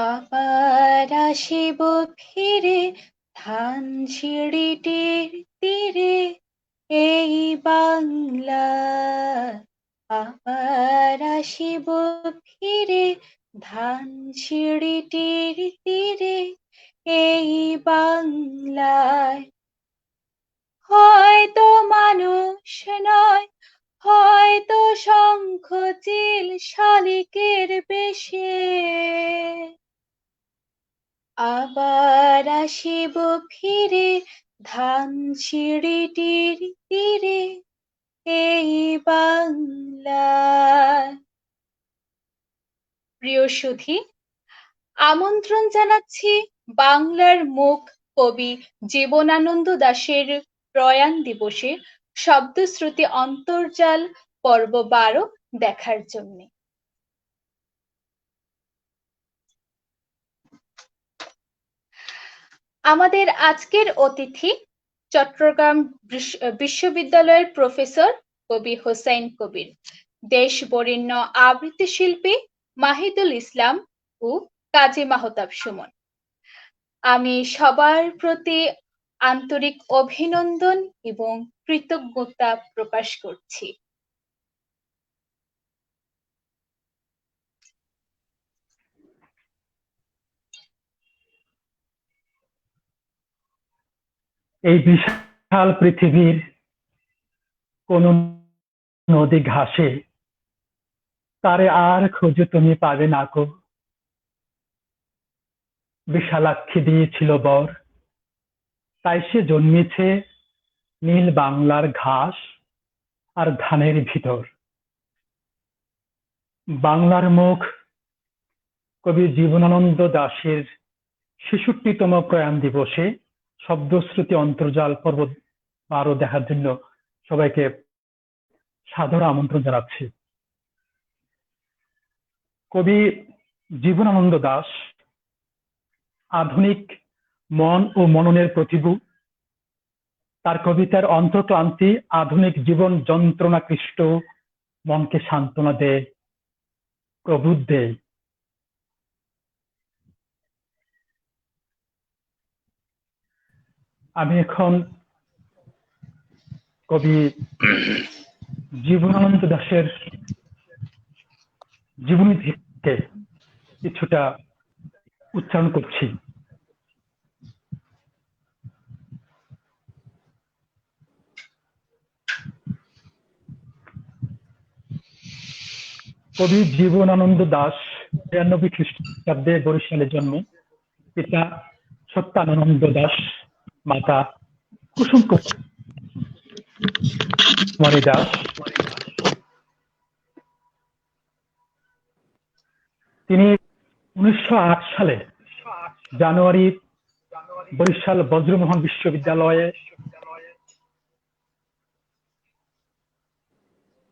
আবার আসিব ফিরে ধানসিঁড়িটির তীরে এই বাংলায়। আবার আসিব ফিরে ধানসিঁড়িটির তীরে এই বাংলায়। হয়তো মানুষ নয়, হয়তো শঙ্খ চিল শালিকের বেশে আবার আসিব ফিরে ধানসিঁড়িটির তীরে এই বাংলায়। প্রিয় সুধী, আমন্ত্রণ জানাচ্ছি বাংলার মুখ কবি জীবনানন্দ দাশের প্রয়াণ দিবসে শব্দশ্রুতি অন্তর্জাল পর্ব 12 দেখার জন্য। আমাদের আজকের অতিথি চট্টগ্রাম বিশ্ববিদ্যালয়ের প্রফেসর কবি হোসাইন কবির, দেশ বরেণ্য আবৃত্তি শিল্পী মাহিদুল ইসলাম ও কাজী মাহতাব সুমন। আমি সবার প্রতি আন্তরিক অভিনন্দন এবং কৃতজ্ঞতা প্রকাশ করছি। এই বিশাল পৃথিবীর কোন নদী ঘাসে তারে আর খোঁজো তুমি পাবে না কো। বিশালাক্ষী দিয়েছিল বর, তাই সে জন্মেছে নীল বাংলার ঘাস আর ধানের ভিতর। বাংলার মুখ কবি জীবনানন্দ দাশের ৬৬তম প্রয়াণ দিবসে শব্দশ্রুতি অন্তর্জাল পর্ব 12 দেখার জন্য সবাইকে সাদর আমন্ত্রণ জানাচ্ছি। কবি জীবনানন্দ দাশ আধুনিক মন ও মননের প্রতিভু। তার কবিতার অন্তর্ক্লান্তি আধুনিক জীবন যন্ত্রণাকৃষ্ট মনকে সান্ত্বনা দেয়, প্রবোধ দেয়। আমি এখন কবি জীবনানন্দ দাশের জীবনী থেকে কিছুটা উচ্চারণ করছি। কবি জীবনানন্দ দাশ ৯৩ খ্রিস্টাব্দে বরিশালে জন্ম। পিতা সত্যানন্দ দাশ, মাতা কুসুম কুমারী দাস। তিনি ১৯০৮ সালে জানুয়ারি বরিশাল বজ্রমোহন বিশ্ববিদ্যালয়ে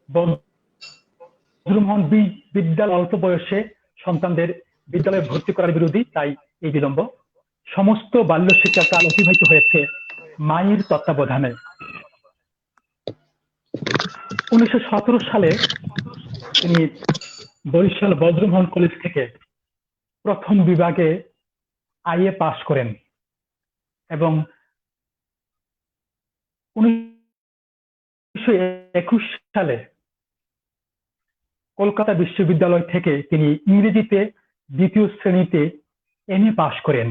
বজ্রমোহন বিদ্যালয় অল্প বয়সে সন্তানদের বিদ্যালয়ে ভর্তি করার বিরোধী, তাই এই বিলম্ব। সমস্ত বাল্য শিক্ষাকাল অতিবাহিত হয়েছে মায়ের তত্ত্বাবধানে। ১৯১৭ সালে তিনি বরিশাল বজ্রমোহন কলেজ থেকে প্রথম বিভাগে আইএ পাশ করেন এবং ১৯২১ সালে কলকাতা বিশ্ববিদ্যালয় থেকে তিনি ইংরেজিতে দ্বিতীয় শ্রেণীতে এমএ পাশ করেন।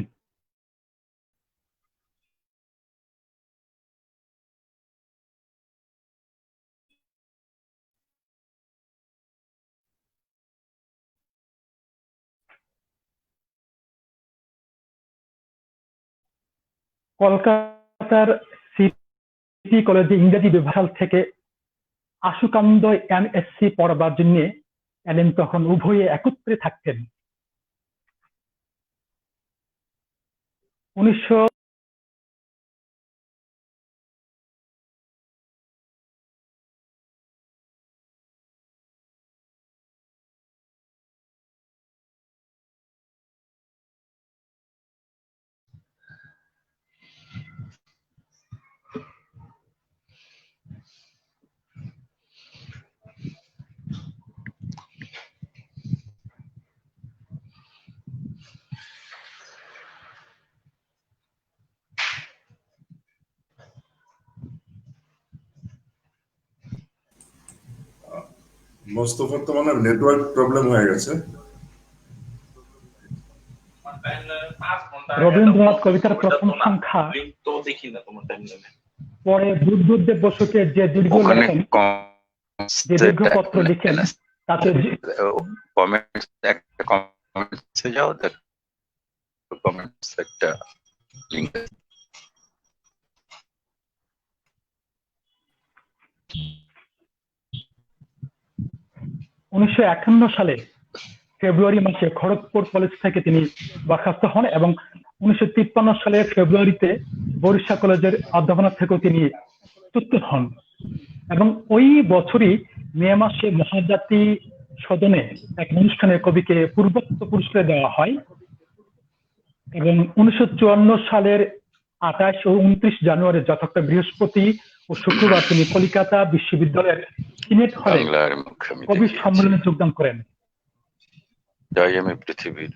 কলকাতার সিটি কলেজে ইংরেজি বিভাগ থেকে আশুকান্দ এমএসসি পড়াবার জন্য এলেন। তখন উভয়ে একত্রে থাকতেন। ১৯০০ মোস্তফার তো মানে নেটওয়ার্ক প্রবলেম হয়ে গেছে। রবীন্দ্রনাথ কবিতার প্রথম সংখ্যা পরে বুদ্ধদেব বসুকে যে দীর্ঘ ওখানে লেখেন, যে দীর্ঘ পত্র লিখেন, তাতে কমেন্টস একটা কমেন্টসে যাও, দেখ কমেন্টস একটা লিংক। 1951 সালে ফেব্রুয়ারি মাসে খড়গপুর কলেজ থেকে তিনি বরখাস্ত হন এবং 1953 সালের ফেব্রুয়ারিতে বরিশাল কলেজের অধ্যাপনা থেকেও তিনি চ্যুত হন এবং ওই বছরই মে মাসে মহাজাতি সদনে এক অনুষ্ঠানে কবিকে পূর্বোক্ত পুরস্কার দেওয়া হয় এবং 1954 সালের 28 ও 29 জানুয়ারি যথাক্রমে বৃহস্পতি ও শুক্রবার তিনি কলিকাতা বিশ্ববিদ্যালয়ের সিনেট হলে কবি সম্মেলনে যোগদান করেন। তাই আমি পৃথিবীর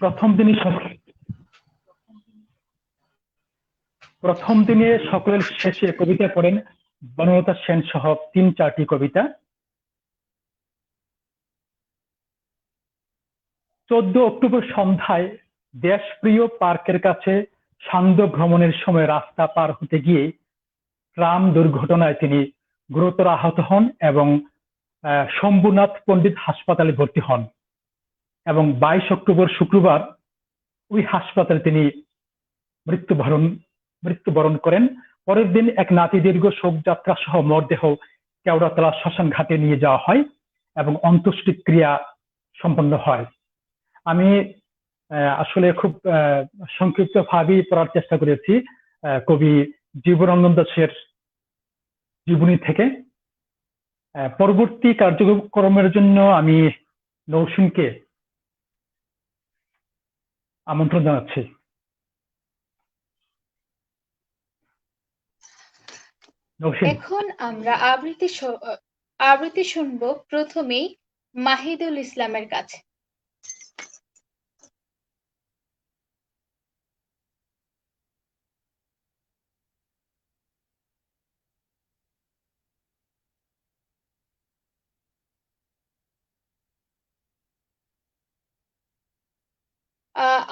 প্রথম দিনে সকলের শেষে কবিতা পড়েন বনলতা সেন সহ 3-4টি কবিতা। 14 অক্টোবর সন্ধ্যায় দেশপ্রিয় পার্কের কাছে সান্ধ্য ভ্রমণের সময় রাস্তা পার হতে গিয়ে ট্রাম দুর্ঘটনায় তিনি গুরুতর আহত হন এবং শম্ভুনাথ পণ্ডিত হাসপাতালে ভর্তি হন এবং 22 অক্টোবর শুক্রবার ওই হাসপাতালে তিনি মৃত্যুবরণ করেন। পরের দিন এক নাতিদীর্ঘ শোকযাত্রা সহ মরদেহ কেওড়াতলা শ্মশান ঘাটে নিয়ে যাওয়া হয় এবং অন্ত্যেষ্টিক্রিয়া সম্পন্ন হয়। আমি আসলে খুব সংক্ষিপ্ত ভাবেই পড়ার চেষ্টা করেছি কবি জীবনানন্দ দাশের জীবনী থেকে। পরবর্তী কার্যক্রমের জন্য আমি নৌসিনকে আমন্ত্রণ জানাচ্ছি। এখন আমরা আবৃত্তি শুনব প্রথমেই মাহিদুল ইসলামের কাছে।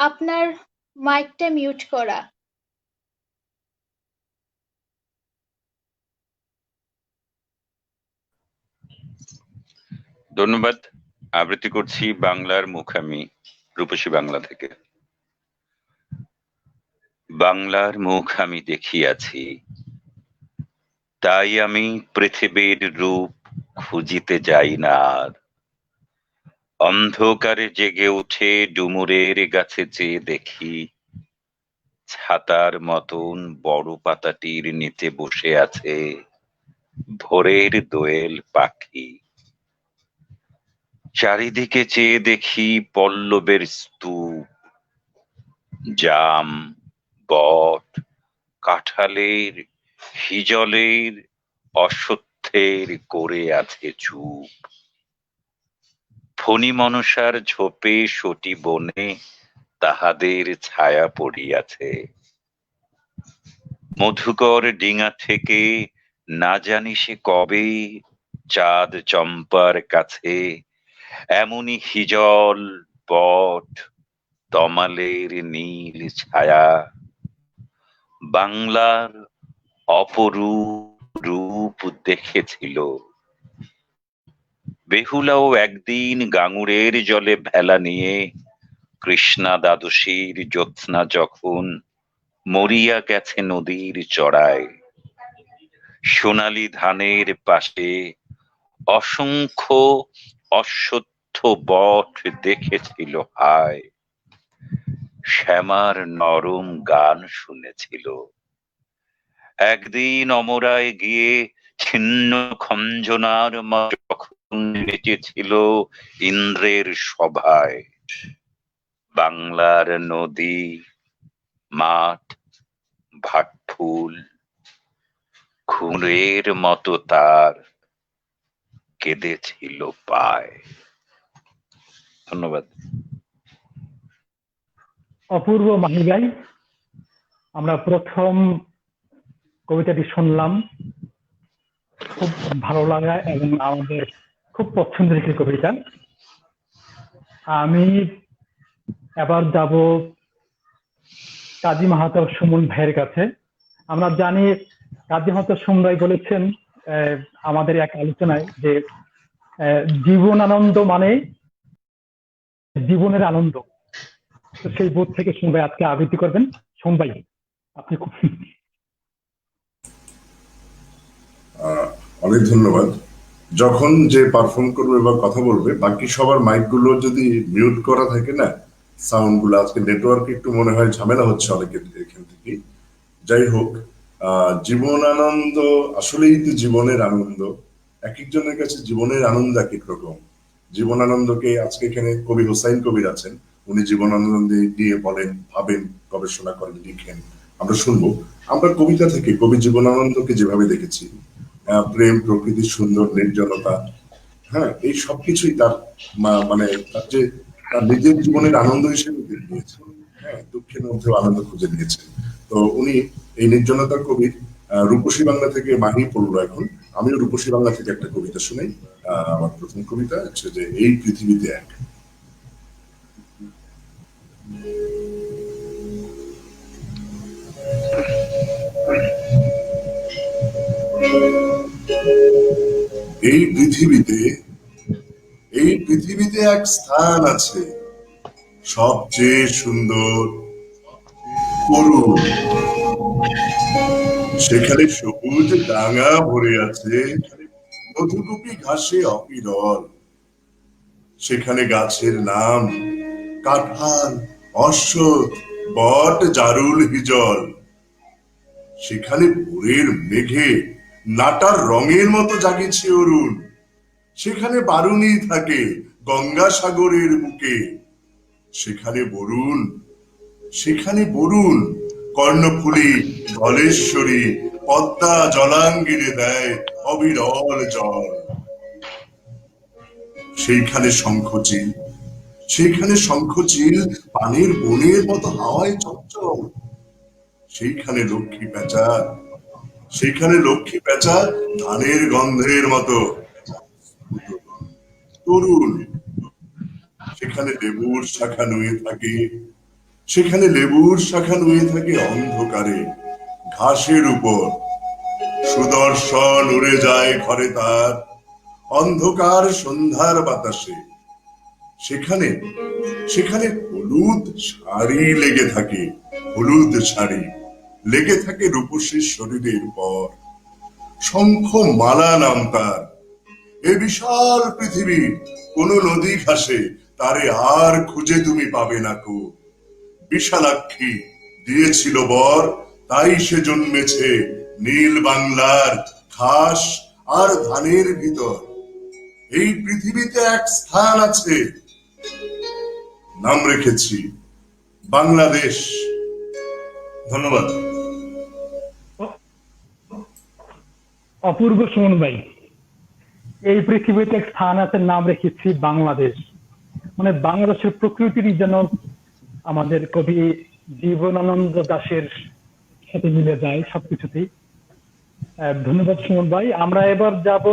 আপনার মাইকটা মিউট করা। ধন্যবাদ। আবৃত্তি করছি বাংলার মুখ আমি, রূপসী বাংলা থেকে। বাংলার মুখ আমি দেখিয়াছি, তাই আমি পৃথিবীর রূপ খুঁজিতে যাই না আর। অন্ধকারে জেগে উঠে ডুমুরের গাছে চেয়ে দেখি, ছাতার মতন বড় পাতাটির নিচে বসে আছে ভোরের দোয়েল পাখি। চারিদিকে চেয়ে দেখি পল্লবের স্তূপ, জাম, বট, কাঁঠালের, হিজলের, অশ্বত্থের করে আছে চুপ। ফণি মনসার ঝোপে সটি বনে তাহাদের ছায়া পড়িয়াছে। মধুকর ডিঙা থেকে না জানি সে কবে চাঁদ চম্পার কাছে এমনি হিজল, বট, তমালের নীল ছায়া। বাংলার অপরূপ রূপ দেখেছিল। বেহুলাও একদিন গাঙুরের জলে ভেলা নিয়ে কৃষ্ণা দ্বাদশীর জ্যোৎস্না যখন মরিয়া গেছে নদীর চড়ায়, সোনালি ধানের পাশে অসংখ্য অশ্বত্থ বট দেখেছিল হায়। শ্যামার নরম গান শুনেছিল। একদিন অমরায় গিয়ে ছিন্ন খঞ্জনার যখন নেচেছিল ইন্দ্রের সভায়। বাংলার নদী, মাঠ, ভাটফুল খুঁড়ের মতো তার কেঁদেছিল পায়। ধন্যবাদ। অপূর্ব মাহি ভাই, আমরা প্রথম কবিতাটি শুনলাম, খুব ভালো লাগা এবং আমাদের খুব পছন্দের একটি কবিতা। আমি এবার যাব কাজী মাহাতো সুমন ভাইয়ের কাছে। আমরা জানি কাজী মাহাতো সুমন ভাই বলেছেন আমাদের এক আলোচনায় যে জীবন আনন্দ মানে জীবনের আনন্দ। তো সেই বোধ থেকে সুমন ভাই আজকে আবৃত্তি করবেন। সুমন ভাই, আপনি অনেক ধন্যবাদ। যখন যে পারফর্ম করবে বা কথা বলবে, বাকি সবার মাইক গুলো যদি মিউট করা থাকে না, সাউন্ড গুলো, আজকে নেটওয়ার্ক একটু মনে হয় ঝামেলা হচ্ছে অনেকের এখান থেকে। যাই হোক, জীবন আনন্দ আসলেই তো জীবনের আনন্দ। এক একজনের কাছে জীবনের আনন্দ এক এক রকম। জীবন আনন্দকে আজকে এখানে কবি হোসাইন কবির আছেন, উনি জীবন আনন্দ দিয়ে বলেন, ভাবেন, গবেষণা করেন, লিখেন, আমরা শুনবো। আমরা কবিতা থেকে কবি জীবনানন্দকে যেভাবে দেখেছি, প্রেম, প্রকৃতির সুন্দর নির্জনতা, হ্যাঁ, এই সবকিছুই তার মানে তার যে তার নিজের জীবনের আনন্দ হিসেবে নিয়েছেন। হ্যাঁ, দুঃখের মধ্যেও আনন্দ খুঁজে নিয়েছেন। তো উনি এই নির্জনতার কবির রূপসী বাংলা থেকে মাহি পড়লো এখন। আমিও রূপসী বাংলা থেকে একটা কবিতা শুনাই। আমার প্রথম কবিতা হচ্ছে যে এই পৃথিবীতে এক। এই পৃথিবীতে এক স্থান আছে সবচেয়ে সুন্দর, করুণ। সেখানে সবুজ ডাঙা ভরে আছে, মধুকুপি ঘাসে অবিরল। সেখানে গাছের নাম কাঁঠাল, অশ্বত্থ, বট, জারুল, হিজল। সেখানে ভোরের মেঘে নাটার রঙের মতো জাগিছে অরুণ। সেখানে বারুণী থাকে গঙ্গাসাগরের বুকে। সেখানে বরুণ, কর্ণফুলী, ধলেশ্বরী, পদ্মা জলাঙ্গিরে দেয় অবিরল জল। সেইখানে শঙ্খচিল পানির বনের মতো হাওয়ায় চঞ্চল। সেইখানে লক্ষ্মী পেঁচা ধানের গন্ধের মতো তরুণ। সেখানে লেবুর শাখা নুয়ে থাকে অন্ধকারে ঘাসের উপর। সুদর্শন উড়ে যায় ঘরে তার অন্ধকার সন্ধ্যার বাতাসে। সেখানে হলুদ শাড়ি লেগে থাকে রূপসীর শরীরের পর। শঙ্খ মালা নাম তার। এ বিশাল পৃথিবী কোন নদী ঘাসে তারে আর খুঁজে তুমি পাবে না কো। বিশালাক্ষী দিয়েছিল বর, তাই সে জন্মেছে নীল বাংলার ঘাস আর ধানের ভিতর। এই পৃথিবীতে এক স্থান আছে, নাম রেখেছি বাংলাদেশ। ধন্যবাদ। অপূর্ব সুমন ভাই, এই পৃথিবীতে এক স্থান আছে, নাম রেখেছি বাংলাদেশ। মানে বাংলাদেশের প্রকৃতির যেন আমাদের কবি জীবনানন্দ দাশের সাথে মিলে যায় সবকিছুতেই। ধন্যবাদ সুমন ভাই। আমরা এবার যাব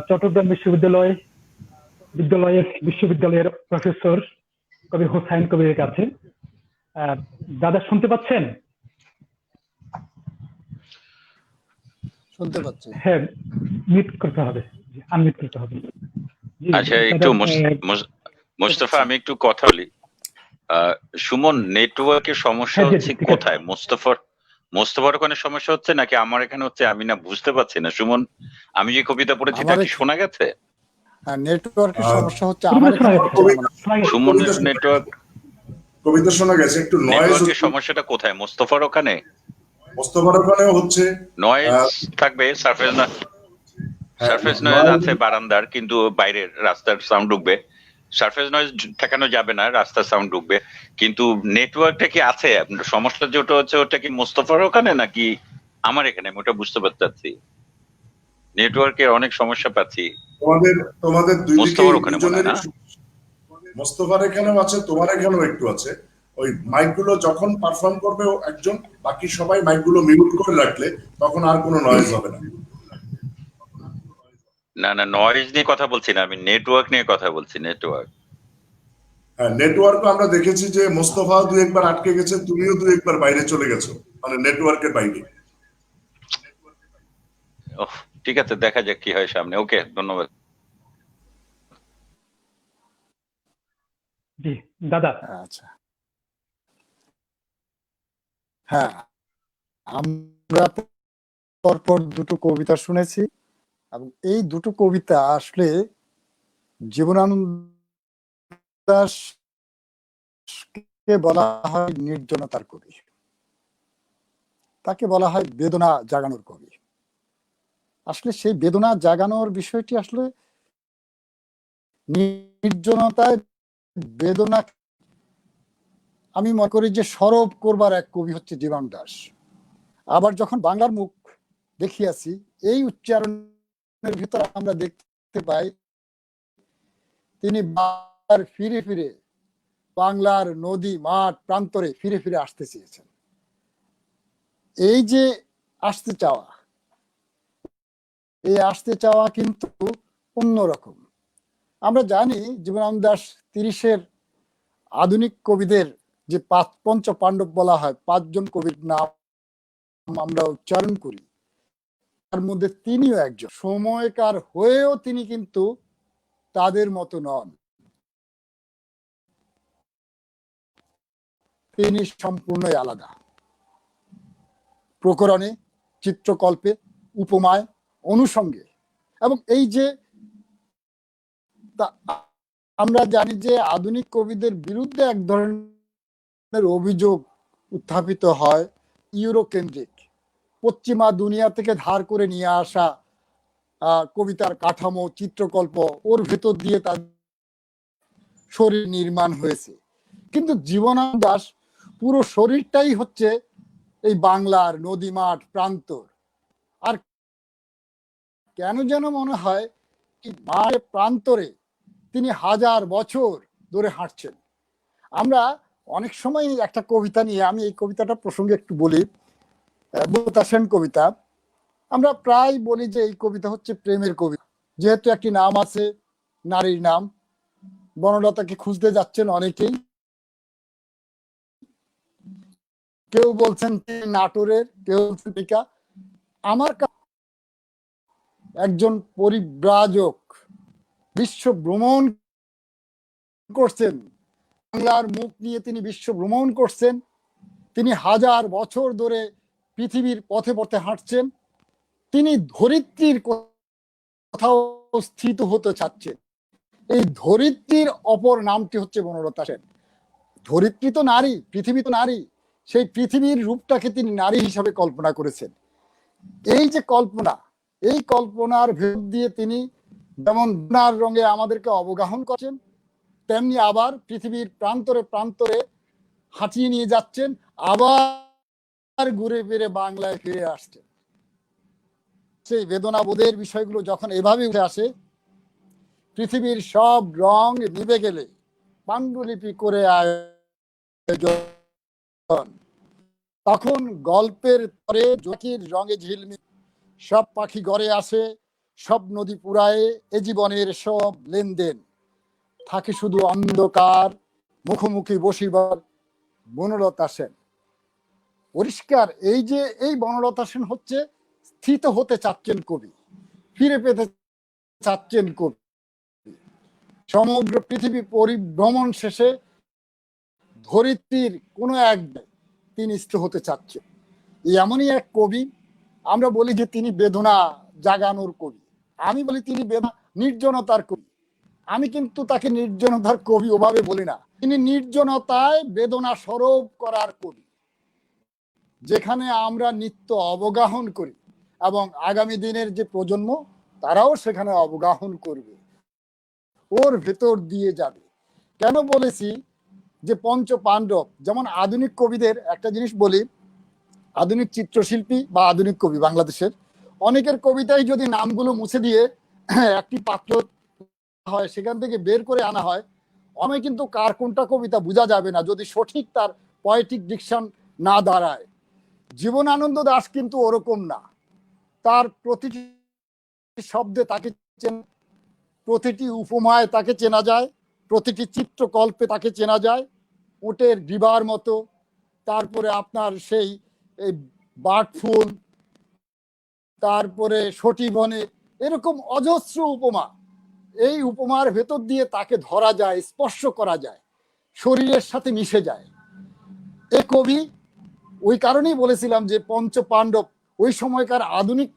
চট্টগ্রাম বিশ্ববিদ্যালয়ের প্রফেসর কবি হোসাইন কবির কাছে। দাদা শুনতে পাচ্ছেন? শুনতে পাচ্ছি। হ্যাঁ, মিউট করতে হবে, আনমিউট করতে হবে। আচ্ছা, একটু মোস্তফা, আমি একটু কথা বলি। সুমন, নেটওয়ার্কের সমস্যা হচ্ছে কোথায়? মোস্তফার ওখানে সমস্যা হচ্ছে নাকি আমার এখানে হচ্ছে? আমি না বুঝতে পারছি না। সুমন, আমি যে কবিতা পড়েছি তা কি শোনা গেছে? হ্যাঁ, নেটওয়ার্কের সমস্যা হচ্ছে আমার এখানে। সুমনের নেটওয়ার্ক কবিতা শোনা গেছে, একটু নয়েজ। নেটওয়ার্কের সমস্যাটা কোথায়? মোস্তফার ওখানে? মোস্তফার ওখানেও হচ্ছে নয়েজ থাকবে, সারফেস নয়েজ আছে বারান্দার, কিন্তু বাইরের রাস্তার সাউন্ড ঢুকবে। সারফেস নয়েজ ঠেকানো যাবে না, রাস্তার সাউন্ড ঢুকবে। কিন্তু নেটওয়ার্কটা কি আছে? সমস্যা যেটা হচ্ছে ওটা কি মোস্তফার ওখানে নাকি আমার এখানে? আমি ওটা বুঝতে পারছি। নেটওয়ার্কের অনেক সমস্যা পাচ্ছি। তোমাদের দুই দিকে মোস্তফার ওখানে মনে হয় না? মোস্তফার এখানেও আছে, তোমার এখানেও একটু আছে। ওই মাইক গুলো যখন পারফর্ম করবে একজন, বাকি সবাই মাইক গুলো মিউট করে রাখলে তখন আর কোনো নয়েজ হবে না। না না, নয়েজ নিয়ে কথা বলছি না, আমি নেটওয়ার্ক নিয়ে কথা বলছি, নেটওয়ার্ক। হ্যাঁ, নেটওয়ার্ক আমরা দেখেছি যে মোস্তফা দু একবার আটকে গেছে, তুমিও দু একবার বাইরে চলে গেছো, মানে নেটওয়ার্কের বাইরে। ওহ, ঠিক আছে, দেখা যাক কি হয় সামনে। ওকে, ধন্যবাদ। জি দাদা। আচ্ছা, হ্যাঁ, আমরা পরপর দুটো কবিতা শুনেছি এবং এই দুটো কবিতা আসলে জীবনানন্দ দাশকে বলা হয় নির্জনতার কবি, তাকে বলা হয় বেদনা জাগানোর কবি। আসলে সেই বেদনা জাগানোর বিষয়টি আসলে নির্জনতায় বেদনা আমি মনে করি যে সরব করবার এক কবি হচ্ছে জীবনানন্দ দাশ। আবার যখন বাংলার মুখ দেখিয়াছি, এই উচ্চারণের ভিতরে আমরা দেখতে পাই তিনি বার ফিরে ফিরে বাংলার নদী মাঠ প্রান্তরে ফিরে ফিরে আসতে চেয়েছেন। এই যে আসতে চাওয়া, এই আসতে চাওয়া কিন্তু অন্যরকম। আমরা জানি জীবনানন্দ দাশ 30-এর আধুনিক কবিদের যে পঞ্চ পাণ্ডব বলা হয়, 5জন কবির নাম আমরা উচ্চারণ করি, তার মধ্যে তিনিও একজন। সময়কার হয়েও তিনি কিন্তু তাদের মতো নন, তিনি সম্পূর্ণই আলাদা। প্রকরণে, চিত্রকল্পে, উপমায়, অনুষঙ্গে। এবং এই যে আমরা জানি যে আধুনিক কবিদের বিরুদ্ধে এক ধরনের অভিযোগ উত্থাপিত হয় ইউরোকেন্দ্রিক, পশ্চিমা দুনিয়া থেকে ধার করে নিয়ে আসা কবিতার কাঠামো, চিত্রকল্প, ওর ভেতর দিয়ে তার শরীর নির্মাণ হয়েছে। কিন্তু জীবনানন্দ দাশ পুরো শরীরটাই হচ্ছে এই বাংলার নদী মাঠ প্রান্তর। আর কেন যেন মনে হয় মাঠ প্রান্তরে তিনি 1000 বছর ধরে হাঁটছেন। আমরা অনেক সময় একটা কবিতা নিয়ে, আমি এই কবিতাটা প্রসঙ্গে একটু বলি, বনলতা সেন কবিতা। আমরা প্রায় বলি যে এই কবিতা হচ্ছে প্রেমের কবিতা, যেহেতু একটি নাম আছে, নারীর নাম। বনলতাকে খুঁজতে যাচ্ছেন অনেকেই, কেউ বলছেন তিনি নাটোরের, কেউ বলছেন টিকা। আমার একজন পরিব্রাজক বিশ্ব ভ্রমণ করছেন, বাংলার মুখ নিয়ে তিনি বিশ্ব ভ্রমণ করছেন। তিনি 1000 বছর ধরে পৃথিবীর পথে পথে হাঁটছেন। তিনি ধরিত্রীর কোথাও স্থিত হতে চাচ্ছেন। এই ধরিত্রীর অপর নামটি হচ্ছে বনলতা সেন। ধরিত্রী তো নারী, পৃথিবী তো নারী, সেই পৃথিবীর রূপটাকে তিনি নারী হিসাবে কল্পনা করেছেন। এই যে কল্পনা, এই কল্পনার ভেদ দিয়ে তিনি যেমন বন্যার রঙে আমাদেরকে অবগাহন করছেন, তেমনি আবার পৃথিবীর প্রান্তরে প্রান্তরে হাঁটিয়ে নিয়ে যাচ্ছেন, আবার ঘুরে ফিরে বাংলায় ফিরে আসছেন। সেই বেদনা বোধের বিষয়গুলো যখন এভাবে উঠে আসে, পৃথিবীর সব রং নিভে গেলে পাণ্ডুলিপি করে আয়োজন, তখন গল্পের পরে জ্যোতির রঙে ঝিলমিল, সব পাখি ঘরে আসে, সব নদী পুরায়ে, এ জীবনের সব লেনদেন, থাকে শুধু অন্ধকার, মুখোমুখি বসিবার বনলতা সেন। পরিষ্কার এই যে এই বনলতা সেন হচ্ছে স্থিত হতে চাচ্ছেন কবি, ফিরে পেতে চাচ্ছেন কবি। সমগ্র পৃথিবী পরিভ্রমণ শেষে ধরিত্রীর কোনো এক তিনি স্থিত হতে চাচ্ছেন। এমনই এক কবি। আমরা বলি যে তিনি বেদনা জাগানোর কবি, আমি বলি তিনি নির্জনতার কবি। আমি কিন্তু তাকে নির্জনতার কবি ওভাবে বলি না, তিনি নির্জনতায় বেদনা সরব করার কবি, যেখানে আমরা নিত্য অবগাহন করি এবং আগামী দিনের যে প্রজন্ম তারাও সেখানে অবগাহন করবে, ওর ভেতর দিয়ে যাবে। কেন বলেছি যে পঞ্চ পাণ্ডব? যেমন আধুনিক কবিদের একটা জিনিস বলি, আধুনিক চিত্রশিল্পী বা আধুনিক কবি বাংলাদেশের অনেকের কবিতায় যদি নামগুলো মুছে দিয়ে একটি পাত্র হয়, সেখান থেকে বের করে আনা হয়, অনেক কিন্তু কার কোনটা কবিতা বোঝা যাবে না যদি সঠিক তার পয়েটিক ডিকশন না দাঁড়ায়। জীবনানন্দ দাশ কিন্তু ওরকম না, তার প্রতিটি শব্দে তাকে প্রতিটি উপমায় তাকে চেনা যায়, প্রতিটি চিত্রকল্পে তাকে চেনা যায়, উটের গ্রীবার মতো। তারপরে আপনার সেই বার্ড ফুল, তারপরে সটি বনে, এরকম অজস্র উপমা। এই উপমার ভেতর দিয়ে তাকে ধরা যায়, স্পর্শ করা যায়, শরীরের সাথে মিশে যায়। এ কবি, ওই কারণেই বলেছিলাম যে পঞ্চ পাণ্ডব ওই সময়কার আধুনিক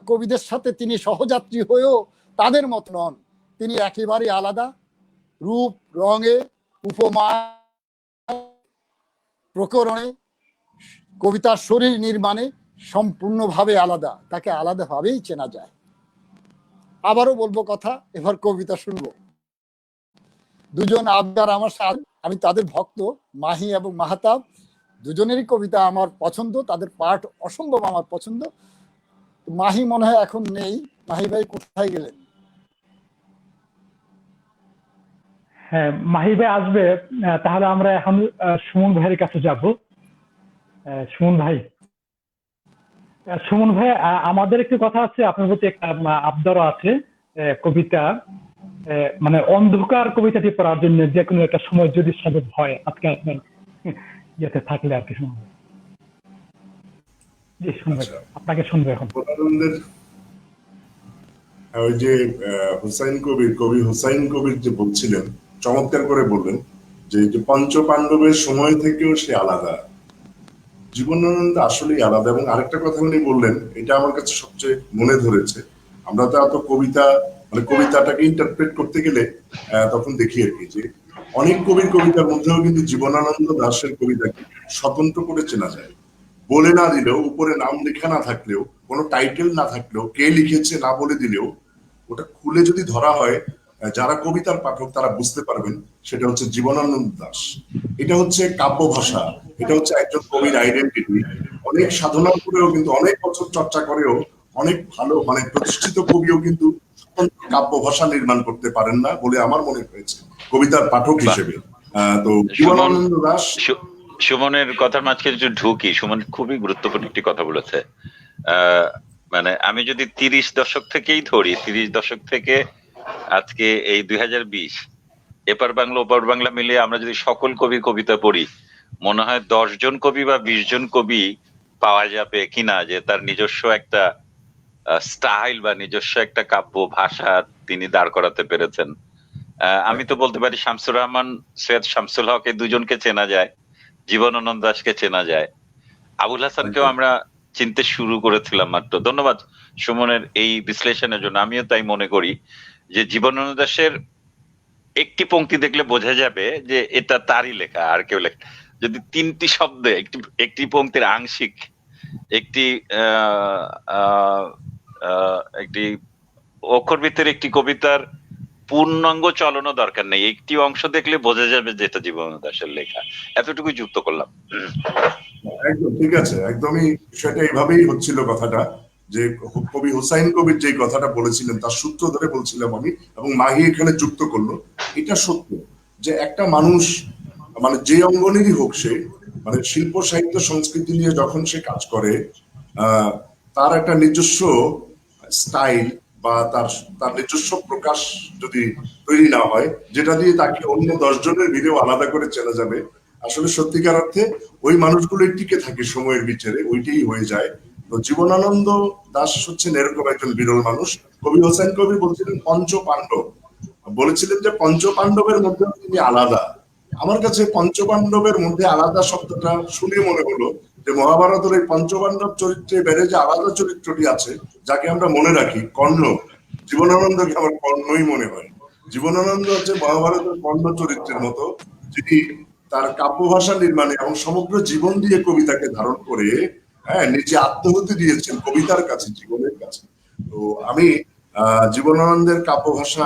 কবিদের সাথে তিনি সহযাত্রী হয়েও তাদের মত নন। তিনি একেবারে আলাদা, রূপ রঙে, উপমা, প্রকরণে, কবিতার শরীর নির্মাণে সম্পূর্ণভাবে আলাদা। তাকে আলাদাভাবেই চেনা যায়। আবারও বলবো কথা, এবার কবিতা শুনবো। দুজন আবদার আমার সাথে, আমি তাদের ভক্ত, মাহি এবং মাহতাব। দুজনেরই কবিতা আমার পছন্দ, তাদের পাঠ অসম্ভব আমার পছন্দ। মাহি মনে হয় এখন নেই। মাহি ভাই কোথায় গেলেন? হ্যাঁ, মাহি ভাই আসবে। তাহলে আমরা এখন সুমন ভাইয়ের কাছে যাব। সুমন ভাই, আমাদের একটু কথা আছে, আপনার প্রতি একটা আবদারও আছে। কবিতা, মানে অন্ধকার কবিতাটি পড়ার জন্য যে কোনো একটা সময় যদি সম্ভব হয়, আজকে আপনার ইয়েতে থাকলে আর কি। সুমন ভাই, জি শুনবে, আপনাকে শুনবে এখন। ওই যে কবি হুসাইন কবির যে বলছিলেন, চমৎকার করে বললেন যে পঞ্চ পাণ্ডবের সময় থেকেও সে আলাদা। জীবনানন্দ আসলেই আলাদা। এবং আরেকটা কথা উনি বললেন, এটা আমার কাছে সবচেয়ে মনে ধরেছে। আমরা তো এত কবিতা, মানে কবিতাটাকে ইন্টারপ্রেট করতে গেলে তখন দেখি আর কি যে অনেক কবির কবিতার মধ্যেও কিন্তু জীবনানন্দ দাশের কবিতাকে স্বতন্ত্র করে চেনা যায়। বলে না দিলেও, উপরে নাম লেখা না থাকলেও, কোনো টাইটেল না থাকলেও, কে লিখেছে না বলে দিলেও, ওটা খুলে যদি ধরা হয়, যারা কবিতার পাঠক তারা বুঝতে পারবেন সেটা হচ্ছে জীবনানন্দ দাশ। এটা হচ্ছে কাব্য ভাষা, এটা হচ্ছে একজন কবির আইডেন্টিটি। অনেক সাধনা করেও, কিন্তু অনেক বছর চর্চা করেও অনেক ভালো, মানে প্রতিষ্ঠিত কবিও কিন্তু কাব্য ভাষা নির্মাণ করতে পারেন না বলে আমার মনে হয়েছে কবিতার পাঠক হিসেবে। তো জীবনানন্দ দাশ। সুমনের কথার মাঝখানে একটু ঢুকি। সুমন খুবই গুরুত্বপূর্ণ একটি কথা বলেছে। মানে আমি যদি 30 দশক থেকেই ধরি, 30 দশক থেকে আজকে এই 2020, এপার বাংলা ওপার বাংলা মিলিয়ে আমরা যদি সকল কবির কবিতা পড়ি, মনে হয় 10 জন কবি বা 20 জন কবি পাওয়া যাবে কিনা যে তার নিজস্ব একটা স্টাইল বা নিজস্ব একটা কাব্য ভাষা তিনি দাঁড় করাতে পেরেছেন। আমি তো বলতে পারি শামসুর রহমান, সৈয়দ শামসুল হক, এই দুজনকে চেনা যায়, জীবনানন্দ দাশকে চেনা যায়, আবুল হাসানকেও আমরা চিনতে শুরু করেছিলাম মাত্র। ধন্যবাদ সুমনের এই বিশ্লেষণের জন্য। আমিও তাই মনে করি যে জীবনানন্দ দাশের একটি পংক্তি দেখলে বোঝা যাবে যে এটা তারই লেখা, আর কেউ লেখা। যদি 3টি শব্দে একটি পংক্তির আংশিক একটি একটি অক্ষর ভিতরে একটি কবিতার পূর্ণাঙ্গ চলনও দরকার নেই, একটি অংশ দেখলে বোঝা যাবে যে এটা জীবনানন্দ দাশের লেখা। এতটুকু যুক্ত করলাম। একদম ঠিক আছে, একদমই সেটা এইভাবেই হচ্ছিল কথাটা, যে কবি হুসাইন কবির যে কথাটা বলেছিলেন তার সূত্র ধরে বলছিলাম আমি, এবং মাহি এখানে যুক্ত করলো। এটা সত্য যে একটা মানুষ, মানে যে অঙ্গনেরই হোক সে, মানে শিল্প সাহিত্য সংস্কৃতি নিয়ে যখন সে কাজ করে, তার একটা নিজস্ব স্টাইল বা তার নিজস্ব প্রকাশ যদি তৈরি না হয়, যেটা দিয়ে তাকে অন্য 10 জনের ভিড়েও আলাদা করে চেনা যাবে, আসলে সত্যিকার অর্থে ওই মানুষগুলো টিকে থাকে সময়ের বিচারে, ওইটাই হয়ে যায়। তো জীবনানন্দ দাশ হচ্ছেন এরকম একজন বিরল মানুষ। কবি হোসেন কবি বলছিলেন পঞ্চ পাণ্ডব, বলেছিলেন যে পঞ্চ পাণ্ডবের মধ্যে তিনি আলাদা। আমার কাছে পঞ্চপাণ্ডবের মধ্যে আলাদা শব্দটা শুনে মনে হলো যে মহাভারতের এই পঞ্চপাণ্ডব চরিত্রে বেড়ে যে আলাদা চরিত্রটি আছে, যাকে আমরা মনে রাখি কর্ণ, জীবনানন্দকে আমার কর্ণই মনে হয়। জীবনানন্দ হচ্ছে মহাভারতের কর্ণ চরিত্রের মতো, যিনি তার কাব্য ভাষা নির্মাণে এবং সমগ্র জীবন দিয়ে কবিতাকে ধারণ করে, হ্যাঁ, নিজে আত্মহতি দিয়েছেন কবিতার কাছে, জীবনের কাছে। তো আমি জীবনানন্দের কাব্য ভাষা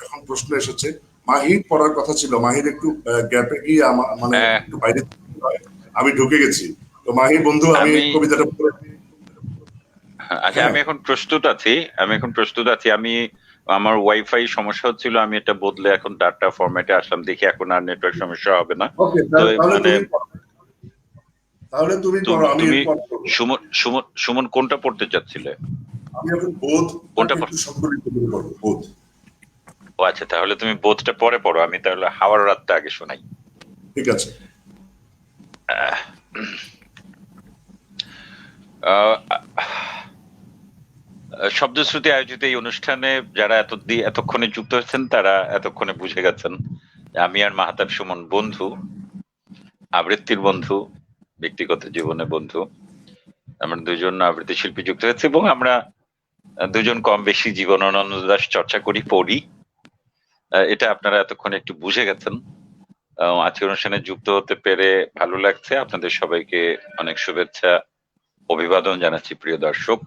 যখন প্রশ্ন এসেছে, মাহির পড়ার কথা ছিল, মাহির একটু গ্যাপে গিয়ে মানে একটু বাইরে, আমি ঢুকে গেছি। তো মাহি বন্ধু, আমি কবিতাটা পড়ে। আচ্ছা, আমি এখন প্রস্তুত আছি। আমি আমার ওয়াইফাই সমস্যা হচ্ছিল, আমি এটা বদলে এখন ডাটা ফরম্যাটে আসলাম, দেখি এখন আর নেটওয়ার্ক সমস্যা হবে না। তাহলে তুমি পড়ো, আমি সুমন কোনটা পড়তে চাচ্ছিলে? আমি এখন বোধ কোনটা একটু সংকলিত করে পড়বো, বোধ। ও আচ্ছা, তাহলে তুমি বোধটা পরে পড়ো, আমি তাহলে হাওয়ার রাতটা আগে শোনাই। ঠিক আছে। শব্দশ্রুতি আয়োজিত এই অনুষ্ঠানে যারা এতক্ষণে যুক্ত হয়েছেন তারা এতক্ষণে বুঝে গেছেন আমি আর মাহতাব সুমন বন্ধু, আবৃত্তির বন্ধু, ব্যক্তিগত জীবনে বন্ধু। আমরা দুজন আবৃত্তি শিল্পী যুক্ত হয়েছে এবং আমরা দুজন কম বেশি জীবনানন্দ দাশ চর্চা করি, পড়ি। এটা আপনারা এতক্ষণে একটু বুঝে গেছেন। আজকের অনুষ্ঠানে যুক্ত হতে পেরে ভালো লাগছে। আপনাদের সবাইকে অনেক শুভেচ্ছা, অভিবাদন জানাচ্ছি প্রিয় দর্শক।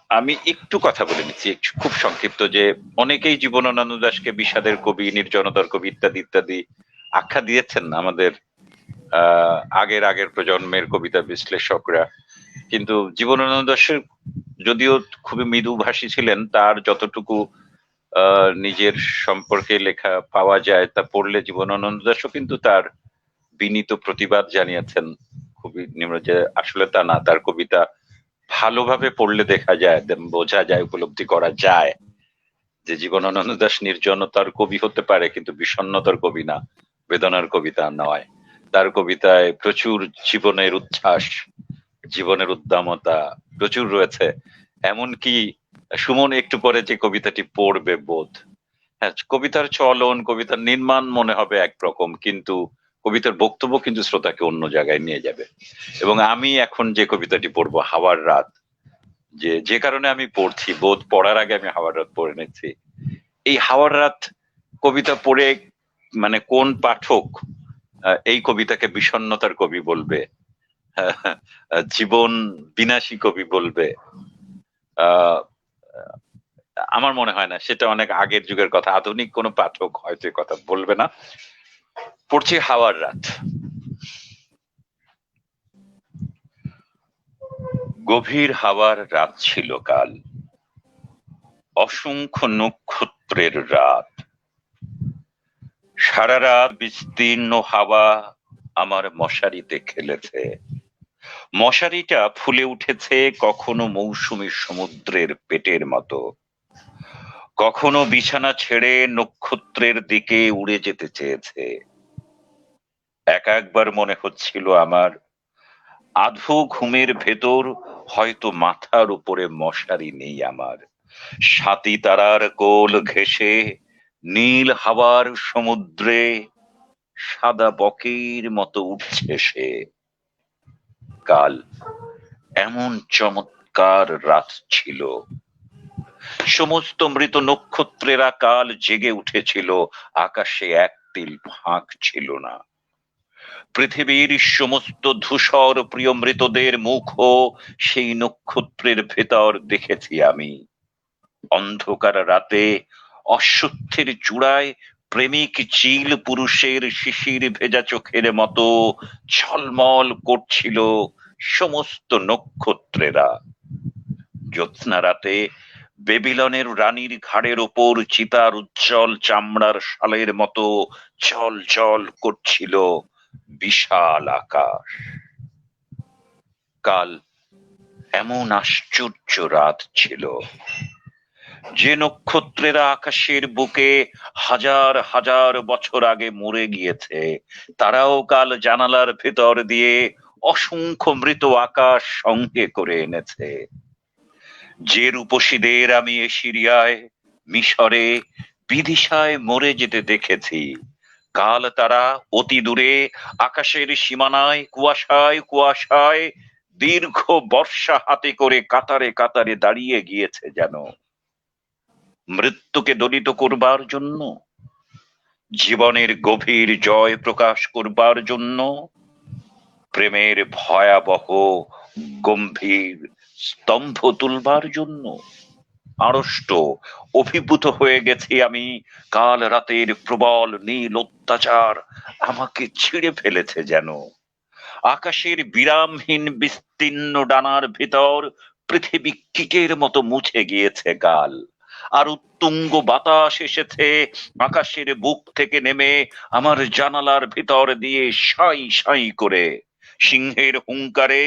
আমি একটু কথা বলে নিচ্ছি খুব সংক্ষিপ্ত, যে অনেকেই জীবনানন্দ দাশকে বিষাদের কবি, নির্জনতার কবি ইত্যাদি ইত্যাদি আখ্যা দিয়েছেন আমাদের আগের প্রজন্মের কবিতা বিশ্লেষকরা। কিন্তু জীবনানন্দ দাশের যদিও খুবই মৃদুভাষী ছিলেন, তার যতটুকু নিজের সম্পর্কে লেখা পাওয়া যায় তা পড়লে জীবনানন্দ দাশও কিন্তু তার বিনীত প্রতিবাদ জানিয়েছেন খুবই নিম্ন, যে আসলে তা না, তার কবিতা ভালোভাবে পড়লে দেখা যায়, বোঝা যায়, উপলব্ধি করা যায় যে জীবনানন্দ দাশ নির্জনতার কবি হতে পারে কিন্তু বিষণ্ণতার কবি না, বেদনার কবিতা নয়। তার কবিতায় প্রচুর জীবনের উচ্ছ্বাস, জীবনের উদ্দামতা প্রচুর রয়েছে। এমনকি সুমন একটু পরে যে কবিতাটি পড়বে বোধ, হ্যাঁ, কবিতার চলন, কবিতার নির্মাণ মনে হবে একরকম, কিন্তু কবিতার বক্তব্য কিন্তু শ্রোতাকে অন্য জায়গায় নিয়ে যাবে। এবং আমি এখন যে কবিতাটি পড়বো হাওয়ার রাত, যে কারণে আমি পড়ছি, বোধ পড়ার আগে আমি হাওয়ার রাত পড়ে নিচ্ছি। এই হাওয়ার রাত কবিতা পড়ে মানে কোন পাঠক এই কবিতাকে বিষণ্ণতার কবি বলবে, জীবন বিনাশী কবি বলবে, আমার মনে হয় না। সেটা অনেক আগের যুগের কথা, আধুনিক কোনো পাঠক হয়তো কথা বলবে না। পড়ছি হাওয়ার রাত। গভীর হাওয়ার রাত ছিল কাল, অসংখ্য নক্ষত্রের রাত। সারা রাত বিস্তীর্ণ হাওয়া আমার মশারিতে খেলেছে। মশারিটা ফুলে উঠেছে কখনো মৌসুমী সমুদ্রের পেটের মতো, কখনো বিছানা ছেড়ে নক্ষত্রের দিকে উড়ে যেতে চেয়েছে। একবার মনে হচ্ছিল আমার আধো ঘুমের ভেতর হয়তো মাথার উপরে মশারি নেই আমার, সাতি তারার কোল ঘেঁষে নীল হাওয়ার সমুদ্রে সাদা বকের মতো উঠছে সে। কাল এমন চমৎকার রাত ছিল, সমস্ত মৃত নক্ষত্রেরা কাল জেগে উঠেছিল, আকাশে এক তিল ফাঁক ছিল না। পৃথিবীর সমস্ত ধূসর প্রিয় মৃতদের মুখও সেই নক্ষত্রের ভেতর দেখেছি আমি। অন্ধকার রাতে অশ্বত্থের চূড়ায় প্রেমিক চিল পুরুষের শিশির ভেজা চোখের মতো ঝলমল করছিল সমস্ত নক্ষত্রেরা। জ্যোৎস্না রাতে বেবিলনের রানীর ঘাড়ের ওপর চিতার উজ্জ্বল চামড়ার শালের মতো জল জল করছিল বিশাল আকাশ। কাল এমন আশ্চর্য রাত ছিল, যে নক্ষত্রেরা আকাশের বুকে হাজার হাজার বছর আগে মরে গিয়েছে, তারাও কাল জানালার ভেতর দিয়ে অসংখ্য মৃত আকাশ সঙ্গে করে এনেছে। যে রূপসীদের আমি এশিরিয়ায়, মিশরে, বিদিশায় মরে যেতে দেখেছি, কাল তারা অতি দূরে আকাশের সীমানায় কুয়াশায় কুয়াশায় দীর্ঘ বর্ষা হাতে করে কাতারে কাতারে দাঁড়িয়ে গিয়েছে, যেন মৃত্যুকে দলিত করবার জন্য, জীবনের গভীর জয় প্রকাশ করবার জন্য, প্রেমের ভয়াবহ গম্ভীর স্তম্ভ তুলবার জন্য। আড়ষ্ট অভিভূত হয়ে গেছি আমি, কাল রাতের প্রবল নীল অত্যাচার আমাকে ছিঁড়ে ফেলেছে যেন। আকাশের বিরামহীন বিস্তীর্ণ ডানার ভিতর পৃথিবী কিকের মতো মুছে গিয়েছে কাল। আর উত্তুঙ্গ বাতাস এসেছে আকাশের বুক থেকে নেমে আমার জানালার ভিতর দিয়ে সাই সাই করে সিংহের হুঙ্কারে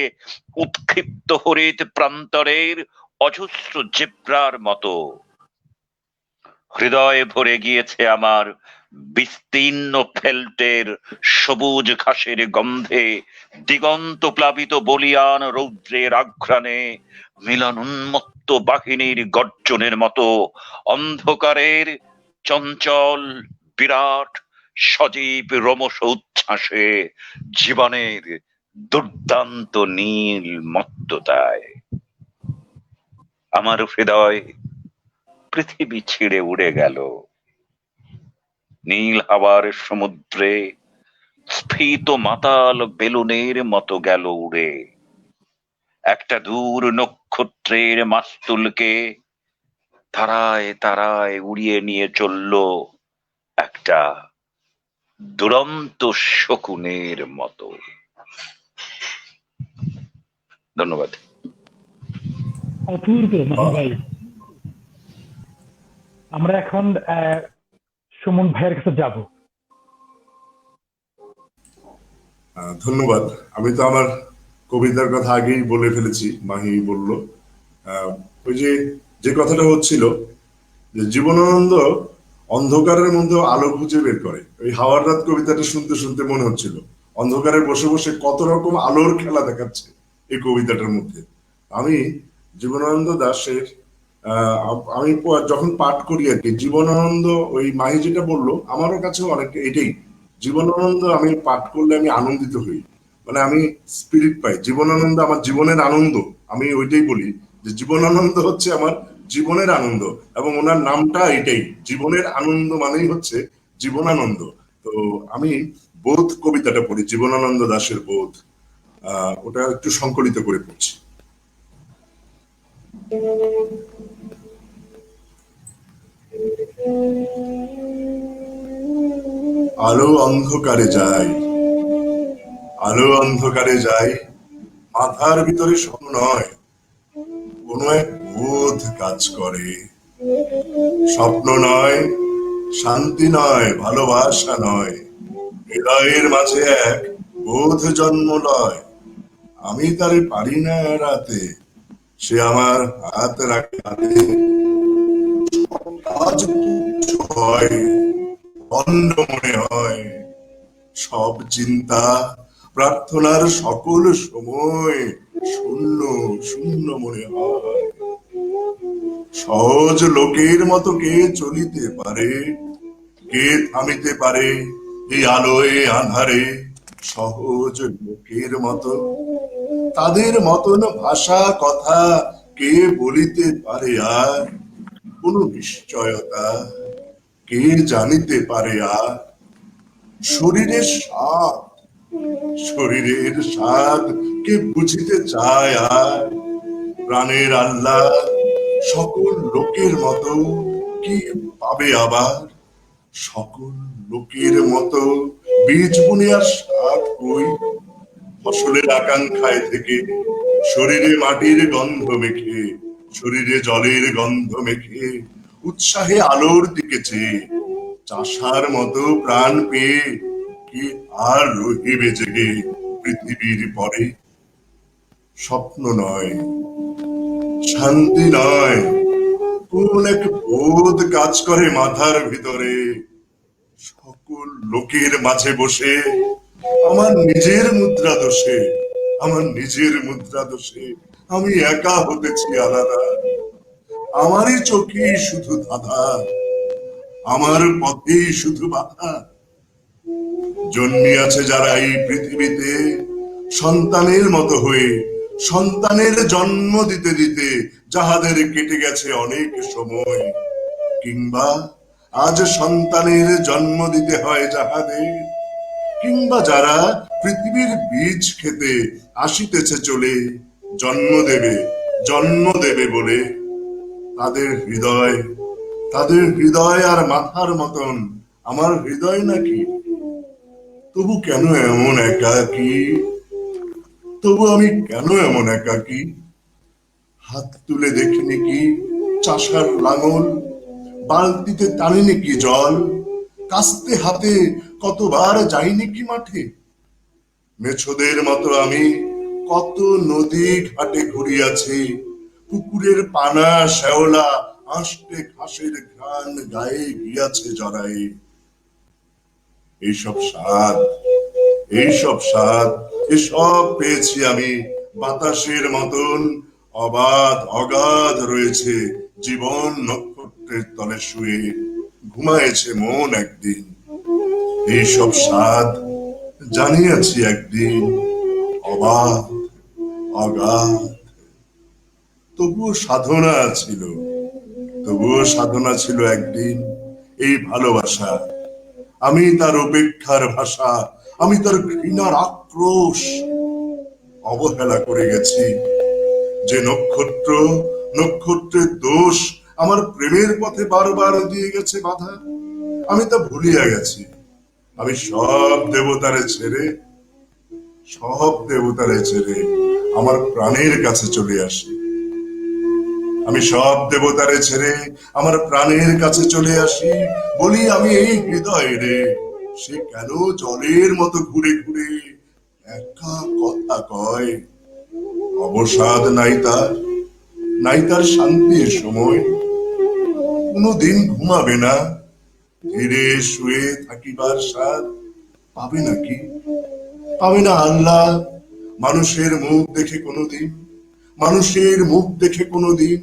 উৎক্ষিপ্ত হরিত প্রান্তরের অজস্র জেব্রার মতো। হৃদয়ে ভরে গিয়েছে আমার বিস্তীর্ণ ফেল্টের সবুজ ঘাসের গন্ধে, দিগন্ত প্লাবিত বলিয়ান রৌদ্রের আঘ্রাণে, মিলন উন্মত্ত বাহিনীর গর্জনের মতো অন্ধকারের চঞ্চল বিরাট সজীব রোমশ উচ্ছ্বাসে, জীবনের দুর্দান্ত নীল মত্ততায় আমার হৃদয় পৃথিবী ছিঁড়ে উড়ে গেল। নীল হাওয়ার সমুদ্রে স্ফীত মাতাল বেলুনের মতো গেল উড়ে। একটা দূর নক্ষত্রের মাস্তুলকে তারায় তারায় উড়িয়ে নিয়ে চলল একটা দুরন্ত শকুনের মতো। ধন্যবাদ। অপূর্ব মাহি ভাই। আমরা এখন সুমন ভাইয়ের কাছে যাব। ধন্যবাদ। আমি তো আমার কবিতার কথা আগেই বলে ফেলেছি, মাহি বলল। ওই যে কথাটা হচ্ছিল যে জীবনানন্দ অন্ধকারের মধ্যে আলো খুঁজে বের করে। ওই হাওয়ার রাত কবিতাটা শুনতে শুনতে মনে হচ্ছিল অন্ধকারে বসে বসে কত রকম আলোর খেলা দেখাচ্ছে এই কবিতাটার মধ্যে। আমি জীবনানন্দ দাশের আমি যখন পাঠ করি আর কি, জীবনানন্দ ওই মাহি যেটা বললো আমারও কাছে অনেক এটাই। জীবনানন্দ আমি পাঠ করলে আমি আনন্দিত হই, মানে আমি স্পিরিট পাই। জীবনানন্দ আমার জীবনের আনন্দ। আমি ওইটাই বলি যে জীবনানন্দ হচ্ছে আমার জীবনের আনন্দ, এবং ওনার নামটা এটাই, জীবনের আনন্দ মানেই হচ্ছে জীবনানন্দ। তো আমি বোধ কবিতাটা পড়ি, জীবনানন্দ দাশের বোধ। ওটা একটু সংকলিত করে পড়ছি। আলো অন্ধকারে যায়, আলো অন্ধকারে যায়, মাথার ভিতরে স্বপ্ন নয়, কোন এক বোধ কাজ করে। স্বপ্ন নয়, শান্তি নয়, ভালোবাসা নয়, হৃদয়ের মাঝে এক বোধ জন্ম লয়। আমি তারে পারি না রাতে, সে আমার হাত রাখে হাতে। আজ তুচ্ছ হয়, বন্ধ মনে হয়, সব চিন্তা প্রার্থনার সকল সময় শূন্য শূন্য মনে হয়। সহজ লোকের মতো কে চলিতে পারে, কে থামিতে পারে এই আলোয় আধারে। সহজ লোকের মতো, তাদের মতন ভাষা কথা কে বলিতে পারে আর? কোন নিশ্চয়তা কে জানিতে পারে আর? শরীরের স্বাদ, শরীরের স্বাদ কে বুঝিতে চায় আর? প্রাণের আল্লাহ সকল লোকের মতো কি পাবে আবার? সকল লোকের মতো বীজ বুনিয়ার স্বাদ কই? ফসলের আকাঙ্ক্ষায় থেকে শরীরে মাটির গন্ধ মেখে, শরীরে জলের গন্ধ মেখে, উৎসাহে আলোর দিকে চেয়ে চাষার মতো প্রাণ পেয়ে কি আর রহিবে জেগে পৃথিবীর পরে? স্বপ্ন নয়, শান্তি নয়, কোন এক বোধ কাজ করে মাথার ভিতরে। সকল লোকের মাঝে বসে আমার নিজের মুদ্রা দোষে, আমার নিজের মুদ্রা দোষে আমি একা হতেছি আলাদা। আমারই চোখেই শুধু ধাঁধা, আমার পথেই শুধু বাধা। জন্মিয়াছে যারা এই পৃথিবীতে সন্তানের মতো হয়ে, সন্তানের জন্ম দিতে দিতে যাহাদের কেটে গেছে অনেক সময়, কিংবা আজ সন্তানের জন্ম দিতে হয় যাহাদের, কিংবা যারা পৃথিবীর বীজ খেতে আসিতেছে চলে, জন্ম দেবে বলে, তাদের হৃদয়, তাদের হৃদয় আর মাথার মতন আমার হৃদয় নাকি? তবু কেন এমন একাকী? তবু আমি কেন এমন একাকী? হাত তুলে দেখিনি কি চাষার লাঙল, বালতিতে টানিনি কি জল, কাস্তে হাতে কতবার যাইনি কি মাঠে? মেছোদের মতো আমি কত নদী ঘাটে ঘুরিয়াছি, পুকুরের পানা শ্যাওলা আষ্টে ঘাসের ঘ্রাণ গায়ে গিয়াছে জড়াই। এইসব স্বাদ, এইসব স্বাদ, এসব পেয়েছি আমি বাতাসের মতন। অবাধ অগাধ রয়েছে জীবন নক্ষত্রের তলে শুয়ে, ঘুমায়েছে মন একদিন। এইসব স্বাদ জানিয়াছি একদিন, অবাধ অগাধ। তবুও সাধনা ছিল, তবুও সাধনা ছিল একদিন এই ভালোবাসা। আমি তার উপেক্ষার ভাষা, আমি তার ঘৃণার আক্রোশ। অবহেলা করে গেছি যে নক্ষত্র, নক্ষত্রের দোষ আমার প্রেমের পথে বারবার দিয়ে গেছে বাধা, আমি তা ভুলিয়া গেছি। আমি সব দেবতারে ছেড়ে, সব দেবতারে ছেড়ে আমার প্রাণের কাছে চলে আসি। আমি সব দেবতারে ছেড়ে আমার প্রাণের কাছে চলে আসি, বলি আমি এই হৃদয় রে, সে কেন জলের মতো ঘুরে ঘুরে একা কথা কয়। অবসাদ নাই তার, নাই তার শান্তির সময়। কোনদিন ঘুমাবে না, ধীরে শুয়ে থাকিবার স্বাদ পাবে নাকি? পাবে না আল্লাহ মানুষের মুখ দেখে কোনদিন, মানুষের মুখ দেখে কোনদিন,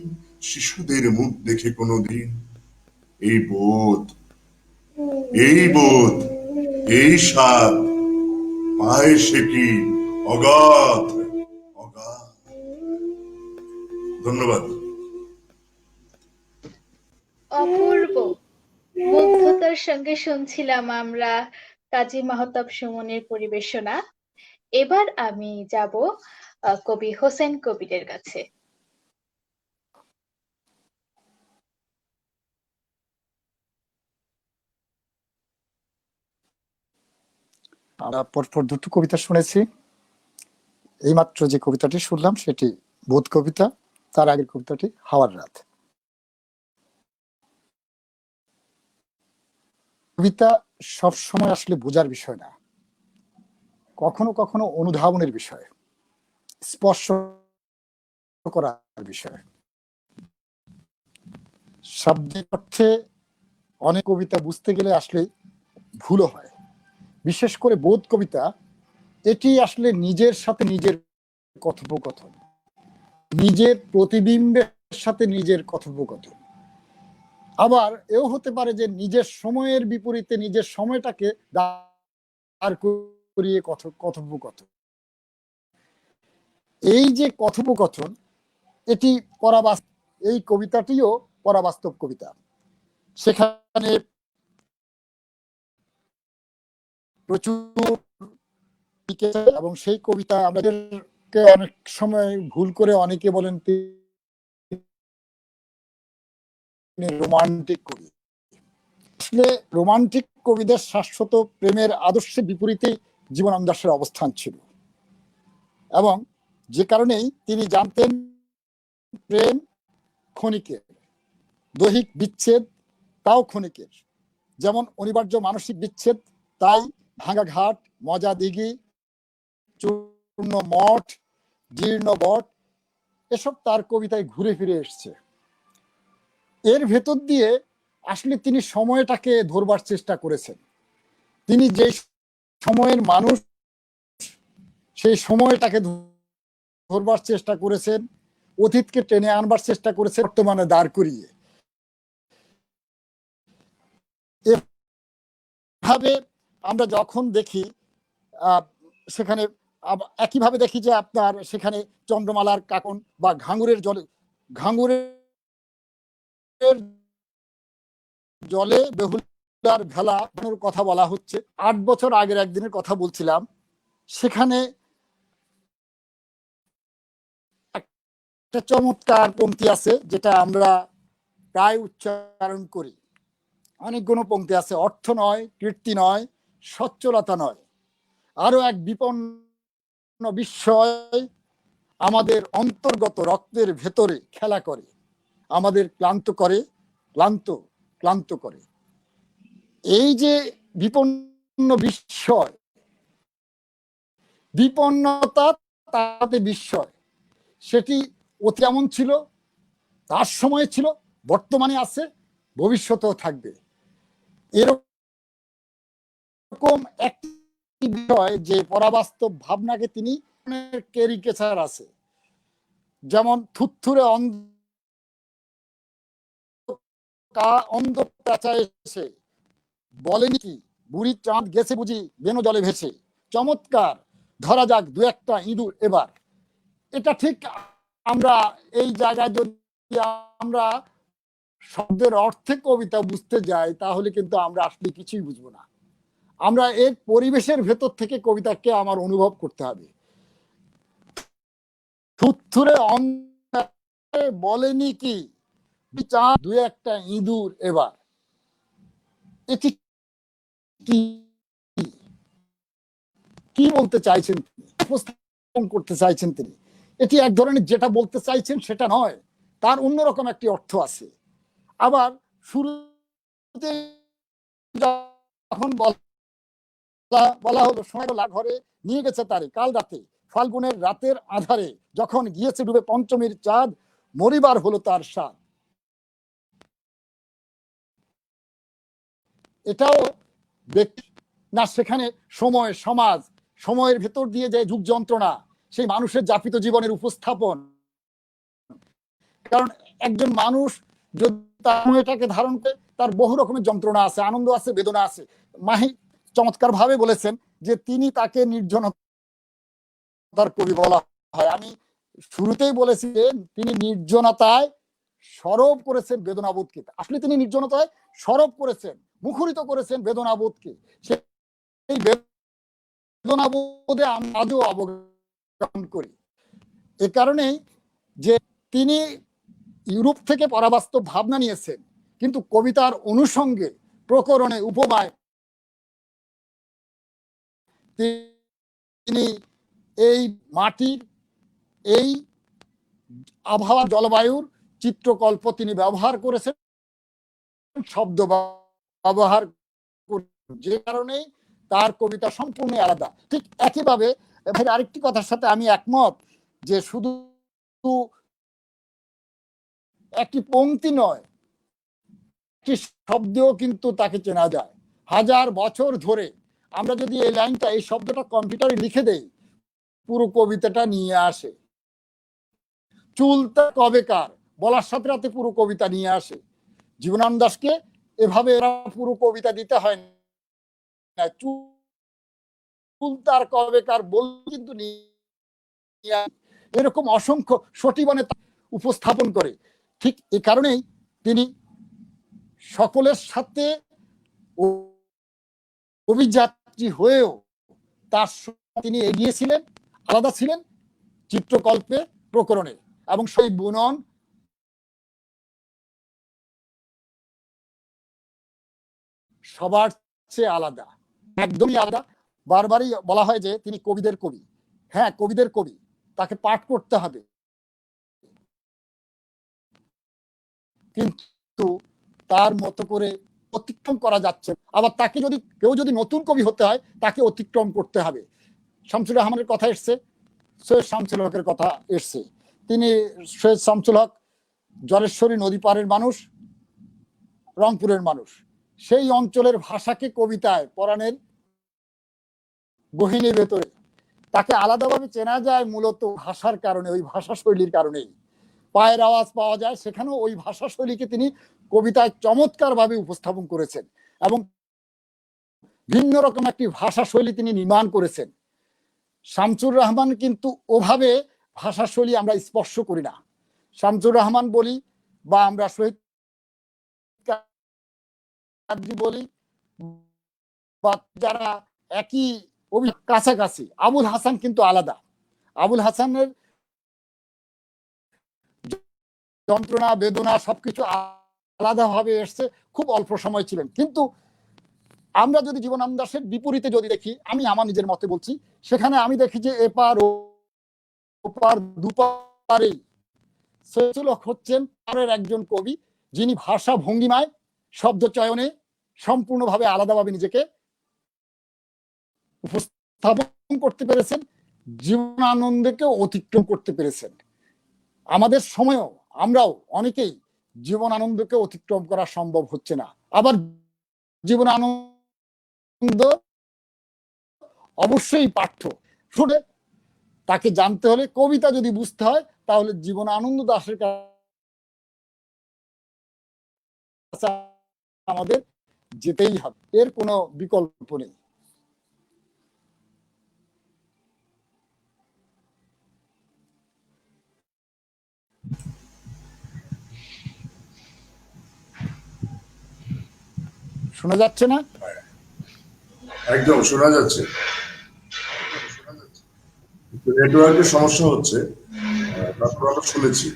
শিশুদের মুখ দেখে কোনদিন। এই বোধ, এই বোধ, এই স্বাদ পায় সে কি অগাধ অগাধ। ধন্যবাদ। অপূর্ব মুগ্ধতার সঙ্গে শুনছিলাম আমরা কাজী মাহতাব সুমনের পরিবেশনা। এবার আমি যাব কবি হোসেন কবিরের কাছে। আমরা পরপর দুটো কবিতা শুনেছি। এইমাত্র যে কবিতাটি শুনলাম সেটি বোধ কবিতা, তার আগের কবিতাটি হাওয়ার রাত। কবিতা সবসময় আসলে বোঝার বিষয় না, কখনো কখনো অনুধাবনের বিষয়, স্পর্শ করার বিষয়। শাব্দিক অর্থে অনেক কবিতা বুঝতে গেলে আসলে ভুলও হয়, বিশেষ করে বোধ কবিতা। এটি আসলে নিজের সাথে নিজের কথোপকথন, নিজের প্রতিবিম্বের সাথে নিজের কথোপকথন। আবার এও হতে পারে যে নিজের সময়ের বিপরীতে নিজের সময়টাকে দাঁড় করিয়ে কথোপকথন। এই যে কথোপকথন, এটি পরাবাস্তব। এই কবিতাটিও পরাবাস্তব কবিতা। সেখানে প্রচুর, এবং সেই কবিতা আমাদেরকে অনেক সময় ভুল করে অনেকে বলেন তিনি রোমান্টিক কবি। আসলে রোমান্টিক কবিদের শাশ্বত প্রেমের আদর্শের বিপরীতে জীবনানন্দ দাশের অবস্থান ছিল, এবং যে কারণেই তিনি জানতেন প্রেম ক্ষণিকের, দৈহিক বিচ্ছেদ তাও ক্ষণিকের। যেমন অনিবার্য মানসিক বিচ্ছেদ, তাই ভাঙা ঘাট, মজা দিঘি, চূর্ণ মঠ, জীর্ণ বট, এসব তার কবিতায় ঘুরে ফিরে এসছে। এর ভেতর দিয়ে আসলে তিনি সময়টাকে ধরবার চেষ্টা করেছেন। তিনি যে সময়ের মানুষ, সেই সময়টাকে ধরবার চেষ্টা করেছেন, অতীতকে টেনে আনবার চেষ্টা করেছেন বর্তমানে দাঁড় করিয়ে। এভাবে আমরা যখন দেখি সেখানে একইভাবে দেখি যে আপনার সেখানে চন্দ্রমালার কাকন বা ঘাঙুরের জলে বেহুলার ভেলার কথা বলা হচ্ছে। 8 বছর আগের একদিনের কথা বলছিলাম, সেখানে একটা চমৎকার পংক্তি আছে যেটা আমরা প্রায় উচ্চারণ করি। অনেকগুলো পংক্তি আছে। অর্থ নয়, কীর্তি নয়, সচ্ছলতা নয়, আরো এক বিপন্ন বিস্ময় আমাদের অন্তর্গত রক্তের ভেতরে খেলা করে, আমাদের ক্লান্ত করে, ক্লান্ত করে। এই যে বিপন্ন বিস্ময়, বিপন্নতা তাতে বিস্ময়, সেটি অতি এমন ছিল, তার সময়ে ছিল, বর্তমানে আছে, ভবিষ্যতেও থাকবে। এরকম একটি বিষয় যে পরাবাস্তব ভাবনাকে তিনি ক্যারিকেচার আছে, যেমন থুত্থুরে অন্ধ পেঁচায় এসে বলেনি কি বুড়ি চাঁদ গেছে বুঝি বেনো জলে ভেসে, চমৎকার, ধরা যাক দু একটা ইঁদুর এবার। এটা ঠিক আমরা এই জায়গায় যদি আমরা শব্দের অর্থে কবিতা বুঝতে যাই তাহলে কিন্তু আমরা আসলে কিছুই বুঝবো না। আমরা এর পরিবেশের ভেতর থেকে কবিতাকে আমার অনুভব করতে হবে। থুত্থুরে বলেনি কি দু একটা ইঁদুর এবার, এটি কি বলতে চাইছেন, উপস্থাপন করতে চাইছেন তিনি? এটি এক ধরনের যেটা বলতে চাইছেন সেটা নয়, তার অন্যরকম একটি অর্থ আছে। আবার শুরুতে যখন বলা হলো সময় ঘরে নিয়ে গেছে তারে কাল রাতে, ফাল্গুনের রাতের আধারে যখন গিয়েছে ডুবে পঞ্চমীর চাঁদ, মরিবার হলো তার স্বাদ। এটাও না, সেখানে সময়, সমাজ, সময়ের ভেতর দিয়ে যে যুগ যন্ত্রণা, সেই মানুষের যাপিত জীবনের উপস্থাপন। কারণ একজন মানুষ যদি তার সময়টাকে ধারণ করে, তার বহু রকমের যন্ত্রণা আছে, আনন্দ আছে, বেদনা আছে। মাহি চমৎকার ভাবে বলেছেন যে তিনি তাকে নির্জনতার কবি বলা হয়। আমি শুরুতেই বলেছি যে তিনি নির্জনতায় সরব করেছেন বেদনাবোধকে। আসলে তিনি নির্জনতায় সরব করেছেন, মুখরিত করেছেন বেদনাবোধকে। সেই বেদনাবোধে আমরা আজও অবগাহন করি। এ কারণেই যে তিনি ইউরোপ থেকে পরাবাস্তব ভাবনা নিয়েছেন, কিন্তু কবিতার অনুষঙ্গে, প্রকরণে, উপমায় তিনি এই মাটির, এই আবহাওয়া, জলবায়ুর চিত্রকল্প তিনি ব্যবহার করেছেন, শব্দ ব্যবহার, যে কারণে তার কবিতা সম্পূর্ণ আলাদা। ঠিক একইভাবে ভাই আরেকটি কথার সাথে আমি একমত যে শুধু একটি পংক্তি নয়, একটি শব্দেও কিন্তু তাকে চেনা যায়। হাজার বছর ধরে আমরা যদি এই লাইনটা, এই শব্দটা কম্পিউটারে লিখে দেই, পুরো কবিতাটা নিয়ে আসে। চুলটা কবেকার বলার সাথে সাথে পুরো কবিতা নিয়ে আসে। জীবনানন্দ দাশকে এভাবে এরা পুরো কবিতা দিতে হয় না, চুল তার কবেকার বল কিন্তু এরকম অসংখ্য সটিবনে উপস্থাপন করে। ঠিক এ কারণেই তিনি সকলের সাথে অভিযাত্রী হয়েও তার তিনি এগিয়ে ছিলেন, আলাদা ছিলেন চিত্রকল্পে, প্রকরণে, এবং সেই বুনন সবার চেয়ে আলাদা, একদমই আলাদা। বারবারই বলা হয় যে তিনি কবিদের কবি। হ্যাঁ, কবিদের কবি, তাকে পাঠ করতে হবে, কিন্তু তার মতো করে অতিক্রম করা যাচ্ছে। আবার তাকে যদি কেউ যদি নতুন কবি হতে হয়, তাকে অতিক্রম করতে হবে। শামসুর রহমানের কথা এসছে, সৈয়দ শামসুল হকের কথা এসছে। তিনি সৈয়দ শামসুল হক জলেশ্বরী নদী পাড়ের মানুষ, রংপুরের মানুষ। সেই অঞ্চলের ভাষাকে কবিতায় পরাণের গহীনের ভেতরে তাকে আলাদাভাবে চেনা যায় মূলত ভাষার কারণে, ওই ভাষা শৈলীর কারণেই। পায়ের আওয়াজ পাওয়া যায় সেখানেও ওই ভাষা শৈলীকে তিনি কবিতায় চমৎকার ভাবে উপস্থাপন করেছেন, এবং ভিন্ন রকম একটি ভাষা শৈলী তিনি নির্মাণ করেছেন। শামসুর রহমান কিন্তু ওভাবে ভাষা শৈলী আমরা স্পর্শ করি না। শামসুর রহমান বলি বা আমরা শহীদ বলি বা যারা একই কাছাকাছি, আবুল হাসান কিন্তু আলাদা। আবুল হাসানের যন্ত্রণা, বেদনা সবকিছু আলাদাভাবে এসছে, খুব অল্প সময় ছিলেন। কিন্তু আমরা যদি জীবনানন্দ দাশের বিপরীতে যদি দেখি, আমি আমার নিজের মতে বলছি, সেখানে আমি দেখি যে এপার ওপার দুপারেই সৈয়দ হচ্ছেন পরের একজন কবি, যিনি ভাষা ভঙ্গিমায়, শব্দ চয়নে সম্পূর্ণভাবে আলাদাভাবে নিজেকে উপস্থাপন করতে পেরেছেন, জীবনানন্দকে অতিক্রম করতে পেরেছেন। আমাদের সময়ও আমরাও অনেকেই জীবনানন্দকে অতিক্রম করা সম্ভব হচ্ছে না। আবার জীবনানন্দ অবশ্যই পাঠ্য, শুনে তাকে জানতে হলে, কবিতা যদি বুঝতে হয় তাহলে জীবনানন্দ দাশের কাছে আমাদের যেতেই হবে, এর কোনো বিকল্প নেই। শোনা যাচ্ছে না? একদম শোনা যাচ্ছে, নেটওয়ার্কের সমস্যা হচ্ছে, তারপর আমরা শুনেছি।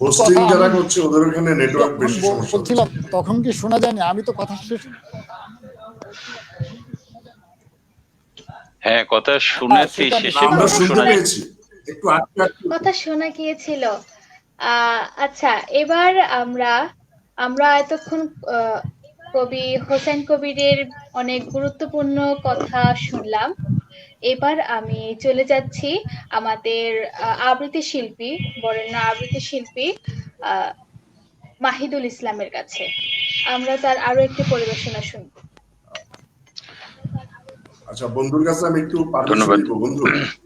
হোস্টিং যারা করছে ওদের ওখানে নেটওয়ার্ক বেশি সমস্যা বলছিলাম হচ্ছে। তখন কি শোনা যায়নি? আমি তো কথা শেষ। হ্যাঁ, কথা শুনেছি, শেষে আমরা শুনতে শোনা পেয়েছি, একটু আটকে আটকে। কথা শোনা গিয়েছিল। আচ্ছা, এবার আমরা এতক্ষণ কবি হোসেন কবিরের অনেক গুরুত্বপূর্ণ কথা শুনলাম। এবার আমি চলে যাচ্ছি আমাদের আবৃত্তি শিল্পী, বরেণ্য আবৃত্তি শিল্পী মাহিদুল ইসলামের কাছে। আমরা তার আরো একটি পরিবেশনা শুনব। আচ্ছা, বন্ধুর কাছে আমি একটু পারমিশন নিব। বন্ধু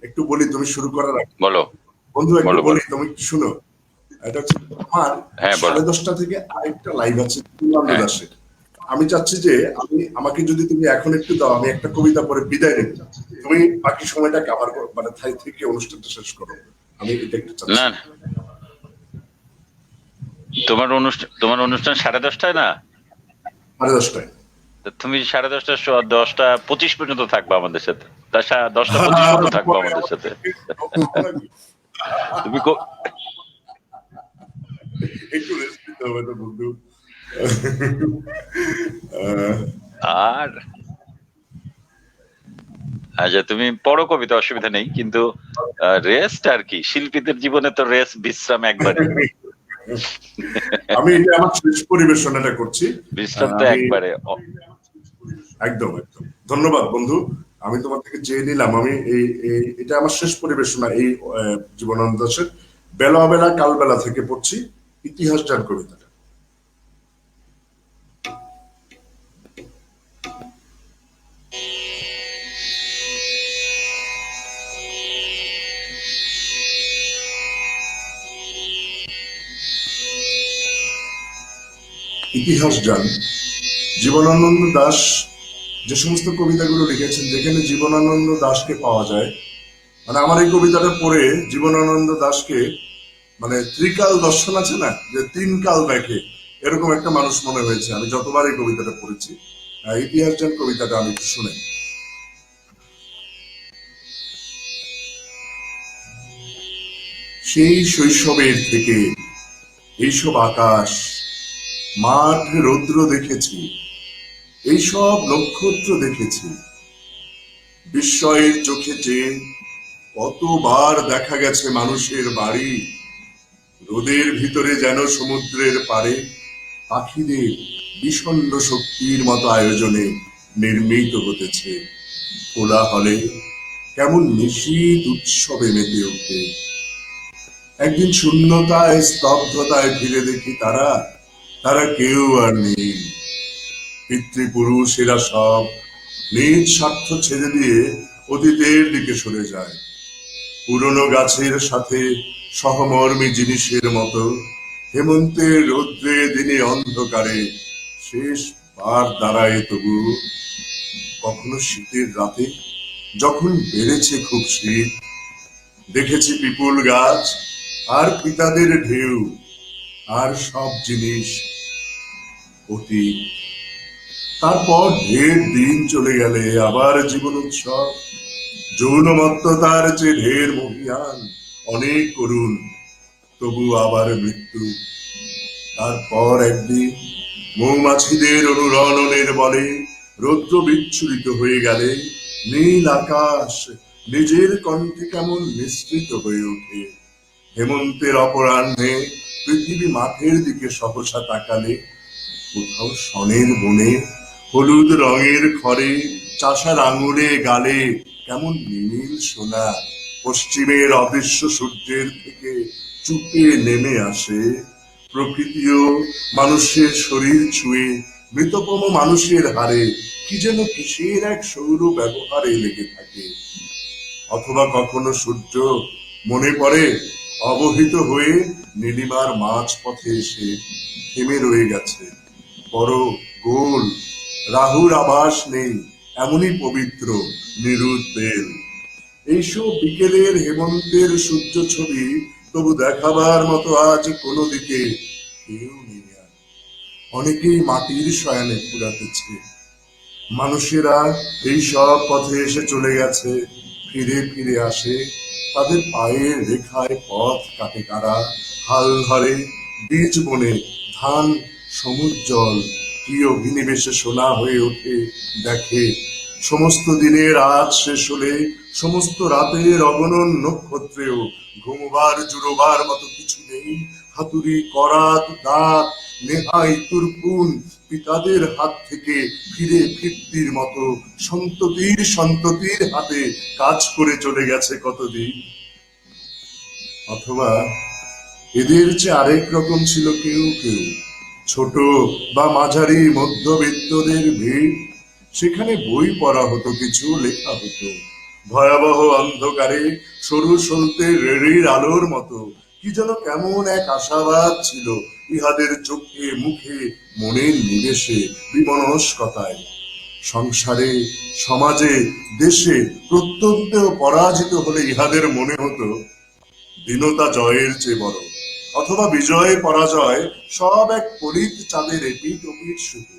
একটু বলি, তুমি শুরু করার আগে বলো। বন্ধু একটু বলি, তুমি একটু শুনো। এটা হচ্ছে আমার 10:30 থেকে আরেকটা লাইভ আছে দাসের। আমি চাচ্ছি যে আমাকে যদি তুমি এখন একটু দাও, আমি একটা কবিতা পরে বিদায় নেব, তুমি বাকি সময়টা কভার করো, মানে থাই থেকে অনুষ্ঠানটা শেষ করো। আমি এটা একটু চাচ্ছি। না, তোমার অনুষ্ঠান 10:30টায় না? 10:30টায়। তুমি 10:30, 10:25 পর্যন্ত থাকবা আমাদের সাথে। 10:25 পর্যন্ত থাকবা আমাদের সাথে। তুমি একটু রেস্ট নিতে হবে তো বন্ধু। আর আচ্ছা, তুমি পড়ো কবিতা, অসুবিধা নেই, কিন্তু রেস্ট আর কি, শিল্পীদের জীবনে তো রেস্ট বিশ্রাম একবারে। আমি এটা আমার শেষ পরিবেশনাটা করছি, বিশ্রাম তো একবারে। একদম একদম। ধন্যবাদ বন্ধু, আমি তোমার থেকে চেয়ে নিলাম। আমি এটা আমার শেষ পরিবেশনা এই জীবনানন্দ দাশের বেলা বেলা কাল বেলা থেকে পড়ছি ইতিহাস যার কবিতাটা। ইতিহাস যান জীবনানন্দ দাশ যে সমস্ত কবিতাগুলো লিখেছেন, যেখানে জীবনানন্দ দাশকে পাওয়া যায়, মানে আমার এই কবিতাটা পড়ে জীবনানন্দ দাশকে, মানে ত্রিকাল দর্শন আছে না, যে 3 কাল দেখে, এরকম একটা মানুষ মনে হয়েছে আমি যতবার এই কবিতাটা পড়েছি। ইতিহাস যান কবিতাটা আমি একটু শুনে। সেই শৈশবের থেকে এইসব আকাশ, মাঠ, রৌদ্র দেখেছি, এইসব নক্ষত্র দেখেছি, বিস্ময়ের চোখে চেয়ে কতবার দেখা গেছে মানুষের বাড়ি, রোদের ভিতরে যেন সমুদ্রের পারে পাখিদের বিষণ্ণ শক্তির মতো আয়োজনে নির্মিত হতেছে কোলাহলে, কেমন নিশীথ উৎসবে মেতে ওঠে। একদিন শূন্যতায় স্তব্ধতায় ফিরে দেখি তারা কেউ আর নেই। পিতৃপুরুষেরা সব নিজ স্বার্থ ছেড়ে দিয়ে অতীতের দিকে সরে যায়। পুরনো গাছের সাথে সহমর্মী জিনিসের মতো হেমন্তের রৌদ্রে দিনে অন্ধকারে শেষ বার দাঁড়ায় তবু। কখনো শীতের রাতে যখন বেড়েছে খুব শীত, দেখেছি পিপুল গাছ আর পিতাদের ঢেউ, আর সব জিনিস অতীত। তারপর ঢের দিন চলে গেলে আবার জীবন উৎসব, যৌনমত্ততার যে ঢের মহিয়ান, অনেক করুণ, তবু আবার মৃত্যু। তারপর একদিন মৌমাছিদের অনুরণনের বলে রৌদ্র বিচ্ছুরিত হয়ে গেলে নীল আকাশ নিজের কণ্ঠে কেমন নিঃসৃত হয়ে ওঠে। হেমন্তের অপরাহ্নে পৃথিবী মাঠের দিকে সহসা তাকালে কোথাও সনের বনে হলুদ রঙের খড়ে চাষার আঙুলে গালে কেমন নীল সোনা পশ্চিমের অদৃশ্য সূর্যের থেকে চুপে নেমে আসে। প্রকৃতিও মানুষের শরীর ছুঁয়ে মৃততম মানুষের হারে কি যেন কিসের এক সৌর ব্যবহারে লেগে থাকে। অথবা কখনো সূর্য মনে পড়ে অবহিত হয়ে নীলিমার মাঝ পথে এসে থেমে রয়ে গেছে, বড় গোল, রাহুর আভাস নেই, এমনই পবিত্র নিরুদ বেল। এইসব বিকেলের হেমন্তের সূর্য ছবি তবু দেখাবার মতো আজ কোনো দিকে কেউ নেই আর। অনেকেই মাটির শয়ানে পুরাতেছে। মানুষেরা এই সব পথে এসে চলে গেছে, ফিরে ফিরে আসে, তাদের পায়ের রেখায় পথ কাটে কারা, হাল ধরে বীজ বনে ধান সমুজ্জ্বল কি অভিনিবেশে সোনা হয়ে ওঠে। দেখে সমস্ত দিনের রাত শেষ হলে সমস্ত রাতের অগণন নক্ষত্রেও ঘুমবার জুড়োবার মতো কিছু নেই। হাতুড়ি করাত দাঁত নেহাই তুরপুন পিতাদের হাত থেকে ফিরে ফিরতির মতো সন্ততির সন্ততির হাতে কাজ করে চলে গেছে কতদিন। অথবা এদের চেয়ে আরেক রকম ছিল কেউ কেউ, ছোট বা মাঝারি মধ্যবিত্তদের ভিড়। সেখানে বই পড়া হতো, কিছু লেখা হতো, ভয়াবহ অন্ধকারে সরু সলতে রেড়ির আলোর মতো কি যেন কেমন এক আশাবাদ ছিল ইহাদের চোখে মুখে মনের নিবেশে বিমনস্কতায়। সংসারে সমাজে দেশে প্রত্যন্তেও পরাজিত হলে ইহাদের মনে হতো দীনতা জয়ের চেয়ে বড়, অথবা বিজয় পরাজয় সব এক পরিত চাঁদের এপিট ওপিট শুধু।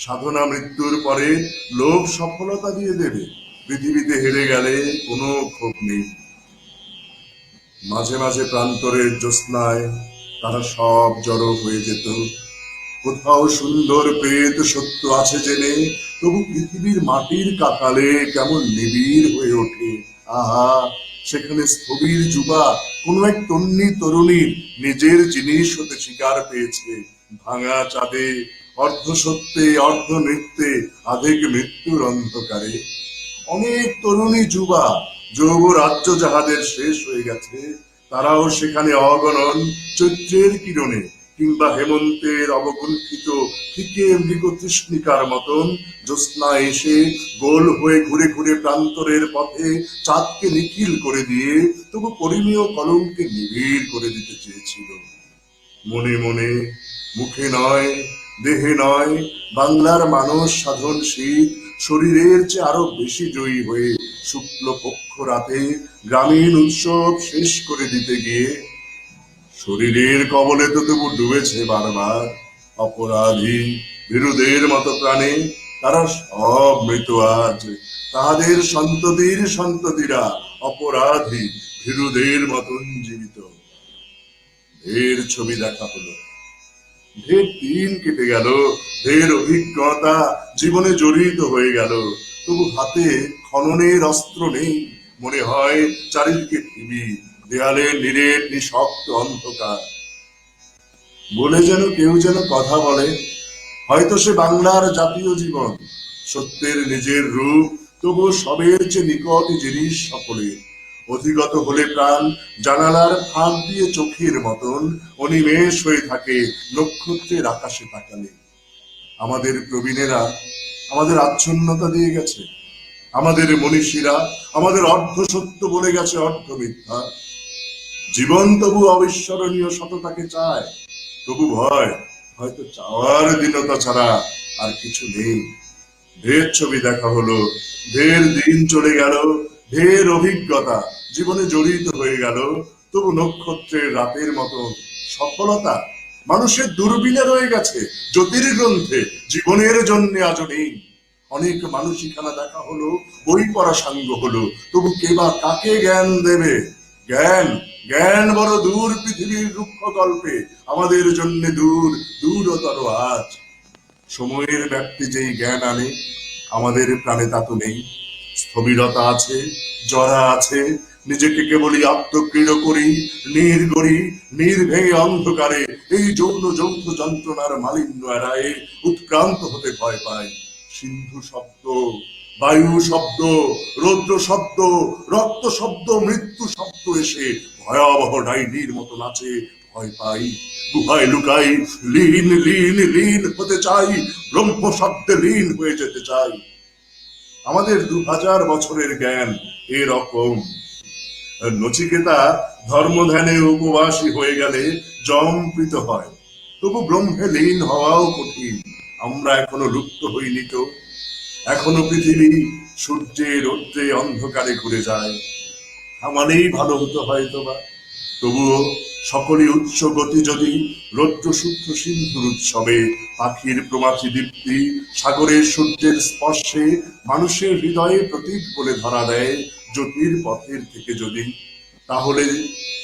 সাধনা মৃত্যুর পরে লোক সফলতা দিয়ে দেবে, পৃথিবীতে হেরে গেলে কোনো ক্ষোভ নেই। মাঝে মাঝে প্রান্তরের জ্যোৎস্নায় তারা সব জড়ো হয়ে যেত। কোথাও সুন্দর প্রেত সত্য আছে জেনে তবু পৃথিবীর মাটির কাকালে কেমন নিবিড় হয়ে ওঠে। আহা, সেখানে স্থবির যুবা কোনো এক তন্নি তরুণীর নিজের জিনিস হতে শিকার পেয়েছে। ভাঙা চাঁদে অর্ধ সত্যে অর্ধ নৃত্যে আধেক মৃত্যুর অন্ধকারে অনেক তরুণী যুবা যৌব রাজ্য যাহাদের শেষ হয়ে গেছে, তারাও সেখানে অগণন চৈত্রের কিরণে কিংবা হেমন্তের অবকুণ্ঠিত ফিকে মৃগতৃষ্ণিকার মতন জ্যোৎস্না এসে গোল হয়ে ঘুরে ঘুরে প্রান্তরের পথে চাঁদকে নিখিল করে দিয়ে তবু পরিমেয় কলঙ্কে নিবিড় করে দিতে চেয়েছিল। মনে মনে, মুখে নয়, দেহে নয়, বাংলার মানুষ সাধনশীল শরীরের চেয়ে আরো বেশি জয়ী হয়ে শুক্ল পক্ষ রাতে গ্রামীণ উৎসব শেষ করে দিতে গিয়ে শরীরের কবলে তো তবু ডুবেছে বারবার অপরাধী বিরোধের মতো প্রাণে। তারা সব মৃত আজ, তাহাদের সন্ততির সন্ততিরা অপরাধী ভীরুদের মতন জীবিত। ঢের ছবি দেখা হলো, ঢের দিন কেটে গেল, ঢের অভিজ্ঞতা জীবনে জড়িত হয়ে গেল, তবু হাতে খননের অস্ত্র নেই। মনে হয় চারিদিকে টিভি, দেয়ালে নিরেট নিঃশব্দ অন্ধকার। বলে যেন কেউ যেন কথা বলে, হয়তো সে বাংলার জাতীয় জীবন, সত্যের নিজের রূপ, তবু সবের চেয়ে নিকট জিনিস সকলের। অধিগত হলে প্রাণ জানালার ফাঁক দিয়ে চোখের মতন অনিমেষ হয়ে থাকে নক্ষত্রের আকাশে তাকালে। আমাদের প্রবীণেরা আমাদের আচ্ছন্নতা দিয়ে গেছে, আমাদের মনীষীরা আমাদের অর্ধ সত্য বলে গেছে অর্ধ মিথ্যা। জীবন তবু অবিস্মরণীয় সততাকে চায়, তবু ভয়, হয়তো চাওয়ার দীনতা ছাড়া আর কিছু নেই। ঢের ছবি দেখা হলো, ঢের দিন চলে গেল, ঢের অভিজ্ঞতা জীবনে জড়িত হয়ে গেল, তবু নক্ষত্রের রাতের মতো সফলতা মানুষের দূরবীনে রয়ে গেছে জ্যোতির্গ্রন্থে জীবনের জন্য আজও নেই। অনেক মানসিখানা দেখা হলো, বই পড়া সাঙ্গ হলো, তবু কে বা কাকে জ্ঞান দেবে? জ্ঞান জ্ঞান বড় দূর পৃথিবীর রুক্ষ গল্পে, আমাদের জন্য দূর দূরতর আজ। সময়ের ব্যাপ্তি যেই জ্ঞান আনে, আমাদের প্রাণে তা তো নেই। স্থবিরতা আছে, জরা আছে, নিজেকে কেবলই আত্মক্রীড় করি, নির্গরি, নির্ভেঙে অন্ধকারে এই যৌন যৌথ যন্ত্রণার মালিন্য এড়ায়ে উৎক্রান্ত হতে ভয় পাই। সিন্ধু শব্দ, বায়ু শব্দ, রৌদ্র শব্দ, রক্ত শব্দ, মৃত্যু শব্দ এসে ভয়াবহ ডাইনির মতো নাচে, ভয় পাই। গুহায় লুকাই, লীন লীন লীন হতে চাই, ব্রহ্ম শব্দে লীন হয়ে যেতে চাই। আমাদের 2000 বছরের জ্ঞান এরকম। নচিকেতা ধর্মধ্যানে উপবাসী হয়ে গেলে জমপ্রীত হয়, তবু ব্রহ্মে লীন হওয়াও কঠিন। আমরা এখনো লুপ্ত হইনি তো। এখনো পৃথিবী সূর্যের রৌদ্রে অন্ধকারে ঘুরে যায়। আমারই ভালো হতো হয়তো বা। তবুও সকলই উচ্চ গতি যদি রৌদ্র শুদ্ধ সিন্ধুর উৎসবে, পাখির প্রমাথি দীপ্তি, সাগরের সূর্যের স্পর্শে মানুষের হৃদয়ে প্রতীক বলে ধরা দেয় জ্যোতির পথের থেকে যদি, তাহলে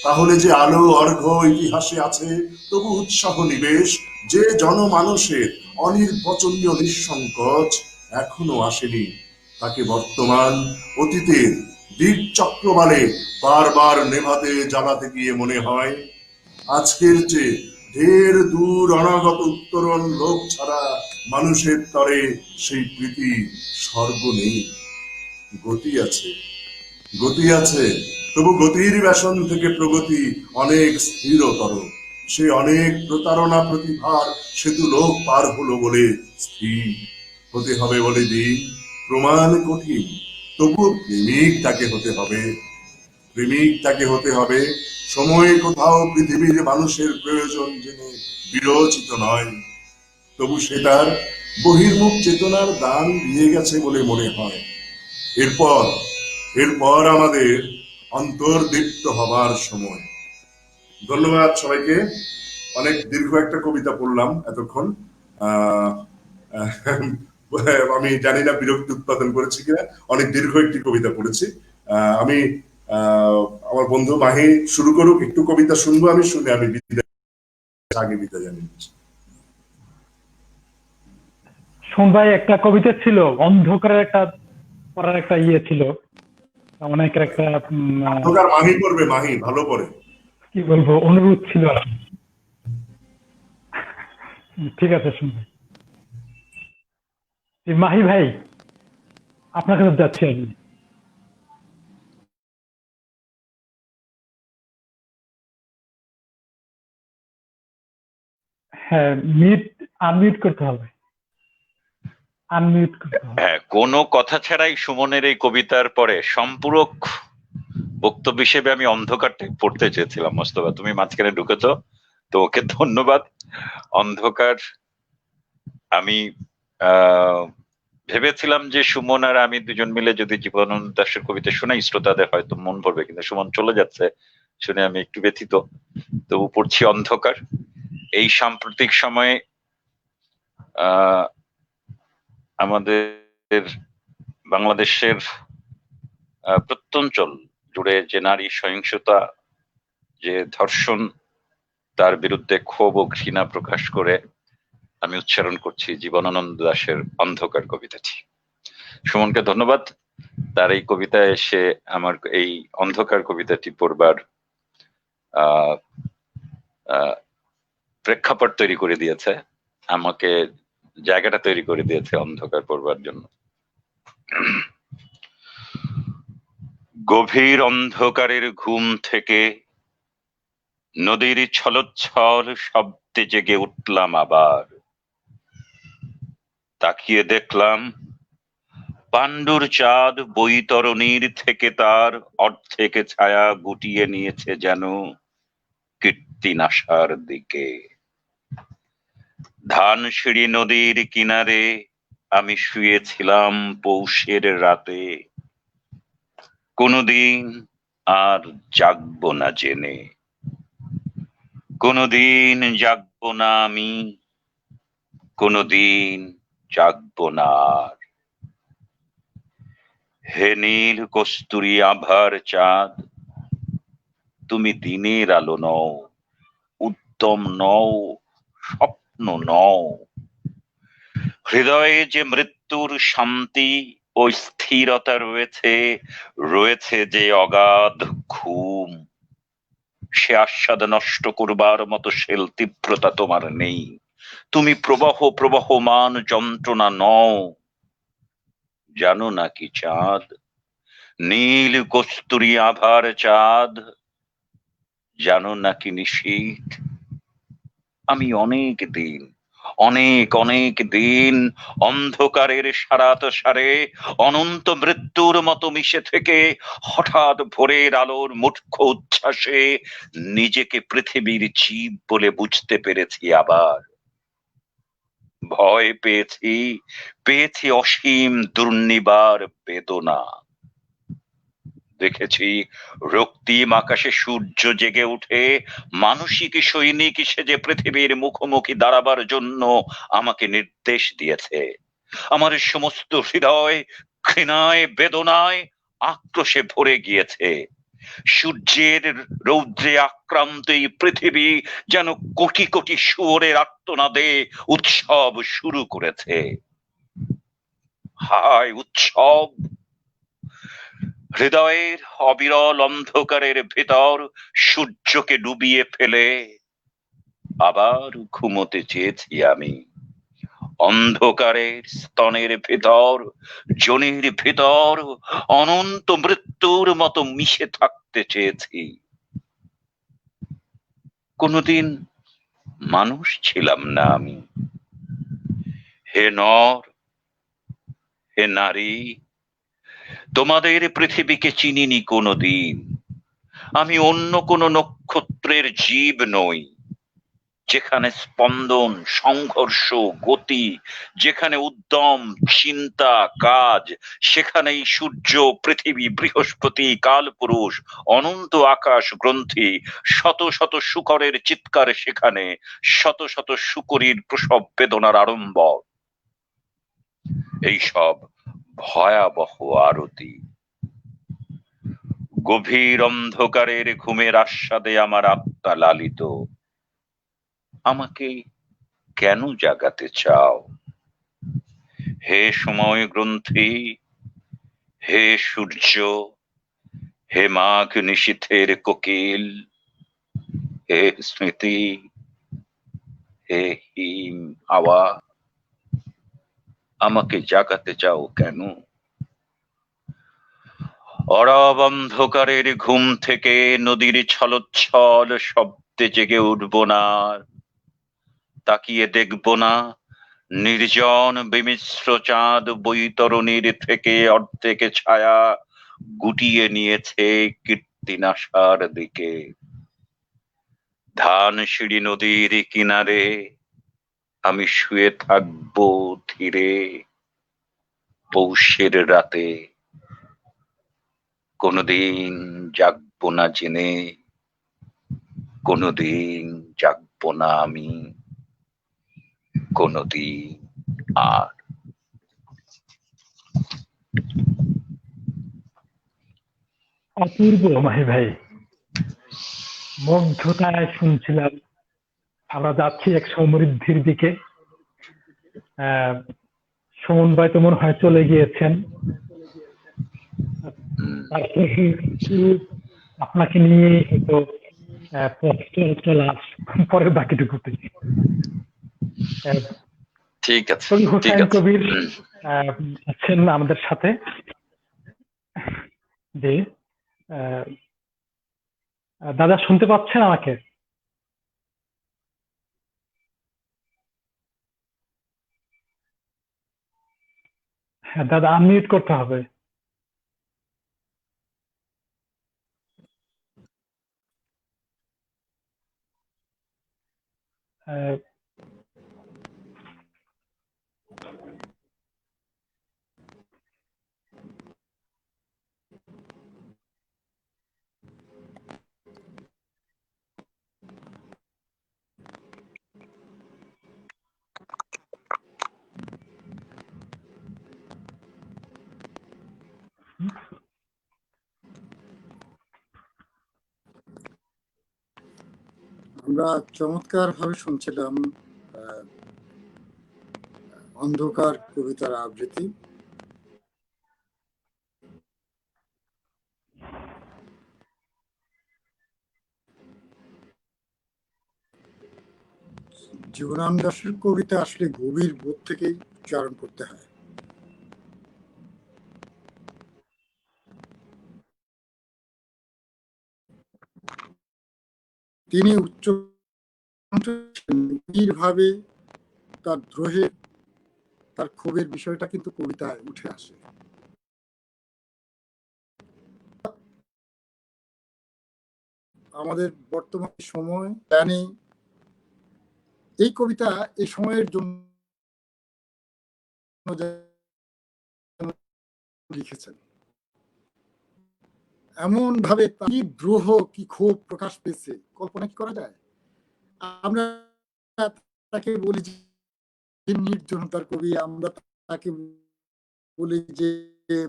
তাহলে যে আলো অর্ঘ্য ইতিহাসে আছে তবু উৎসাহ নিবেশ, যে জনমানসের অনির্বচনীয় নিঃসংকোচ এখনো আসেনি, তাকে বর্তমান অতীতের দীপ চক্রবালে বারবার নেভাতে জ্বালাতে গিয়ে মনে হয় আজকের চেয়ে ঢের দূর অনাগত উত্তরণ লোক ছাড়া মানুষের তরে সেই প্রীতি স্বর্গ নেই। গতি আছে, গতি আছে, তবু গতির ব্যাসন থেকে প্রগতি অনেক স্থিরতর। সে অনেক প্রতারণা প্রতিভার সেতু লোক পার হলো বলে স্থির হতে হবে বলে দিন প্রমাণ কঠিন। তবু প্রেমিক তাকে হতে হবে, প্রেমিক তাকে হতে হবে। সময় কোথাও পৃথিবীর মানুষের প্রয়োজন জেনে বিরচিত নয়, তবু সে তার বহির্মুখ চেতনার দান দিয়ে গেছে বলে মনে হয়। এরপর এরপর আমাদের অন্তর্দীপ্ত হবার সময়। ধন্যবাদ সবাইকে। অনেক দীর্ঘ একটা কবিতা পড়লাম এতক্ষণ। আহ আমি জানি না বিরক্তি উৎপাদন করেছি কিনা, অনেক দীর্ঘ একটি কবিতা পড়েছি। আমি আমার বন্ধু মাহি শুরু করুক, একটু কবিতা শুনবো, আমি শুনে আমি আগে বিদায় জানিয়ে দিচ্ছি। শোন ভাই, একটা কবিতা ছিল, অন্ধকারের একটা পড়ার একটা ইয়ে ছিল, অনেকের একটা মাহি পড়বে, মাহি ভালো পড়ে, কি বলবো, অনুরোধ ছিল আর কি। ঠিক আছে, শুন ভাই। মাহি ভাই, আপনার কাছে যাচ্ছি আমি। হ্যাঁ, আনমিউট করতে হবে, আনমিউট করতে হবে। হ্যাঁ, কোনো কথা ছাড়াই সুমনের এই কবিতার পরে সম্পূরক বক্তব্য হিসেবে আমি অন্ধকারটা পড়তে চেয়েছিলাম। মোস্তফা, তুমি মাঝখানে ঢুকেছো, তো ওকে ধন্যবাদ। অন্ধকার আমি ভেবেছিলাম যে সুমন আর আমি দুজন মিলে যদি জীবনানন্দ দাশের কবিতা শোনাই শ্রোতাদের হয়তো মন ভরবে, কিন্তু সুমন চলে যাচ্ছে শুনে আমি একটু ব্যথিত। তবু পড়ছি অন্ধকার। এই সাম্প্রতিক সময়ে আমাদের বাংলাদেশের প্রত্যঞ্চল জুড়ে যে নারী সহিংসতা, যে ধর্ষণ, তার বিরুদ্ধে ক্ষোভ ও ঘৃণা প্রকাশ করে আমি উচ্চারণ করছি জীবনানন্দ দাশের অন্ধকার কবিতাটি। সুমনকে ধন্যবাদ, তার এই কবিতায় এসে আমার এই অন্ধকার কবিতাটি পড়বার প্রেক্ষাপট তৈরি করে দিয়েছে, আমাকে জায়গাটা তৈরি করে দিয়েছে অন্ধকার পড়বার জন্য। গভীর অন্ধকারের ঘুম থেকে নদীর ছলচ্ছল শব্দে জেগে উঠলাম আবার। তাকিয়ে দেখলাম পাণ্ডুর চাঁদ বৈতরণীর থেকে তার অর্ধেক ছায়া গুটিয়ে নিয়েছে যেন কীর্তিনাশার দিকে। ধানসিঁড়ি নদীর কিনারে আমি শুয়েছিলাম পৌষের রাতে, কোনদিন আর জাগবো না জেনে, কোনদিন জাগবো না আমি, কোনদিন জাগবো না আর। হে নীল কস্তুরী আভার চাঁদ, তুমি দিনের আলো নও, উদ্যম নও, স্বপ্ন নও। হৃদয়ে যে মৃত্যুর শান্তি ওই স্থিরতা রয়েছে, রয়েছে যে অগাধ ঘুম, সে আস্বাদ নষ্ট করবার মতো শেল তীব্রতা তোমার নেই। তুমি প্রবহমান যন্ত্রণা নও। জানো নাকি চাঁদ, নীল কস্তুরী আভার চাঁদ, জানো নাকি নিশীথ, আমি অনেক দিন অন্ধকারের সারাতসারে অনন্ত মৃত্যুর মতো মিশে থেকে হঠাৎ ভোরের আলোর মুখ্য উচ্ছ্বাসে নিজেকে পৃথিবীর জীব বলে বুঝতে পেরেছি। আবার ভয় পেয়েছি অসীম দুর্নিবার বেদনা। দেখেছি রক্তিম আকাশে সূর্য জেগে উঠে মানসিক সৈনিক সেজে পৃথিবীর মুখোমুখি দাঁড়াবার জন্য আমাকে নির্দেশ দিয়েছে। আমার সমস্ত হৃদয় ঘৃণায়, বেদনায়, আক্রোশে ভরে গিয়েছে। সূর্যের রৌদ্রে আক্রান্ত এই পৃথিবী যেন কোটি কোটি শুয়োরের আর্তনাদে উৎসব শুরু করেছে। হায় উৎসব! হৃদয়ের অবিরল অন্ধকারের ভেতর সূর্যকে ডুবিয়ে ফেলে আবার ঘুমোতে চেয়েছি আমি। অন্ধকারের স্তনের ভেতর, যোনির ভেতর অনন্ত মৃত্যুর মতো মিশে থাকতে চেয়েছি। কোনোদিন মানুষ ছিলাম না আমি। হে নর, হে নারী, তোমাদের পৃথিবীকে চিনিনি কোনোদিন। আমি অন্য কোনো নক্ষত্রের জীব নই, যেখানে স্পন্দন, সংঘর্ষ, গতি, যেখানে উদ্যম, চিন্তা, কাজ, সেখানেই সূর্য, পৃথিবী, বৃহস্পতি, কালপুরুষ, অনন্ত আকাশ গ্রন্থি, শত শত শুকরের চিৎকার, সেখানে শত শত শুকরীর প্রসব বেদনার আড়ম্ব। এইসব ভয়াবহ আরতি। গভীর অন্ধকারের ঘুমের আস্বাদে আমার আত্মা লালিত। আমাকে কেন জাগাতে চাও? হে সময় গ্রন্থি, হে সূর্য, হে মাঘ নিশীথের কোকিল, হে স্মৃতি, হে হিম হাওয়া, আমাকে জাগাতে চাও কেন? অরব অন্ধকারের ঘুম থেকে নদীর ছলোচ্ছল শব্দে জেগে উঠব না, তাকিয়ে দেখব না নির্জন বিমিশ্র চাঁদ বৈতরণীর থেকে অর্ধেক ছায়া গুটিয়ে নিয়েছে কীর্তিনাশার দিকে। ধানসিঁড়ি নদীর কিনারে আমি শুয়ে থাকব ধীরে পৌষের রাতে। কোনোদিন জাগবো না জেনে, কোনোদিন জাগবো না আমি, কোনোদিন আর। অপূর্ব মাহি ভাই, মুগ্ধতায় শুনছিলাম। আমরা যাচ্ছি এক সমৃদ্ধির দিকে। সুমন ভাই তো মনে হয় চলে গিয়েছেন। আপনাকে নিয়ে হয়তো চলা পরের বাকিটুকুতে। ঠিক আছে, হোসেন কবির আছেন আমাদের সাথে। জি, দাদা শুনতে পাচ্ছেন আমাকে? হ্যাঁ দাদা, আনমিউট করতে হবে। আমরা চমৎকার ভাবে শুনছিলাম অন্ধকার কবিতার আবৃত্তি। জীবনানন্দ দাশের কবিতা আসলে গভীর বোধ থেকেই উচ্চারণ করতে হয়। তিনি উচ্চ ভাবে তার দ্রোহের, তার ক্ষোভের বিষয়টা কিন্তু কবিতায় উঠে আসে। আমাদের বর্তমান সময় জানি এই কবিতা এই সময়ের জন্য লিখেছেন, এমন ভাবে কি দ্রোহ কি ক্ষোভ প্রকাশ পেয়েছে কল্পনা কি করা যায়? আমরা তাকে বলি যে নির্জনতার কবি, আমরা তাকে বলি যে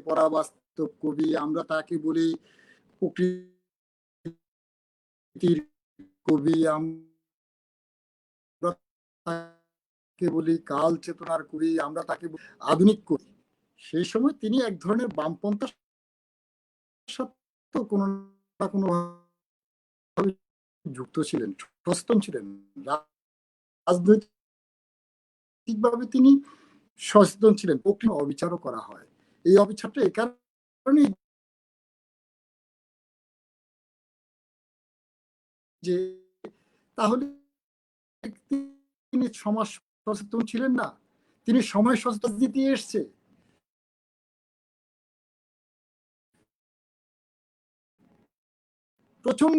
পরাবাস্তব কবি, আমরা তাকে বলি প্রকৃতির কবি, আমরা তাকে বলি কাল চেতনার কবি, আমরা তাকে আধুনিক কবি। সেই সময় তিনি এক ধরনের বামপন্থার সাথে কোনো না কোনো যুক্ত ছিলেন, সচেতন ছিলেন, রাজনৈতিকভাবে তিনি সচেতন ছিলেন। প্রকৃতি অবিচারও করা হয়। এই অবিচারটা এই কারণে যে তাহলে তিনি সমাজ সচেতন ছিলেন না, তিনি সময় সচেতন দিতে এসছে। প্রচন্ড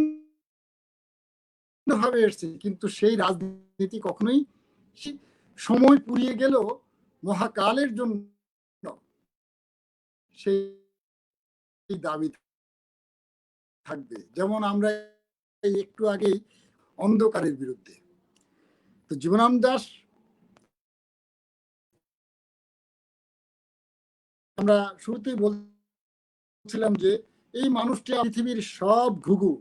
ভাবে এসছে, কিন্তু সেই রাজনীতি কখনোই সময় পুড়িয়ে গেল মহাকালের জন্য সেই দাবি থাকবে। যেমন আমরা একটু আগেই অন্ধকারের বিরুদ্ধে, তো জীবনানন্দ দাশ, আমরা শুরুতেই বলছিলাম যে এই মানুষটি পৃথিবীর সব ঘুঘু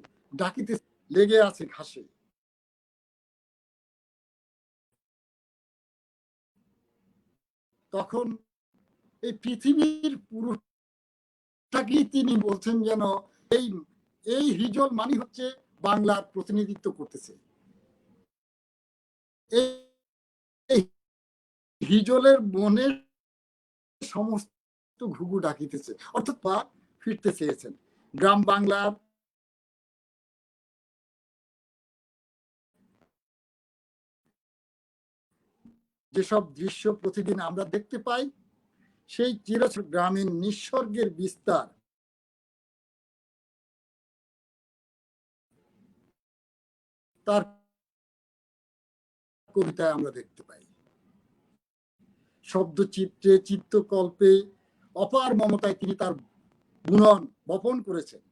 ডাকিতে লেগে আছে ঘাসে। তখন এই পৃথিবীর পুরুষটাকেই তিনি বলছেন যেন এই এই হিজল মানি হচ্ছে বাংলার প্রতিনিধিত্ব করতেছে। এই হিজলের মনে সমস্ত ঘুঘু ডাকিতেছে, অর্থাৎ পা ফিরতে চেয়েছেন গ্রাম বাংলার যেসব দৃশ্য প্রতিদিন আমরা দেখতে পাই, সেই গ্রামীণ নিঃস্বর্গের বিস্তার তার কবিতায় আমরা দেখতে পাই। শব্দচিত্রে, চিত্রকল্পে, অপার মমতায় তিনি তার বুনন বপন করেছেন।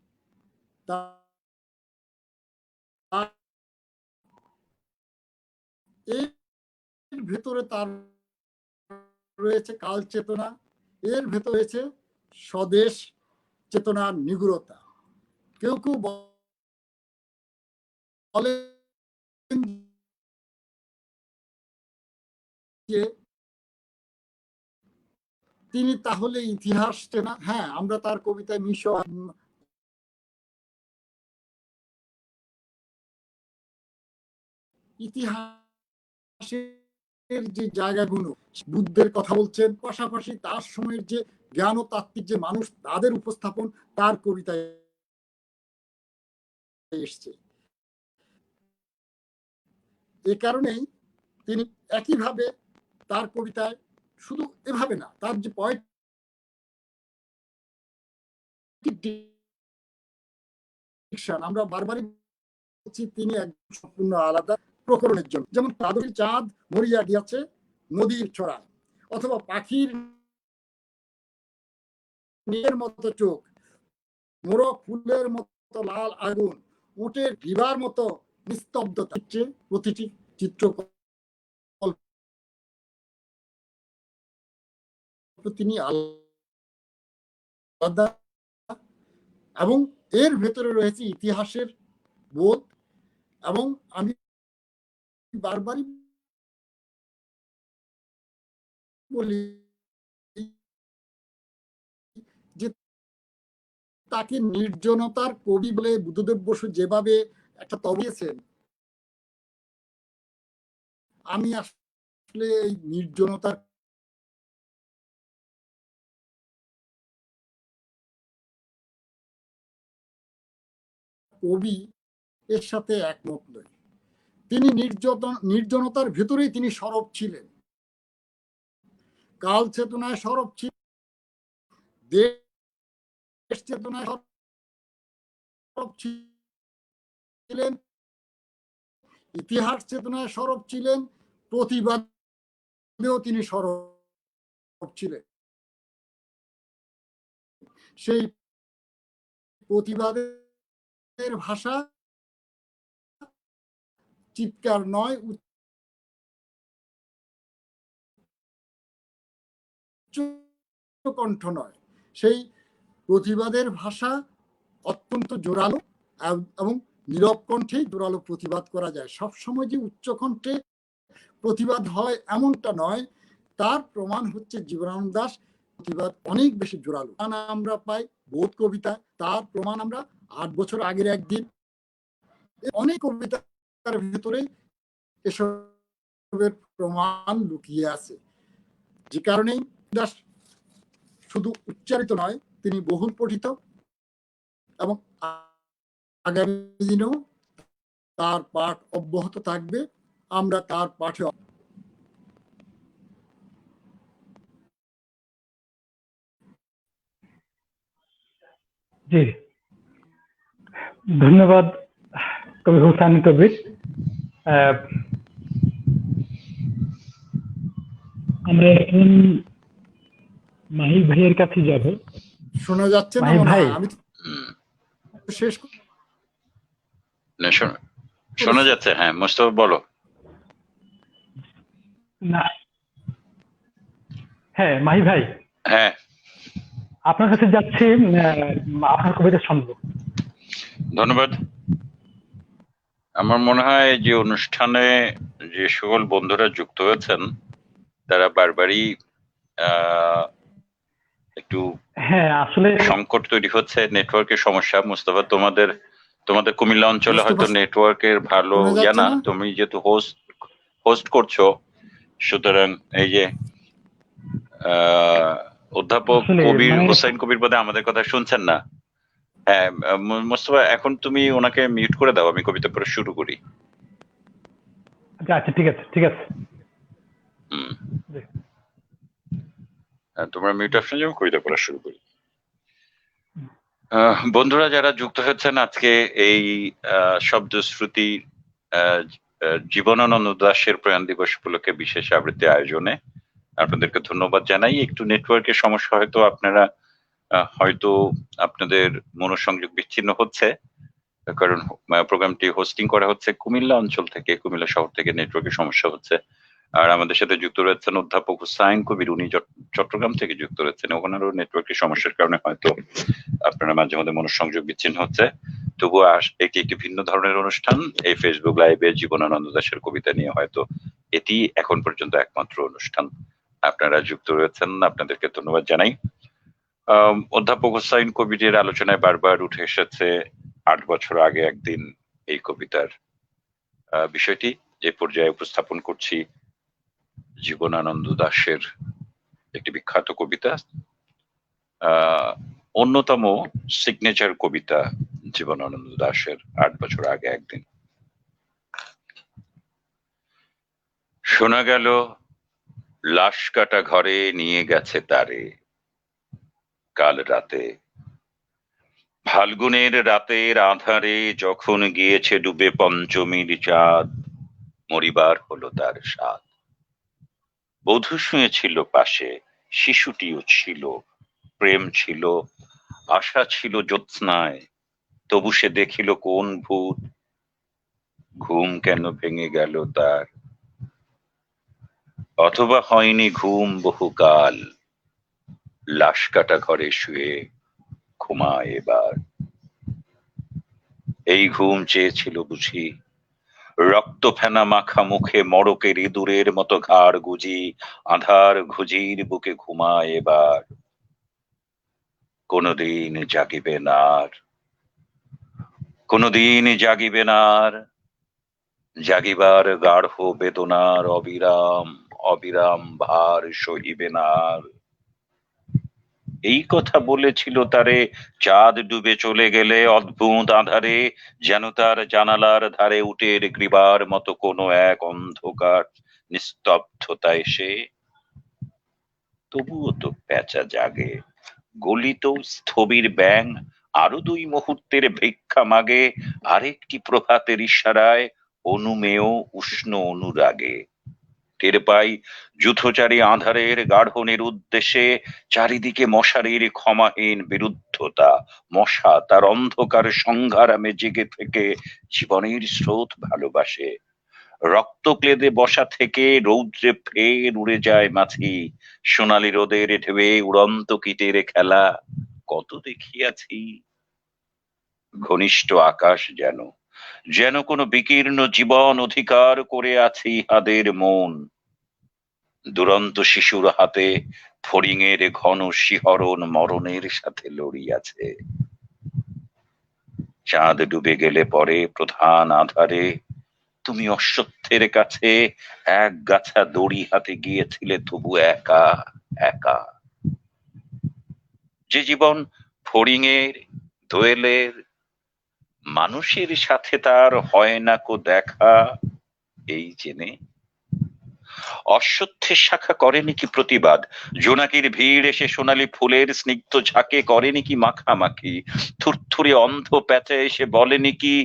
এর ভেতরে তার রয়েছে কাল চেতনা, এর ভেতরে রয়েছে স্বদেশ চেতনার নিগুড়তা। কেউ কেউ বলেন যে তিনি তাহলে ইতিহাস চেনা। হ্যাঁ, আমরা তার কবিতায় মিশর, ইতিহাসের যে জায়গাগুলো, বুদ্ধের কথা বলছেন, পাশাপাশি তার সময়ের যে জ্ঞান ও তাত্ত্বিক যে মানুষ, তাদের উপস্থাপন তার কবিতায় এসছে। এ কারণেই তিনি একইভাবে তার কবিতায় শুধু এভাবে না, তার যে আমরা বারবারই বলছি তিনি একদম সম্পূর্ণ আলাদা প্রকরণের জন্য। যেমন প্রাদরীর চাঁদ মরিয়া গিয়াছে নদীর ছড়ায়, অথবা পাখির নীলের মতো চোখ, মোরগ ফুলের মতো লাল আগুন, উটের গ্রীবার মতো নিস্তব্ধতা, প্রতিটি চিত্র তিনি আলাদা, এবং এর ভেতরে রয়েছে ইতিহাসের বোধ। এবং আমি বারবারই বলি যে তাকে নির্জনতার কবি বলে বুদ্ধদেব বসু যেভাবে একটা তবিয়েছেন, আমি আসলে এই নির্জনতার কবি এর সাথে একমত নই। তিনি নির্জনতার ভেতরেই তিনি সরব ছিলেন, কাল চেতনায় সরব ছিলেন, দেশ চেতনায় সরব ছিলেন, ইতিহাস চেতনায় সরব ছিলেন, প্রতিবাদেও তিনি সরব ছিলেন। সেই প্রতিবাদের ভাষা চিৎকার নয়, উচ্চকণ্ঠ নয়, সেই প্রতিবাদের ভাষা অত্যন্ত জোরালো এবং নীরব কণ্ঠেই জোরালো প্রতিবাদ করা যায়। সবসময় যে উচ্চকণ্ঠে প্রতিবাদ হয় এমনটা নয়, তার প্রমাণ হচ্ছে জীবনানন্দ দাশ প্রতিবাদ অনেক বেশি জোরালো। আমরা পাই বোধ কবিতা, তার প্রমাণ আমরা 8 বছর আগের একদিন, অনেক কবিতার ভেতরে এসবের প্রমাণ লুকিয়ে আছে। যে কারণেই দাস শুধু উচ্চারিত নয়, তিনি বহুল পঠিত এবং আগামী দিনেও তার পাঠ অব্যাহত থাকবে। আমরা তার পাঠে জি, ধন্যবাদ কবি হুসাইন কবির। আমরা এখন মাহি ভাইয়ের কাছে যাব। শোনা যাচ্ছে না মাহি মনে ভাই, হয়, আমি শেষ শোনা যাচ্ছে। হ্যাঁ মোস্তফা বলো। না, হ্যাঁ মাহি ভাই, হ্যাঁ আপনার কাছে যাচ্ছি, আপনার কবিতা শুনবো। ধন্যবাদ। আমার মনে হয় যে অনুষ্ঠানে যে সকল বন্ধুরা যুক্ত হয়েছেন তারা বারবারই একটু হ্যাঁ আসলে সংকট তৈরি হচ্ছে, নেটওয়ার্কের সমস্যা। মুস্তফা, তোমাদের কুমিল্লা অঞ্চলে হয়তো নেটওয়ার্কের ভালো না, তুমি যেহেতু হোস্ট করছো, সুতরাং এই যে অধ্যাপক কবির হোসাইন কবির বোধহয় আমাদের কথা শুনছেন না। হ্যাঁ মুস্তফা, এখন তুমি ওনাকে মিউট করে দাও, আমি কবিতা পড়া শুরু করি। আচ্ছা ঠিক আছে, ঠিক আছে। তোমরা মিউট অপশন যাও, কবিতা পড়া শুরু করি। বন্ধুরা যারা যুক্ত হচ্ছেন আজকে এই শব্দশ্রুতি জীবনানন্দ দাশের প্রয়াণ দিবস উপলক্ষে বিশেষ আবৃত্তি আয়োজনে আপনাদেরকে ধন্যবাদ জানাই। একটু নেটওয়ার্কের সমস্যা, হয়তো আপনাদের মনোসংযোগ বিচ্ছিন্ন হচ্ছে, কারণ প্রোগ্রামটি হোস্টিং করা হচ্ছে কুমিল্লা অঞ্চল থেকে, কুমিল্লা শহর থেকে নেটওয়ার্কের সমস্যা হচ্ছে। আর আমাদের সাথে যুক্ত রয়েছেন অধ্যাপক হুসাইন কবির, উনি চট্টগ্রাম থেকে যুক্ত রয়েছেন। ওনারও নেটওয়ার্কের সমস্যার কারণে হয়তো আপনারা মাঝে মধ্যে মনোসংযোগ বিচ্ছিন্ন হচ্ছে। তবুও এটি একটি ভিন্ন ধরনের অনুষ্ঠান। এই ফেসবুক লাইভে জীবনানন্দ দাশের কবিতা নিয়ে হয়তো এটি এখন পর্যন্ত একমাত্র অনুষ্ঠান। আপনারা যুক্ত রয়েছেন, আপনাদেরকে ধন্যবাদ জানাই। অধ্যাপক হুসাইন কবিরের আলোচনায় বারবার উঠে এসেছে 8 বছর আগে একদিন এই কবিতার বিষয়টি। যে পর্যায়ে উপস্থাপন করছি জীবনানন্দ দাশের একটি বিখ্যাত কবিতা, অন্যতম সিগনেচার কবিতা জীবনানন্দ দাশের 8 বছর আগে একদিন। শোনা গেল লাশ কাটা ঘরে নিয়ে গেছে তারে, কাল রাতে ফাল্গুনের রাতের আধারে যখন গিয়েছে ডুবে পঞ্চমীর চাঁদ, মরিবার হলো তার স্বাদ। বধূ শুয়েছিল পাশে, শিশুটিও ছিল, প্রেম ছিল, আশা ছিল জ্যোৎস্নায়, তবু সে দেখিল কোন ভূত, ঘুম কেন ভেঙে গেল তার। অথবা হয়নি ঘুম বহুকাল, লাশ কাটা ঘরে শুয়ে ঘুমায় এবার। এই ঘুম চেয়েছিল বুঝি, রক্ত ফেনা মাখা মুখে মড়কের ইঁদুরের মতো ঘাড় গুজি, আধার ঘুজির বুকে ঘুমায় এবার। কোনদিন জাগিবে না আর, কোনদিন জাগিবে না আর, জাগিবার গাঢ় বেদনার অবিরাম অবিরাম ভার সহিবে না আর। এই কথা বলেছিল তারে চাঁদ ডুবে চলে গেলে অদ্ভুত আঁধারে, যেন তার জানালার ধারে উটের গ্রীবার মতো কোনো এক অন্ধকার নিস্তব্ধতা এসে। তবুও তো প্যাঁচা জাগে, গলিত স্থবির ব্যাং আরো 2 মুহূর্তের ভিক্ষা মাগে, আরেকটি প্রভাতের ইশারায় অনুমেয় উষ্ণ অনুরাগে। টের পাই যূথচারী আঁধারের গাঢ়নের উদ্দেশ্যে চারিদিকে মশারির ক্ষমাহীন বিরুদ্ধতা। মশা তার অন্ধকার সংগ্রামে জেগে থেকে জীবনের স্রোত ভালোবাসে। রক্ত ক্লেদে বসা থেকে রৌদ্রে ফের উড়ে যায় মাছি, সোনালি রোদের ঢেউয়ে উড়ন্ত কীটের খেলা কত দেখিয়াছি। ঘনিষ্ঠ আকাশ যেন যেন কোনো বিকীর্ণ জীবন অধিকার করে আছে ইহাদের মন। দুরন্ত শিশুর হাতে ফড়িংয়ের ঘন শিহরণ মরণের সাথে লড়িয়াছে। চাঁদ ডুবে গেলে পরে প্রধান আধারে তুমি অশ্বত্থের কাছে এক গাছা দড়ি হাতে গিয়েছিলে, তবু একা একা। যে জীবন ফড়িংয়ের দোয়েলের মানুষের সাথে তার হয় না কো দেখা, এই জেনে অশ্বত্থের শাখা করেনি কি প্রতিবাদ, জোনাকির ভিড় এসে সোনালি ফুলের স্নিগ্ধ ঝাঁকে করেনি কি মাখামাখি, থুরথুরে অন্ধ প্যাঁচা এসে বলেনি কি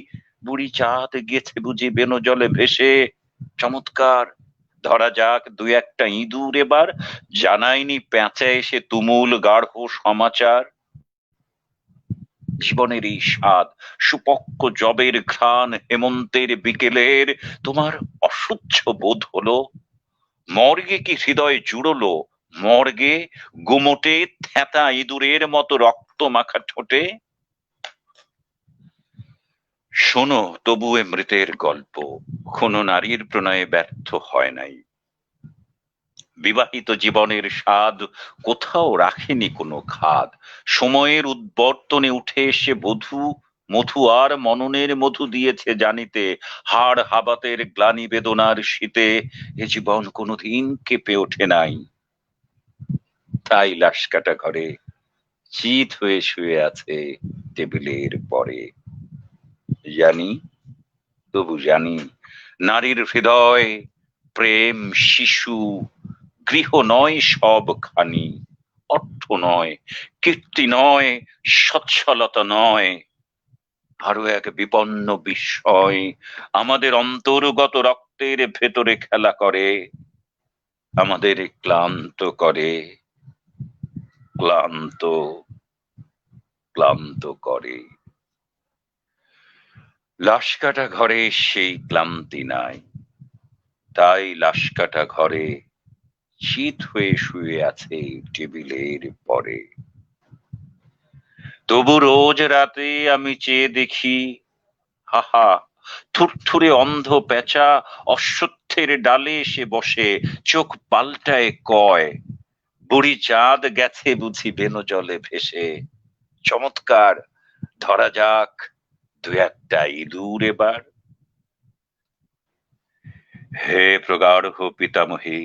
বুড়ি চাঁদ গেছে বুঝি বেনো জলে ভেসে। চমৎকার, ধরা যাক 2-1টা ইঁদুর এবার, জানায়নি প্যাঁচা এসে তুমুল গাঢ় সমাচার। জীবনের এই স্বাদ, সুপক্ক জবের ঘ্রাণ হেমন্তের বিকেলের, তোমার অসহ্য বোধ হলো। মর্গে কি হৃদয় জুড়লো, মর্গে গুমোটে থ্যাতা ইঁদুরের মতো রক্ত মাখা ঠোঁটে। শোনো তবু এ মৃতের গল্প, কোনো নারীর প্রণয়ে ব্যর্থ হয় নাই। বিবাহিত জীবনের স্বাদ কোথাও রাখেনি কোনো খাদ। সময়ের উদ্বর্তনে উঠে এসে বধূ মধু আর মননের মধু দিয়েছে জানিতে, হাড় হাবাতের গ্লানি বেদনার শীতে এ জীবন কোনোদিন কেঁপে ওঠে নাই। তাই লাশ কাটা ঘরে চিত হয়ে শুয়ে আছে টেবিলের পরে। জানি, তবু জানি নারীর হৃদয় প্রেম শিশু গৃহ নয় সবখানি, অর্থ নয় কীর্তি নয় সচ্ছলতা নয়, আরো এক বিপন্ন বিস্ময় আমাদের অন্তর্গত রক্তের ভেতরে খেলা করে, আমাদের ক্লান্ত করে, ক্লান্ত ক্লান্ত করে। লাশ কাটা ঘরে সেই ক্লান্তি নাই, তাই লাশ কাটা ঘরে চিত হয়ে শুয়ে আছে টেবিলের পরে। তবু রোজ রাতে আমি চেয়ে দেখি, হাহা থুরথুরে অন্ধ পেঁচা অশ্বত্থের ডালে এসে বসে, চোখ পাল্টায় কয় বুড়ি চাঁদ গেছে বুঝি বেনো জলে ভেসে। চমৎকার, ধরা যাক 2-1টা ইঁদুর এবার। হে প্রগাঢ় পিতামহী,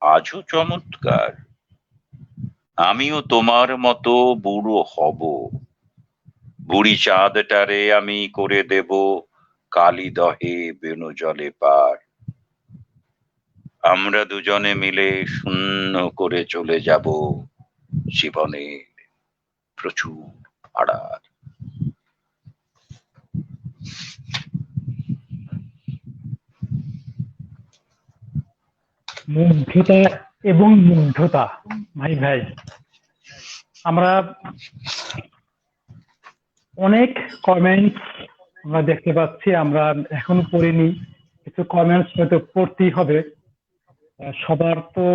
আজও চমৎকার, আমিও তোমার মতো বুড়ো হব। বুড়ি চাঁদটারে আমি করে দেব কালী দহে বেনো জলে পার। আমরা দুজনে মিলে শূন্য করে চলে যাব জীবনের প্রচুর ভাড়ার। মুগ্ধতা এবং মুগ্ধতা, ভাই ভাই আমরা অনেক কমেন্টস আমরা দেখতে পাচ্ছি, আমরা এখনো পড়িনি, কিছু কমেন্টস হয়তো পড়তেই হবে। সবার তো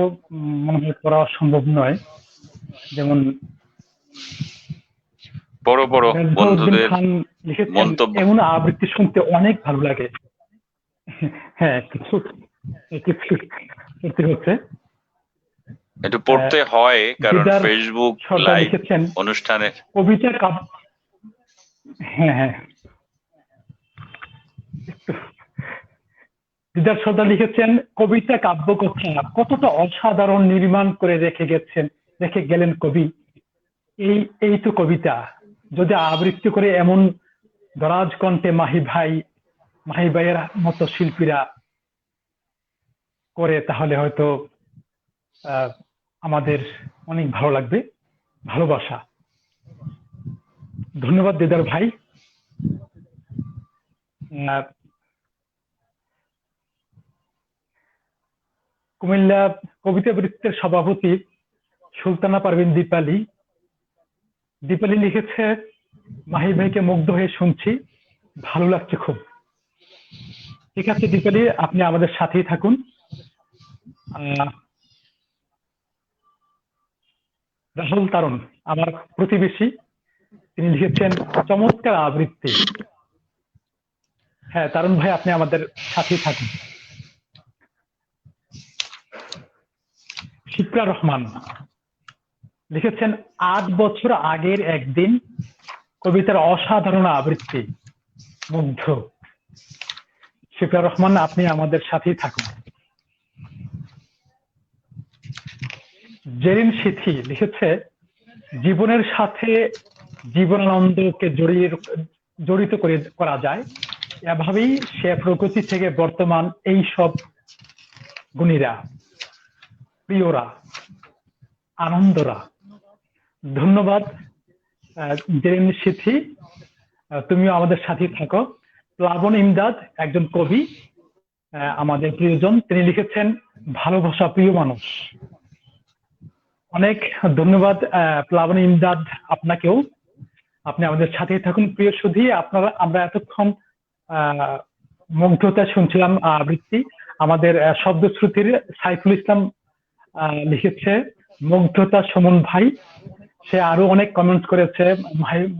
মনে হয় পড়া সম্ভব নয়। যেমন বড় বড় বন্ধুদের খান লিখেছেন, মন্তব্য এমন আবৃত্তি শুনতে অনেক ভালো লাগে। হ্যাঁ, কিছু কিছু করতে হচ্ছে, একটু পড়তে হয়, কারণ দিদার ফেসবুক সরকার লাইভ লিখেছেন অনুষ্ঠানে কবিতা হ্যাঁ হ্যাঁ দিদার সর্দার লিখেছেন, কবিতা কাব্যকথা কতটা অসাধারণ নির্মাণ করে রেখে গেলেন কবি। এই তো কবিতা, যদি আবৃত্তি করে এমন দরাজ কণ্ঠে মাহি ভাইয়ের মতো শিল্পীরা করে, তাহলে হয়তো আমাদের অনেক ভালো লাগবে। ভালোবাসা। ধন্যবাদ দিদার ভাই। কুমিল্লা কবিতা বৃত্তের সভাপতি সুলতানা পারভিন দীপালি লিখেছে, মাহি ভাইকে মুগ্ধ হয়ে শুনছি, ভালো লাগছে খুব। ঠিক আছে দীপালি, আপনি আমাদের সাথেই থাকুন। রাহুল তারুণ, আমার প্রতিবেশী, তিনি লিখেছেন, চমৎকার আবৃত্তি। হ্যাঁ তারুণ ভাই, আপনি আমাদের সাথেই থাকুন। শিপ্রা রহমান লিখেছেন, 8 বছর আগের একদিন, কবিতার অসাধারণ আবৃত্তি, মুগ্ধ। শিপ্রা রহমান, আপনি আমাদের সাথেই থাকুন। জেরিন সিথি লিখেছে, জীবনের সাথে জীবনানন্দকে জড়িত করা যায়, এভাবেই সে প্রকৃতি থেকে বর্তমান এই সব গুণীরা, প্রিয়রা, আনন্দরা। ধন্যবাদ জেরিন সিথি, তুমিও আমাদের সাথে থাকো। প্লাবন ইমদাদ, একজন কবি, আমাদের প্রিয়জন, তিনি লিখেছেন, ভালোবাসা প্রিয় মানুষ। অনেক ধন্যবাদ প্লাবন ইমদাদ আপনাকেও, আপনি আমাদের সাথেই থাকুন। প্রিয় সুধী, আমরা এতক্ষণ মুগ্ধতা শুনছিলাম আবৃত্তি। আমাদের শব্দশ্রুতির সাইফুল ইসলাম লিখেছে, মুগ্ধতা সুমন ভাই। সে আরো অনেক কমেন্টস করেছে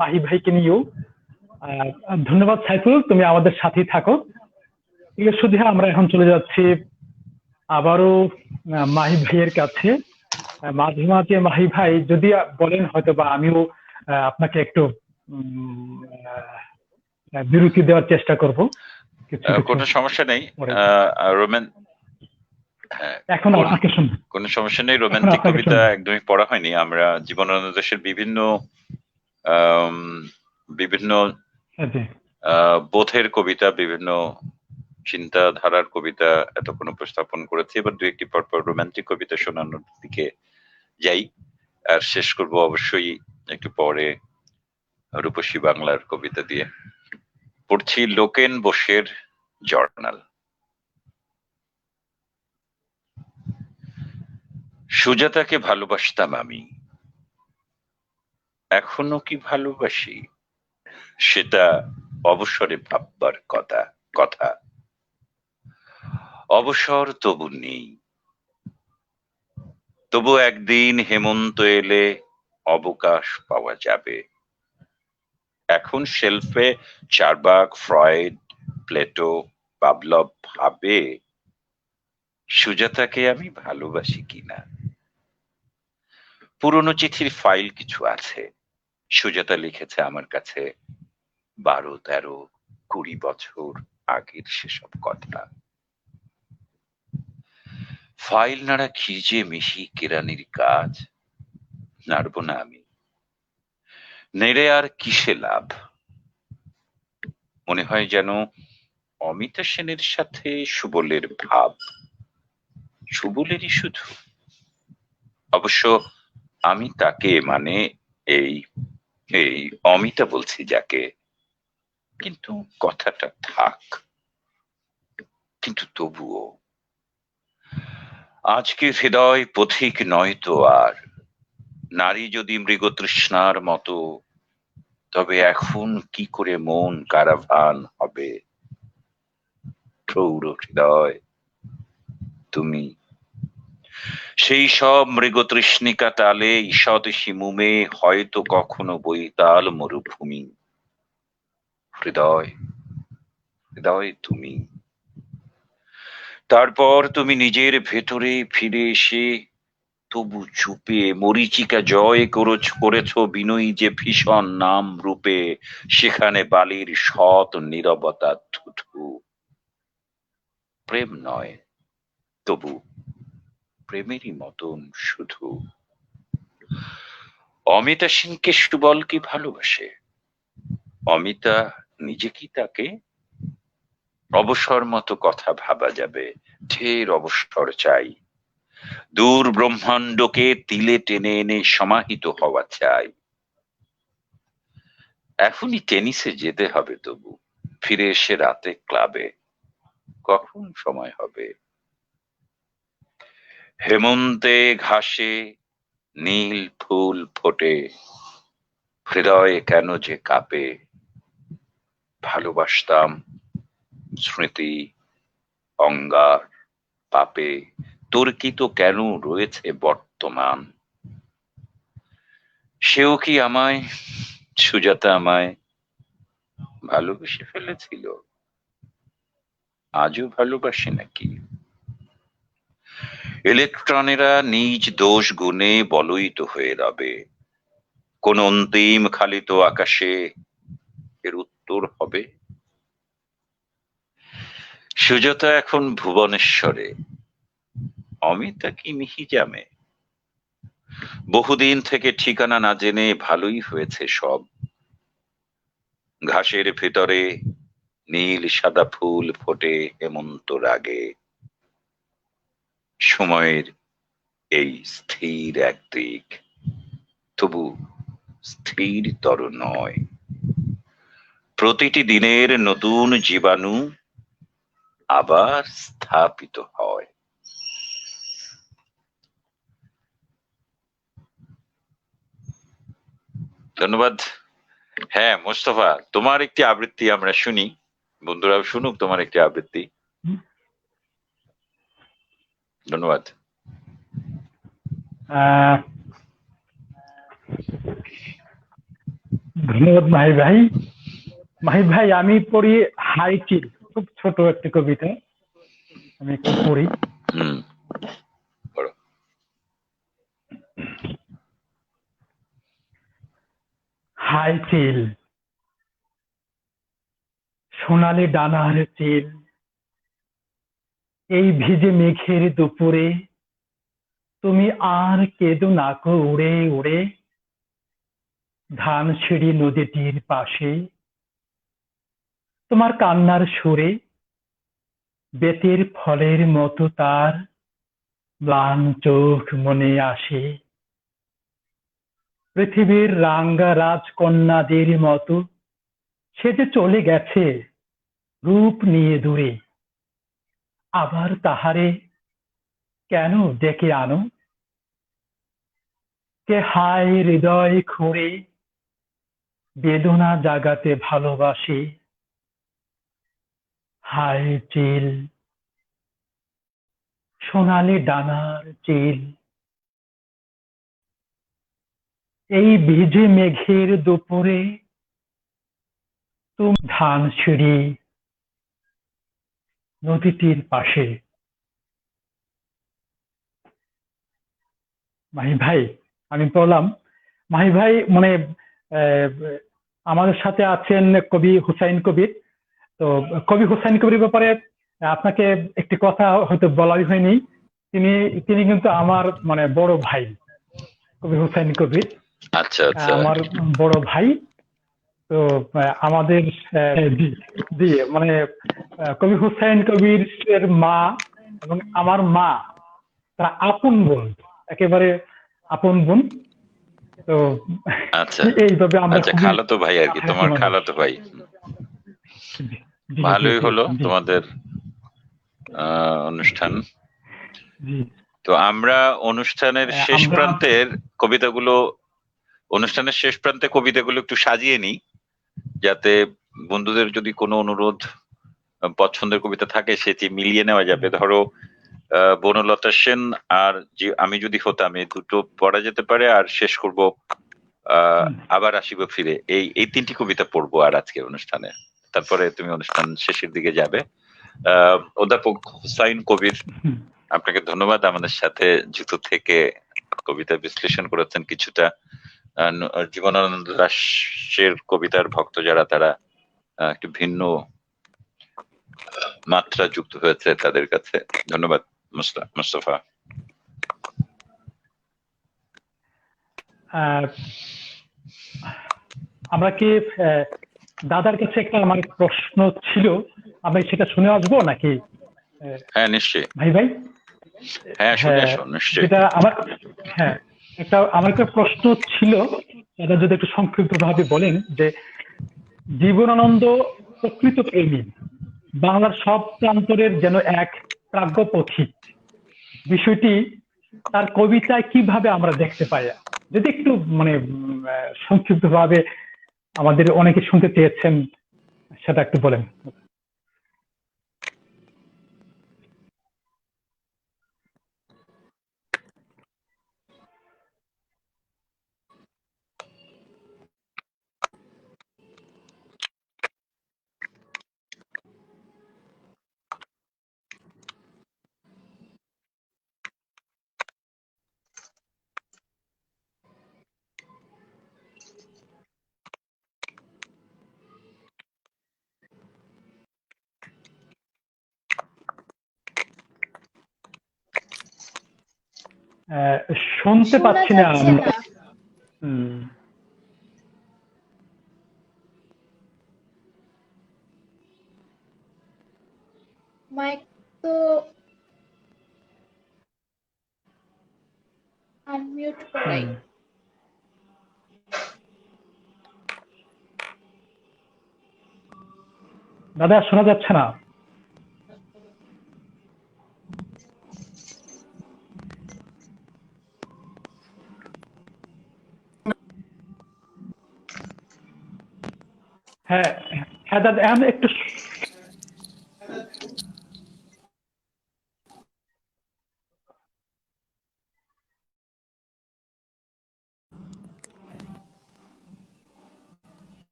মাহি ভাইকে নিয়েও। ধন্যবাদ সাইফুল, তুমি আমাদের সাথেই থাকো। প্রিয় সুধী, আমরা এখন চলে যাচ্ছি আবারও মাহি ভাইয়ের কাছে। মাঝে মাঝে মাহি ভাই যদি বলেন, হয়তো বা আমিও আপনাকে একটু বিরতি দেওয়ার চেষ্টা করব। কোনো সমস্যা নেই রোমান, এখন আপনাকে শুনুন। কোনো সমস্যা নেই। রোমান্টিক কবিতা একদমই পড়া হয়নি। আমরা জীবনানন্দ দাশের বিভিন্ন বোধের কবিতা, বিভিন্ন চিন্তাধারার কবিতা এতক্ষণ উপস্থাপন করেছি। এবার 2-1টি পরপর রোমান্টিক কবিতা শোনানোর দিকে যাই, আর শেষ করব অবশ্যই একটু পরে রূপসী বাংলার কবিতা দিয়ে। পড়ছি লোকেন বোসের জার্নাল। সুজাতাকে ভালোবাসতাম আমি, এখনো কি ভালোবাসি, সেটা অবসরে ভাববার কথা। অবসর তবু নেই, তবু একদিন হেমন্ত এলে অবকাশ পাওয়া যাবে। এখন শেলফে চারবাক, ফ্রয়েড, প্লেটো, পাভলভ ভাবে সুজাতাকে আমি ভালোবাসি কিনা। পুরনো চিঠির ফাইল কিছু আছে, সুজাতা লিখেছে আমার কাছে 12, 13, 20 বছর আগের সেসব কথা। ফাইল নাড়া কি যে মিশি কেরানির কাজ, নাড়ব না আমি, নেড়ে আর কিসে লাভ। মনে হয় যেন অমিতা সেনের সাথে সুবলের ভাব, সুবলেরই শুধু। অবশ্য আমি তাকে, মানে এই অমিতা বলছি যাকে, কিন্তু কথাটা থাক। কিন্তু তবুও আজকে হৃদয় পথিক নয় তো আর। নারী যদি মৃগতৃষ্ণার মতো, তবে এখন কি করে মন কারাভান হবে। প্রৌঢ় হৃদয় তুমি, সেই সব মৃগতৃষ্ণিকা তালে ঈষৎ শিমুমে হয়তো কখনো বৈতাল মরুভূমি। হৃদয় তুমি। তারপর তুমি নিজের ভেতরে ফিরে এসে তবু চুপে মরীচিকা জয় করেছ বিনয়ী যে ভীষণ নাম রূপে, সেখানে বালির সৎ নীরবতা থুথু। প্রেম নয়, তবু প্রেমেরই মতন শুধু। অমিতা সেনকে সুবল কি ভালোবাসে? অমিতা নিজে কি তাকে? অবসর মতো কথা ভাবা যাবে, ঢের অবসর চাই। দূর ব্রহ্মাণ্ডকে তিলে টেনে এনে সমাহিত হওয়া চাই। এখনই টেনিসে যেতে হবে, তবু ফিরে এসে রাতে ক্লাবে কখন সময় হবে? হেমন্তে ঘাসে নীল ফুল ফোটে, হৃদয়ে কেন যে কাঁপে। ভালোবাসতাম স্মৃতি অঙ্গার পাপে, তর্কিত কেন রয়েছে বর্তমান। সেও কি আমায়, সুজাতা আমায় ভালোবেসে ফেলেছিল, আজও ভালোবাসে নাকি? ইলেকট্রনেরা নিজ দোষ গুণে বলয়িত হয়ে রবে, কোন অন্তিম খালিত আকাশে এর উত্তর হবে। সুজাতা এখন ভুবনেশ্বরে, অমিতা কি মিহিজামে। বহুদিন থেকে ঠিকানা না জেনে ভালোই হয়েছে সব। ঘাসের ভিতরে নীল সাদা ফুল ফোটে হেমন্ত রাগে। সময়ের এই স্থির একদিক, তবু স্থিরতর নয়। প্রতিটি দিনের নতুন জীবাণু আবার স্থাপিত হয়। ধন্যবাদ। হ্যাঁ মোস্তফা, তোমার একটি আবৃত্তি আমরা শুনি, বন্ধুরাও শুনুক তোমার একটি আবৃত্তি। ধন্যবাদ। ধন্যবাদ মাহির ভাই। মাহির ভাই, আমি পড়ি হাইচিল, খুব ছোট একটি কবিতা, আমি একটু পড়ি। পড়ো। হাইচিল, সোনালি ডানার চিল, এই ভিজে মেঘের দুপুরে তুমি আর কেঁদো না গো উড়ে উড়ে। ধানসিঁড়ি নদীটির পাশে তোমার কান্নার সুরে বেতের ফলের মতো তার ম্লান চোখ মনে আসে। পৃথিবীর রাঙ্গা রাজকন্যাদের মতো সে যে চলে গেছে রূপ নিয়ে দূরে। আবার তাহারে কেন ডেকে আনো? কে হায় হৃদয় খুঁড়ে বেদনা জাগাতে ভালোবাসে। হায় চিল, সোনালি ডানার চিল, এই ভিজে মেঘের দুপুরে তুমি ধানসিঁড়ি নদীটির পাশে। মাহি ভাই, আমি বললাম মাহি ভাই, মানে আমাদের সাথে আছেন কবি হুসাইন কবির। তো কবি হুসাইন কবির ব্যাপারে আপনাকে একটি কথা হয়তো বলাই হয়নি। তিনি কিন্তু আমার মানে বড় ভাই, কবি হুসাইন কবির। আচ্ছা আচ্ছা, আমার বড় ভাই। তো আমাদের মানে কবি হুসাইন কবির এর মা এবং আমার মা, তারা আপন বোন, একেবারে আপন বোন। তো আচ্ছা এইভাবে আমরা আচ্ছা, খালাতো ভাই আর কি, তোমার খালাতো ভাই। ভালোই হলো তোমাদের অনুষ্ঠান। তো আমরা অনুষ্ঠানের শেষ প্রান্তের কবিতাগুলো, অনুষ্ঠানের শেষ প্রান্তে কবিতাগুলো একটু সাজিয়ে নিই, যাতে বন্ধুদের যদি কোনো অনুরোধ পছন্দের কবিতা থাকে সেটি মিলিয়ে নেওয়া যাবে। ধরো বনলতা সেন আর আমি যদি হতাম, এই দুটো পড়া যেতে পারে। আর শেষ করব আবার আসিব ফিরে, এই তিনটি কবিতা পড়বো আর আজকের অনুষ্ঠানে। তারপরে তুমি অনুষ্ঠান শেষের দিকে যাবে। অধ্যাপক হুসাইন কবির, আপনাকে ধন্যবাদ আমাদের সাথে যুক্ত থেকে কবিতা বিশ্লেষণ করেছেন কিছুটা। জীবনানন্দ দাশের কবিতার ভক্ত যারা, তারা একটু ভিন্ন মাত্রা যুক্ত হয়েছে তাদের কাছে। ধন্যবাদ মুস্তাফা। আমরা কি দাদার কাছে একটা আমার প্রশ্ন ছিল, আমরা সেটা শুনে আসবো নাকি? হ্যাঁ নিশ্চয়ই ভাই ভাই হ্যাঁ শুনে আসো নিশ্চয়ই। যেটা আমার আমার একটা প্রশ্ন ছিল, দাদা যদি একটু সংক্ষিপ্ত ভাবে বলেন যে জীবনানন্দ প্রকৃত প্রেমী, বাংলার সব প্রান্তরের যেন এক প্রাজ্ঞ পথিক, বিষয়টি তার কবিতায় কিভাবে আমরা দেখতে পাই? যদি একটু মানে সংক্ষিপ্ত ভাবে, আমাদের অনেকে শুনতে চেয়েছেন, সেটা একটু বলেন। শুনতে শোনা পাচ্ছি না যাচ্ছে আমরা। না। মাইক তো আনমিউট করাই। দাদা শোনা যাচ্ছে না। হ্যাঁ হ্যাঁ দাদা, আমি একটু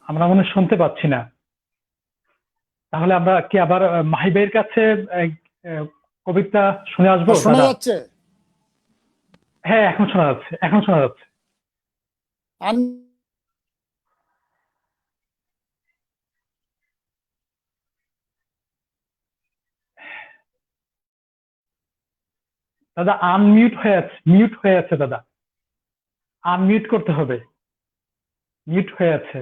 আমরা মনে হয় শুনতে পাচ্ছি না। তাহলে আমরা কি আবার মাহিবের কাছে কবিতা শুনে আসবো? শোনা দাদা যাচ্ছে? হ্যাঁ এখন শোনা যাচ্ছে, এখন শোনা যাচ্ছে। দাদা আনমিউট হয়ে আছে, মিউট হয়ে আছে দাদা, আনমিউট করতে হবে, মিউট হয়ে আছে।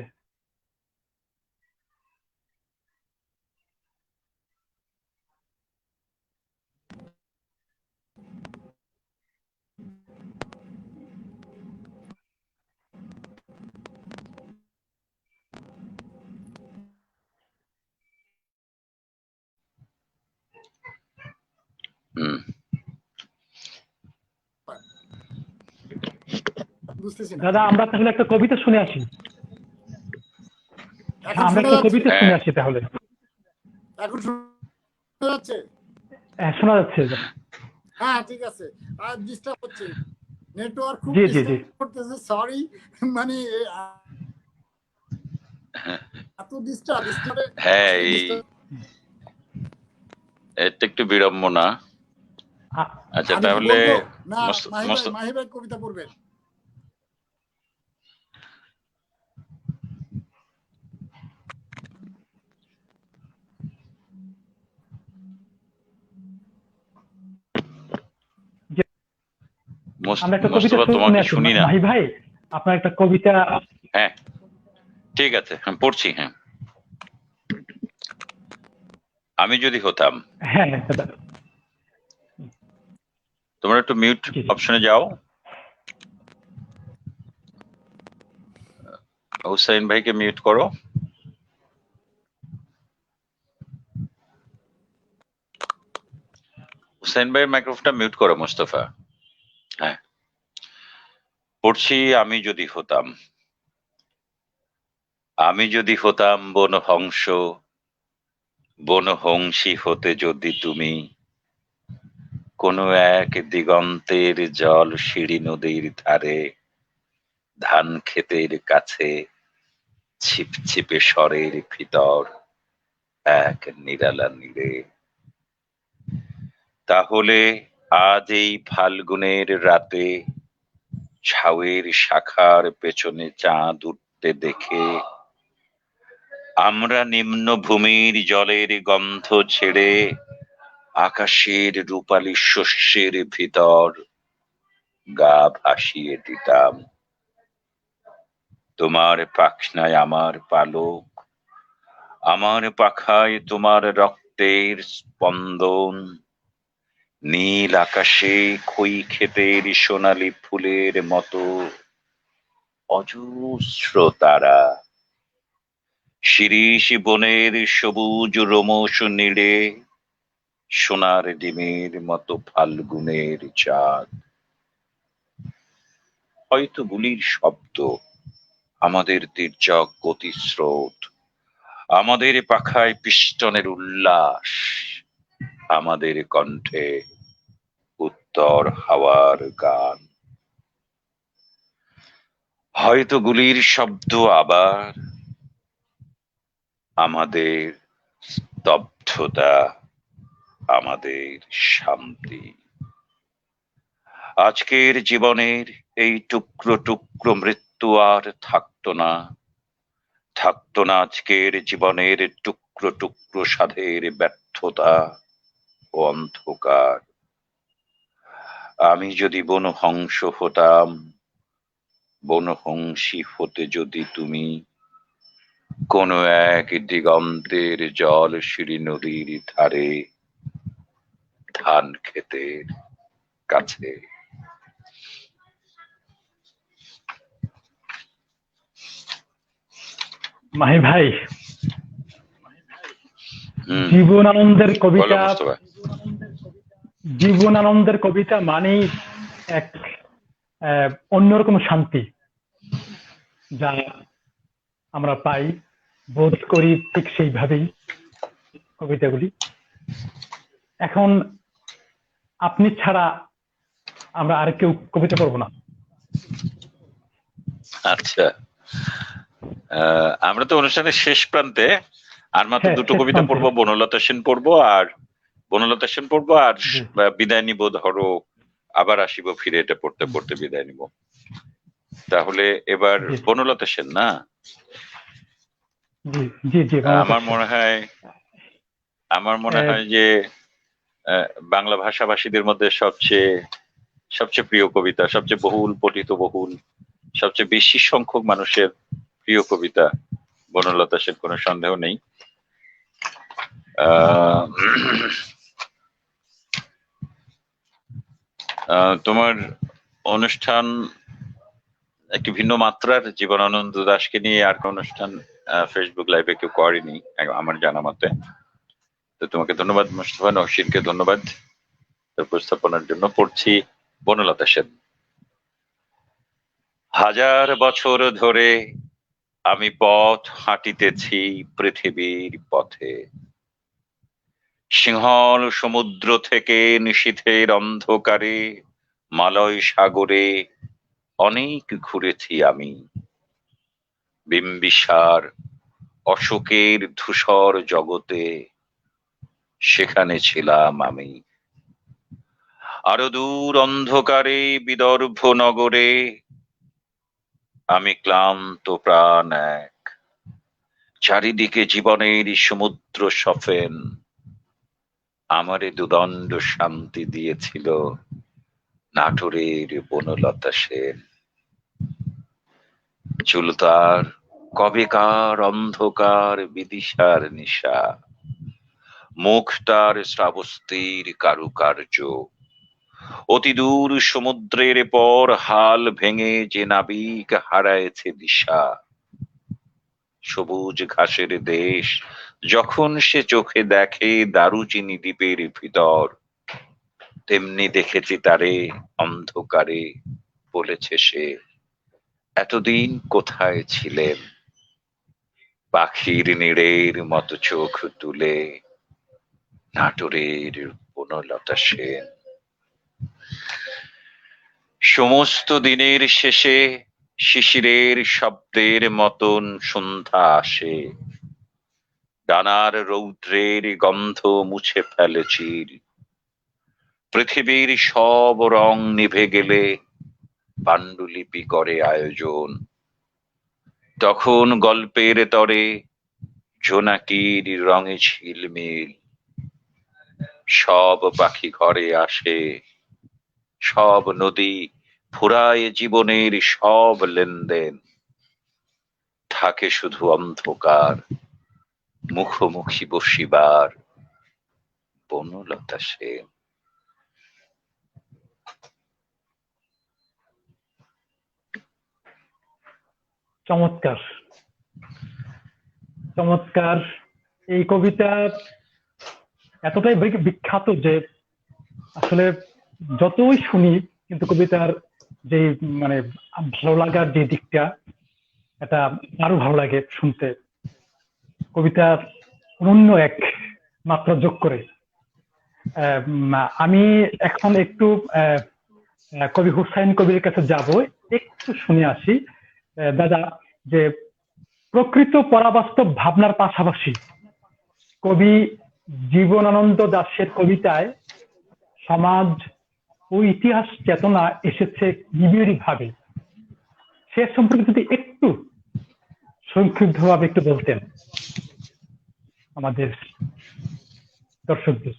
বুঝতেছি না। দাদা আমরা তাহলে একটা কবিতা শুনে আসি। আমরা একটা কবিতা শুনে আসি তাহলে। এখন শোনা যাচ্ছে? হ্যাঁ শোনা যাচ্ছে। হ্যাঁ ঠিক আছে। আর ডিস্টার্ব হচ্ছে, নেটওয়ার্ক খুব জি জি জি ডিস্টার্ব করতেছে, সরি। মানে এত ডিস্টার্ব হ্যাঁ এটা একটু বিড়ম্বনা। আচ্ছা তাহলে না মাহি ভাই কবিতা পড়বেন। আমরা একটা কবিতা শুনে আসি। মাহি ভাই আপনার একটা কবিতা। হ্যাঁ ঠিক আছে পড়ছি। হ্যাঁ আমি যদি হতাম। হ্যাঁ দাদা তোমরা একটু মিউট অপশনে যাও। হুসাইন ভাইকে মিউট করো। হুসাইন ভাইয়ের মাইক্রোফোনটা মিউট করো মুস্তাফা। হ্যাঁ পড়ছি আমি যদি হতাম। আমি যদি হতাম বনহংস, বনহংসী হতে যদি তুমি কোনো এক দিগন্তের জল সিঁড়ি নদীর ধারে, ধান ক্ষেতের কাছে ছিপছিপে স্বরের ভিতর এক নিরালা নীড়ে, তাহলে আজ এই ফাল্গুনের রাতে ঝাউয়ের শাখার পেছনে চাঁদ উঠতে দেখে আমরা নিম্ন ভূমির জলের গন্ধ ছেড়ে আকাশের রূপালী শস্যের ভিতর গা ভাসিয়ে দিতাম। তোমার পাখনায় আমার পালক, আমার পাখায় তোমার রক্তের স্পন্দন, নীল আকাশে খই ক্ষেতের সোনালী ফুলের মতো অজস্র তারা, শিরীষ বনের সবুজ রোমশ নীড়ে সোনার ডিমের মতো ফাল্গুনের চাঁদ। হয়তো গুলির শব্দ, আমাদের তির্যক গতিস্রোত, আমাদের পাখায় পিষ্টনের উল্লাস, আমাদের কণ্ঠে উত্তর হাওয়ার গান। হয়তো গুলির শব্দ আবার, আমাদের স্তব্ধতা, আমাদের শান্তি। আজকের জীবনের এই টুকরো টুকরো মৃত্যু আর থাকতো না, থাকতো না আজকের জীবনের টুকরো টুকরো সাধের ব্যর্থতা ও অন্ধকার। আমি যদি বনহংস হতাম, বনহংসী হতে যদি তুমি, কোনো এক দিগন্তের জল সিঁড়ি নদীর ধারে, ধান ক্ষেতের কাছে। মাহি ভাই, হুম, জীবনানন্দের বলো কবিতা, মোস্তফা। জীবনানন্দের কবিতা মানেই এক অন্যরকম শান্তি, যা আমরা পাই, বোধ করি ঠিক সেইভাবেই কবিতাগুলি। এখন আপনি ছাড়া আমরা আর কেউ কবিতা পড়বো না। আচ্ছা, আমরা তো অনুষ্ঠানের শেষ প্রান্তে, আর মাত্র হ্যাঁ, দুটো শেষ কবিতা প্রান্তে। পড়বো, বনলতা সেন পড়বো আর জি, বিদায় নিব। ধরো আবার আসিব ফিরে, এটা পড়তে পড়তে বিদায় নিব। তাহলে এবার জি, বনলতা সেন না? জি, জি, জি, বনলতা আমার সেন। মনে হয় যে বাংলা ভাষাভাষীদের মধ্যে সবচেয়ে প্রিয় কবিতা, সবচেয়ে বহুল সবচেয়ে বেশি সংখ্যক মানুষের প্রিয় কবিতা বনলতা সেন, কোনো সন্দেহ নেই। তোমার অনুষ্ঠান একটি ভিন্ন মাত্রার, জীবনানন্দ দাশকে নিয়ে আর কোন অনুষ্ঠান ফেসবুক লাইভে কেউ করেনি আমার জানা মতে। তো তোমাকে ধন্যবাদ মোস্তফা, নওশীনকে ধন্যবাদ উপস্থাপনার জন্য। পড়ছি বনলতা সেন। হাজার বছর ধরে আমি পথ হাঁটিতেছি পৃথিবীর পথে, সিংহল সমুদ্র থেকে নিশীথের অন্ধকারে মালয় সাগরে অনেক ঘুরেছি আমি, বিম্বিসার অশোকের ধূসর জগতে সেখানে ছিলাম আমি। আরো দূর অন্ধকারে বিদর্ভ নগরে আমি ক্লান্ত প্রাণ এক, চারিদিকে জীবনের সমুদ্র সফেন, আমারে দুদণ্ড শান্তি দিয়েছিল নাটোরের বনলতা সেন। চুল তার কবেকার অন্ধকার বিদিশার নিশা, মুখ তার শ্রাবস্তির কারুকার্য, অতি দূর সমুদ্রের পর হাল ভেঙে যে নাবিক হারায়েছে দিশা। সবুজ ঘাসের দেশ যখন সে চোখে দেখে দারুচিনি দ্বীপের ভিতর, তেমনি দেখেছি তারে অন্ধকারে, বলেছে সে এতদিন কোথায় ছিলেন, পাখির নীড়ের মতো চোখ তুলে নাটোরের বনলতা সেন। সমস্ত দিনের শেষে শিশিরের শব্দের মতন সন্ধ্যা আসে, ডানার রৌদ্রের গন্ধ মুছে ফেলে চির, পৃথিবীর সব রং নিভে গেলে পাণ্ডুলিপি করে আয়োজন। তখন গল্পের তরে জোনাকির রঙে ঝিলমিল, সব পাখি ঘরে আসে, সব নদী ফুরায় জীবনের সব লেনদেন, থাকে শুধু অন্ধকার, মুখোমুখি বসিবার বনলতা সেন। চমৎকার, চমৎকার। এই কবিতা এতটাই বিখ্যাত যে আসলে যতই শুনি কিন্তু কবিতার যে মানে ভালো লাগার যে দিকটা, এটা আরো ভালো লাগে শুনতে। কবিতার অনন্য এক মাত্রা যোগ করে। আমি এখন একটু কবি হুসাইন কবির কাছে যাব, একটু শুনে আসি দাদা, যে প্রকৃত পরাবাস্তব ভাবনার পাশাপাশি কবি জীবনানন্দ দাশের কবিতায় সমাজ ও ইতিহাস চেতনা এসেছে নিবিড় ভাবে। সে সম্পর্কে যদি একটু সংক্ষিপ্তভাবে একটু বলতেন আমাদের দর্শকদের।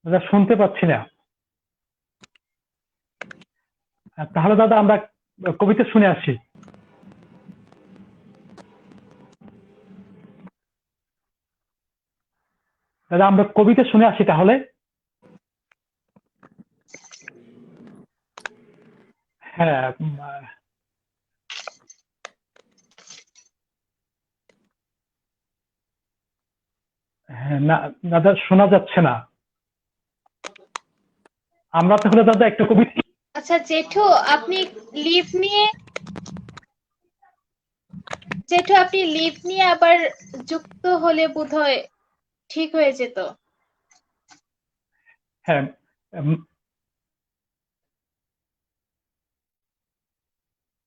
দাদা শুনতে পাচ্ছি না। তাহলে দাদা আমরা কবিতা শুনে আসি। দাদা আমরা কবিতা শুনে আসি তাহলে। হ্যাঁ, না দাদা শোনা যাচ্ছে না। আমরা তাহলে দাদা একটা কবিতা। আচ্ছা জেঠু, আপনি লিভ নিয়ে আবার যুক্ত হলে বোধহয় ঠিক হয়ে যেত। হ্যাঁ,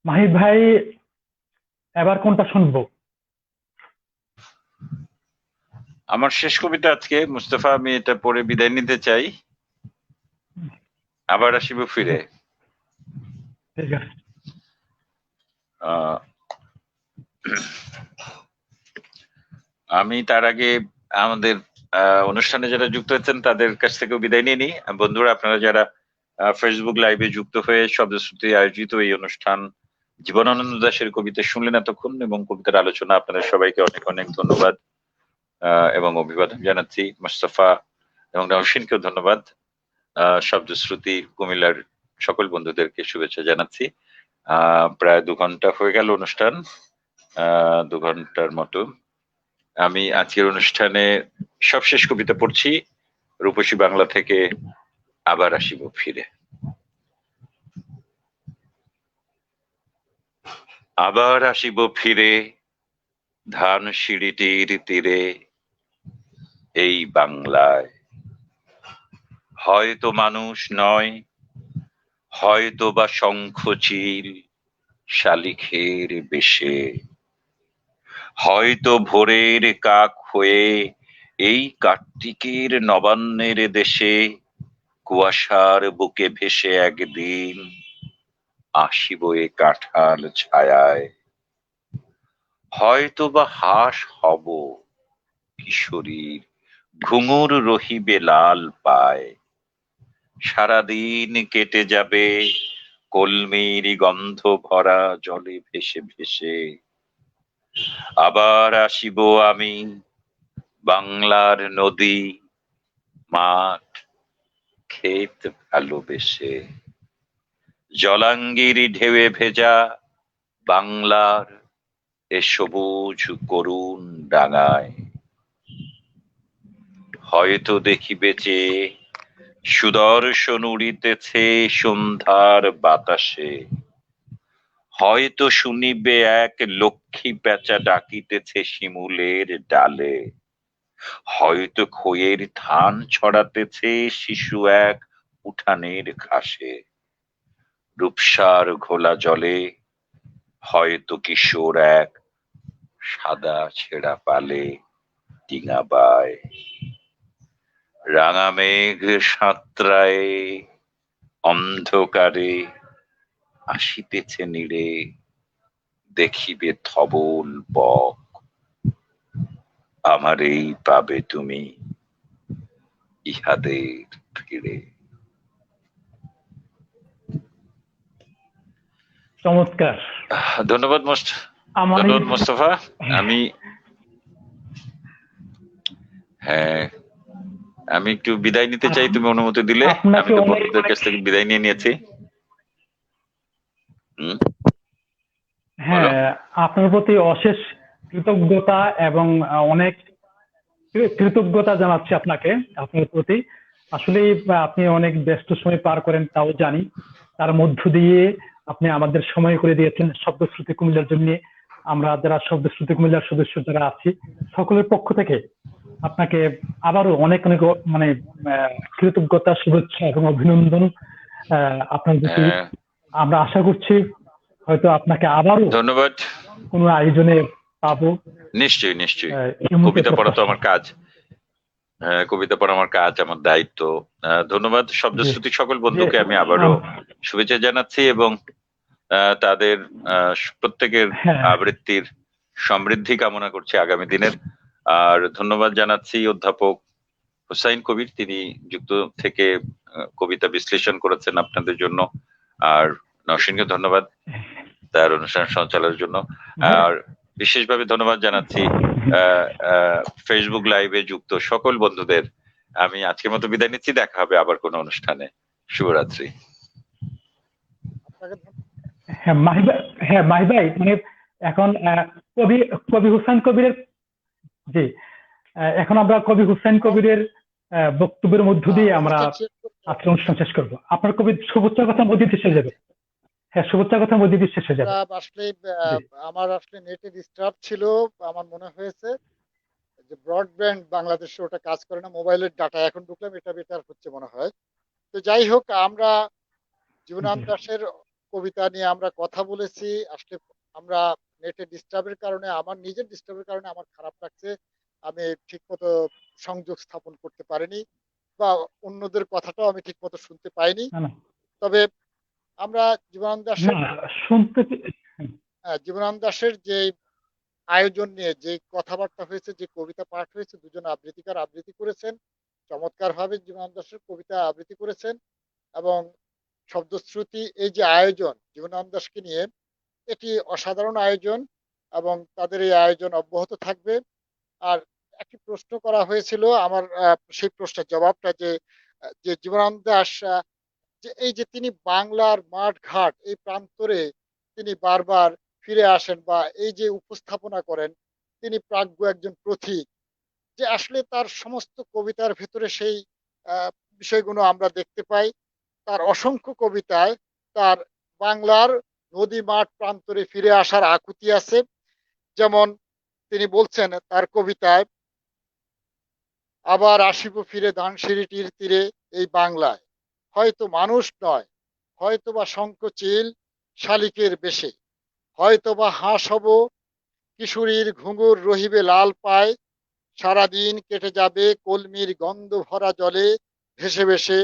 মাহিব ভাই এবার কোনটা শুনবো? আমার শেষ কবিতা আজকে মুস্তাফা, আমি এটা পড়ে বিদায় নিতে চাই। আবার আসিব ফিরে। ঠিক আছে। আমি তার আগে আমাদের অনুষ্ঠানে যারা যুক্ত হয়েছেন তাদের কাছ থেকেও বিদায় নিয়ে নিই। বন্ধুরা, আপনারা যারা ফেসবুক লাইভে যুক্ত হয়ে শব্দশ্রুতি আয়োজিত এই অনুষ্ঠান জীবনানন্দ দাশের কবিতা শুনলেন এতক্ষণ, এবং কবিতার আলোচনা, আপনাদের সবাইকে অনেক অনেক ধন্যবাদ এবং অভিবাদন জানাচ্ছি। মুস্তাফা এবং নওশিনকেও ধন্যবাদ। শব্দশ্রুতি কুমিল্লার সকল বন্ধুদেরকে শুভেচ্ছা জানাচ্ছি। প্রায় 2 ঘন্টা হয়ে গেল অনুষ্ঠান, 2 ঘন্টার মতো। আমি আজকের অনুষ্ঠানে সবশেষ কবিতা পড়ছি রূপসী বাংলা থেকে, আবার আসিব ফিরে। আবার আসিব ফিরে ধান সিঁড়িটির তীরে, এই বাংলায় হয়তো মানুষ নয়, হয়তো বা শঙ্খচিল শালিখের বেশে, হয়তো ভোরের কাক হয়ে এই কার্তিকের নবান্নের দেশে কুয়াশার বুকে ভেসে একদিন আসিব এ কাঁঠাল ছায়ায়। হয়তো বা হাঁস হব কিশোরীর ঘুঙুর রহিবে লাল পায়, সারাদিন কেটে যাবে কলমির গন্ধ ভরা জলে ভেসে ভেসে। আবার আসিব আমি বাংলার নদী মাঠ ক্ষেত ভালোবেসে, জলাঙ্গির ঢেউয়ে ভেজা বাংলার এ সবুজ করুণ ডাঙায়। হয়তো দেখিবে যে সুদর্শন উড়িতেছে সন্ধ্যার বাতাসে, হয়তো শুনিবে এক লক্ষ্মী পেঁচা ডাকিতেছে শিমুলের ডালে, হয়তো খইয়ের ধান ছড়াতেছে শিশু এক উঠানের ঘাসে, রূপসার ঘোলা জলে হয়তো কিশোর এক সাদা ছেঁড়া পালে ডিঙা বায়। রাঙা মেঘ সাঁতরায় অন্ধকারে আসিতেছে নীড়ে, দেখিবে ধবল বক, আমারেই পাবে তুমি ইহাদের ভিড়ে। চমৎকার। ধন্যবাদ আমার ধন্যবাদ মোস্তফা। আমি হ্যাঁ আমি একটু বিদায় নিতে চাই, তুমি অনুমতি দিলে। আমি আপনাকে তো অনেক বন্ধুদের কাছ থেকে বিদায় নিয়ে নিয়েছি। বলো। হ্যাঁ, আপনার প্রতি অশেষ কৃতজ্ঞতা এবং অনেক কৃতজ্ঞতা জানাচ্ছি আপনার প্রতি। আসলে আপনি অনেক ব্যস্ত সময় পার করেন তাও জানি, তার মধ্য দিয়ে আপনি আমাদের সময় করে দিয়েছেন শব্দশ্রুতি কুমিল্লার জন্য। আমরা যারা শব্দশ্রুতি কুমিল্লার সদস্য যারা আছি সকলের পক্ষ থেকে আপনাকে আবারও অনেক অনেক মানে কৃতজ্ঞতা, শুভেচ্ছা এবং অভিনন্দন আপনার প্রতি। হ্যাঁ, আমরা আশা করছি হয়তো আপনাকে আবারও ধন্যবাদ। কোনো আয়োজনে পাবো। নিশ্চয়ই নিশ্চয়ই, এই মুহূর্তে কবিতা পড়া তো প্রত্যাশা। আমার কাজ। কবিতা পড়া আমার কাজ, আমার দায়িত্ব। ধন্যবাদ জি, শব্দশ্রুতি সকল যে বন্ধুকে আমি আবারও শুভেচ্ছা জানাচ্ছি এবং তাদের প্রত্যেকের হ্যাঁ, আবৃত্তির সমৃদ্ধি কামনা করছি আগামী দিনের। আর ধন্যবাদ জানাচ্ছি অধ্যাপক হুসাইন কবির, তিনি যুক্ত থেকে কবিতা বিশ্লেষণ করেছেন আপনাদের জন্য। আর নওশীনকে ধন্যবাদ তার অনুষ্ঠান সঞ্চালনের জন্য। আর বিশেষভাবে ধন্যবাদ জানাচ্ছি ফেসবুক লাইভে যুক্ত সকল বন্ধুদের। আমি আজকের মতো বিদায় নিচ্ছি, দেখা হবে আবার কোনো অনুষ্ঠানে। শুভরাত্রি। আপনাকে হ্যাঁ মাহি ভাই, মানে এখন কবি কবি হুসাইন কবিরের, জি, এখন আমরা কবি হুসাইন কবিরের বক্তব্যের মধ্য দিয়ে আমরা অনুষ্ঠান শেষ করতে আজকের অনুষ্ঠান শেষ করবো। আপনার কবি শুভেচ্ছার কথা মধ্যে দিয়ে শেষ হয়ে যাবে। হ্যাঁ, শুভেচ্ছার কথা মধ্যে দিয়ে শেষ হয়ে যাবে। আসলে জি, আমার আসলে নেটে ডিস্টার্ব ছিল। আমার মনে হয়েছে যে ব্রডব্যান্ড বাংলাদেশে ওটা কাজ করে না, মোবাইলের ডাটা এখন ঢুকলাম, এটা বেটার হচ্ছে মনে হয়। তো যাই হোক, আমরা জীবনানন্দ জি, দাশের কবিতা নিয়ে আমরা কথা বলেছি। আসলে আমরা নেটে ডিস্টার্বের কারণে, আমার নিজের ডিস্টার্বের কারণে আমার খারাপ লাগছে। আমি ঠিকমতো সংযোগ স্থাপন করতে পারিনি, বা অন্যদের কথাটাও আমি ঠিকমতো শুনতে পাইনি। না তবে আমরা জীবনানন্দ না দাশের না, শুনতে জীবনানন্দ দাশের যে আয়োজন নিয়ে যে কথাবার্তা হয়েছে, যে কবিতা পাঠ হয়েছে, দুজন আবৃত্তিকার আবৃত্তি করেছেন, চমৎকার ভাবে জীবনানন্দ দাশের কবিতা আবৃত্তি করেছেন। এবং শব্দশ্রুতি এই যে আয়োজন জীবনানন্দ দাশকে নিয়ে, এটি অসাধারণ আয়োজন এবং তাদের এই আয়োজন অব্যাহত থাকবে। আর একটি প্রশ্ন করা হয়েছিল আমার, সেই প্রশ্নের জবাবটা যে জীবনানন্দ দাশ যে এই যে তিনি বাংলার মাঠ ঘাট এই প্রান্তরে তিনি বারবার ফিরে আসেন বা এই যে উপস্থাপনা করেন, তিনি প্রাজ্ঞ একজন পথিক। যে আসলে তার সমস্ত কবিতার ভেতরে সেই বিষয়গুলো আমরা দেখতে পাই। তার অসংখ্য কবিতায় তার বাংলার নদী মাঠ প্রান্তরে ফিরে আসার আকুতি আছে। যেমন তিনি বলছেন তার কবিতায়, আবার আসিব ফিরে ধানসিঁড়িটির তীরে এই বাংলায়, হয়তো মানুষ নয়, হয়তোবা শঙ্খচিল শালিকের বেশে, হয়তোবা হাঁস হব, কিশোরীর ঘুঙুর রহিবে লাল পায়, সারাদিন কেটে যাবে কলমির গন্ধ ভরা জলে ভেসে ভেসে,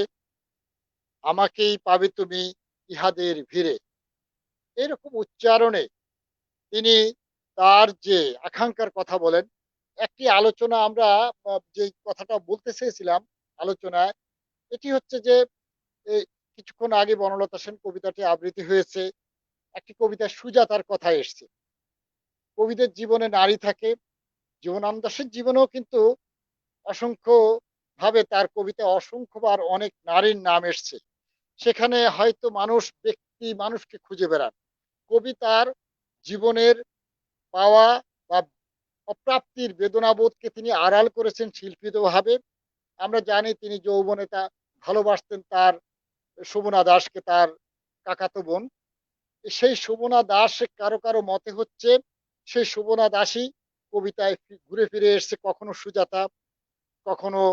আমাকেই পাবে তুমি ইহাদের ভিড়ে। এরকম উচ্চারণে তিনি তার যে আকাঙ্ক্ষার কথা বলেন। একটি আলোচনা আমরা যে কথাটা বলতে চেয়েছিলাম আলোচনায়, এটি হচ্ছে যে এই কিছুক্ষণ আগে বনলতা সেন কবিতাটি আবৃত্তি হয়েছে। একটি কবিতা সুজাতার কথা এসছে। কবিদের জীবনে নারী থাকে, জীবনানন্দ দাশের জীবনেও কিন্তু অসংখ্য ভাবে তার কবিতায় অসংখ্যবার অনেক নারীর নাম এসছে। সেখানে হয়তো ব্যক্তি মানুষকে খুঁজে বেড়ান। কবি তার জীবনের পাওয়া বা অপ্রাপ্তির বেদনাবোধকে তিনি আড়াল করেছেন শিল্পীতভাবে। আমরা জানি তিনি যৌবনে তা ভালোবাসতেন তার শোভনা দাসকে, তার কাকাতো বোন। সেই শোভনা দাস কারো কারো মতে হচ্ছে সেই শোভনা দাসই কবিতায় ঘুরে ফিরে এসছে, কখনো সুজাতা, কখনো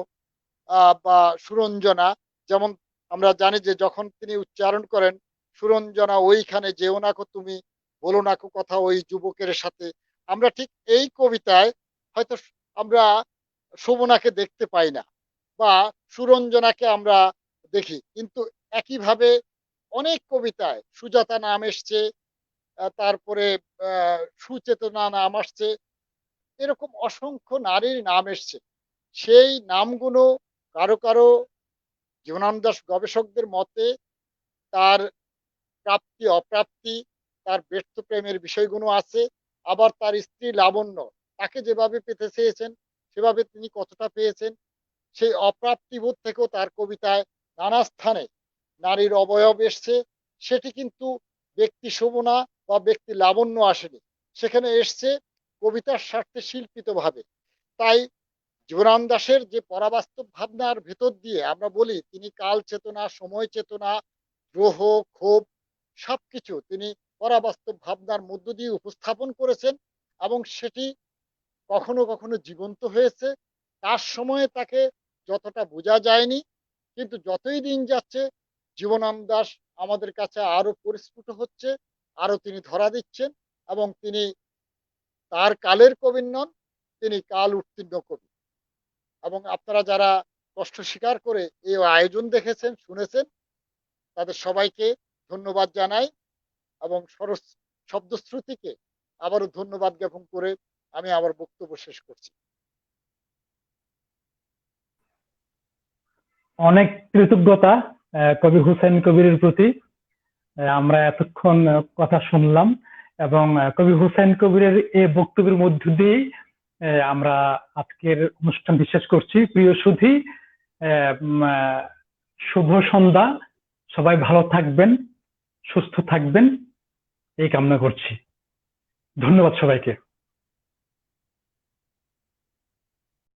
বা সুরঞ্জনা। যেমন আমরা জানি যে যখন তিনি উচ্চারণ করেন, সুরঞ্জনা ওইখানে যেও না কো তুমি, বলো না কো কথা ওই যুবকের সাথে। আমরা ঠিক এই কবিতায় হয়তো আমরা শোভনাকে দেখতে পাই না, বা সুরঞ্জনাকে আমরা দেখি, কিন্তু একইভাবে অনেক কবিতায় সুজাতা নাম এসছে, তারপরে সুচেতনা নাম আসছে, এরকম অসংখ্য নারীর নাম এসছে। সেই নামগুলো কারো কারো জীবনানন্দ দাশ গবেষকদের মতে তার প্রাপ্তি অপ্রাপ্তি, তার ব্যর্থ প্রেমের বিষয়গুলো আছে। আবার তার স্ত্রী লাবণ্য, তাকে যেভাবে পেতে চেয়েছেন সেভাবে তিনি কতটা পেয়েছেন, সেই অপ্রাপ্তিবোধ থেকেও তার কবিতায় নানা স্থানে নারীর অবয়ব এসছে। সেটি কিন্তু ব্যক্তি শোভনা বা ব্যক্তি লাবণ্য আসেনি, সেখানে এসছে কবিতার স্বার্থে শিল্পিতভাবে। তাই জীবনানন্দ দাশের যে পরাবাস্তব ভাবনার ভেতর দিয়ে আমরা বলি তিনি কাল চেতনা, সময় চেতনা, দ্রোহ, ক্ষোভ সবকিছু তিনি পরাবাস্তব ভাবনার মধ্য দিয়ে উপস্থাপন করেছেন, এবং সেটি কখনো কখনো জীবন্ত হয়েছে। তার সময়ে তাকে যতটা বোঝা যায়নি, কিন্তু যতই দিন যাচ্ছে জীবনানন্দ দাশ আমাদের কাছে আরো পরিস্ফুট হচ্ছে, আরো তিনি ধরা দিচ্ছেন, এবং তিনি তার কালের কবি নন, তিনি কাল উত্তীর্ণ কবি। এবং আপনারা যারা কষ্ট স্বীকার করে এই আয়োজন দেখেছেন, শুনেছেন, তাদের সবাইকে ধন্যবাদ জানাই, এবং সরস শব্দশ্রুতিকে আবারও ধন্যবাদ জ্ঞাপন করে আমি আমার বক্তব্য শেষ করছি। অনেক কৃতজ্ঞতা কবি হুসাইন কবিরের প্রতি। আমরা এতক্ষণ কথা শুনলাম, এবং কবি হুসাইন কবিরের এই বক্তব্যের মধ্য দিয়েই আমরা আজকের অনুষ্ঠানটি শেষ করছি। প্রিয় সুধী, শুভ সন্ধ্যা। সবাই ভালো থাকবেন, সুস্থ থাকবেন, এই কামনা করছি। ধন্যবাদ সবাইকে।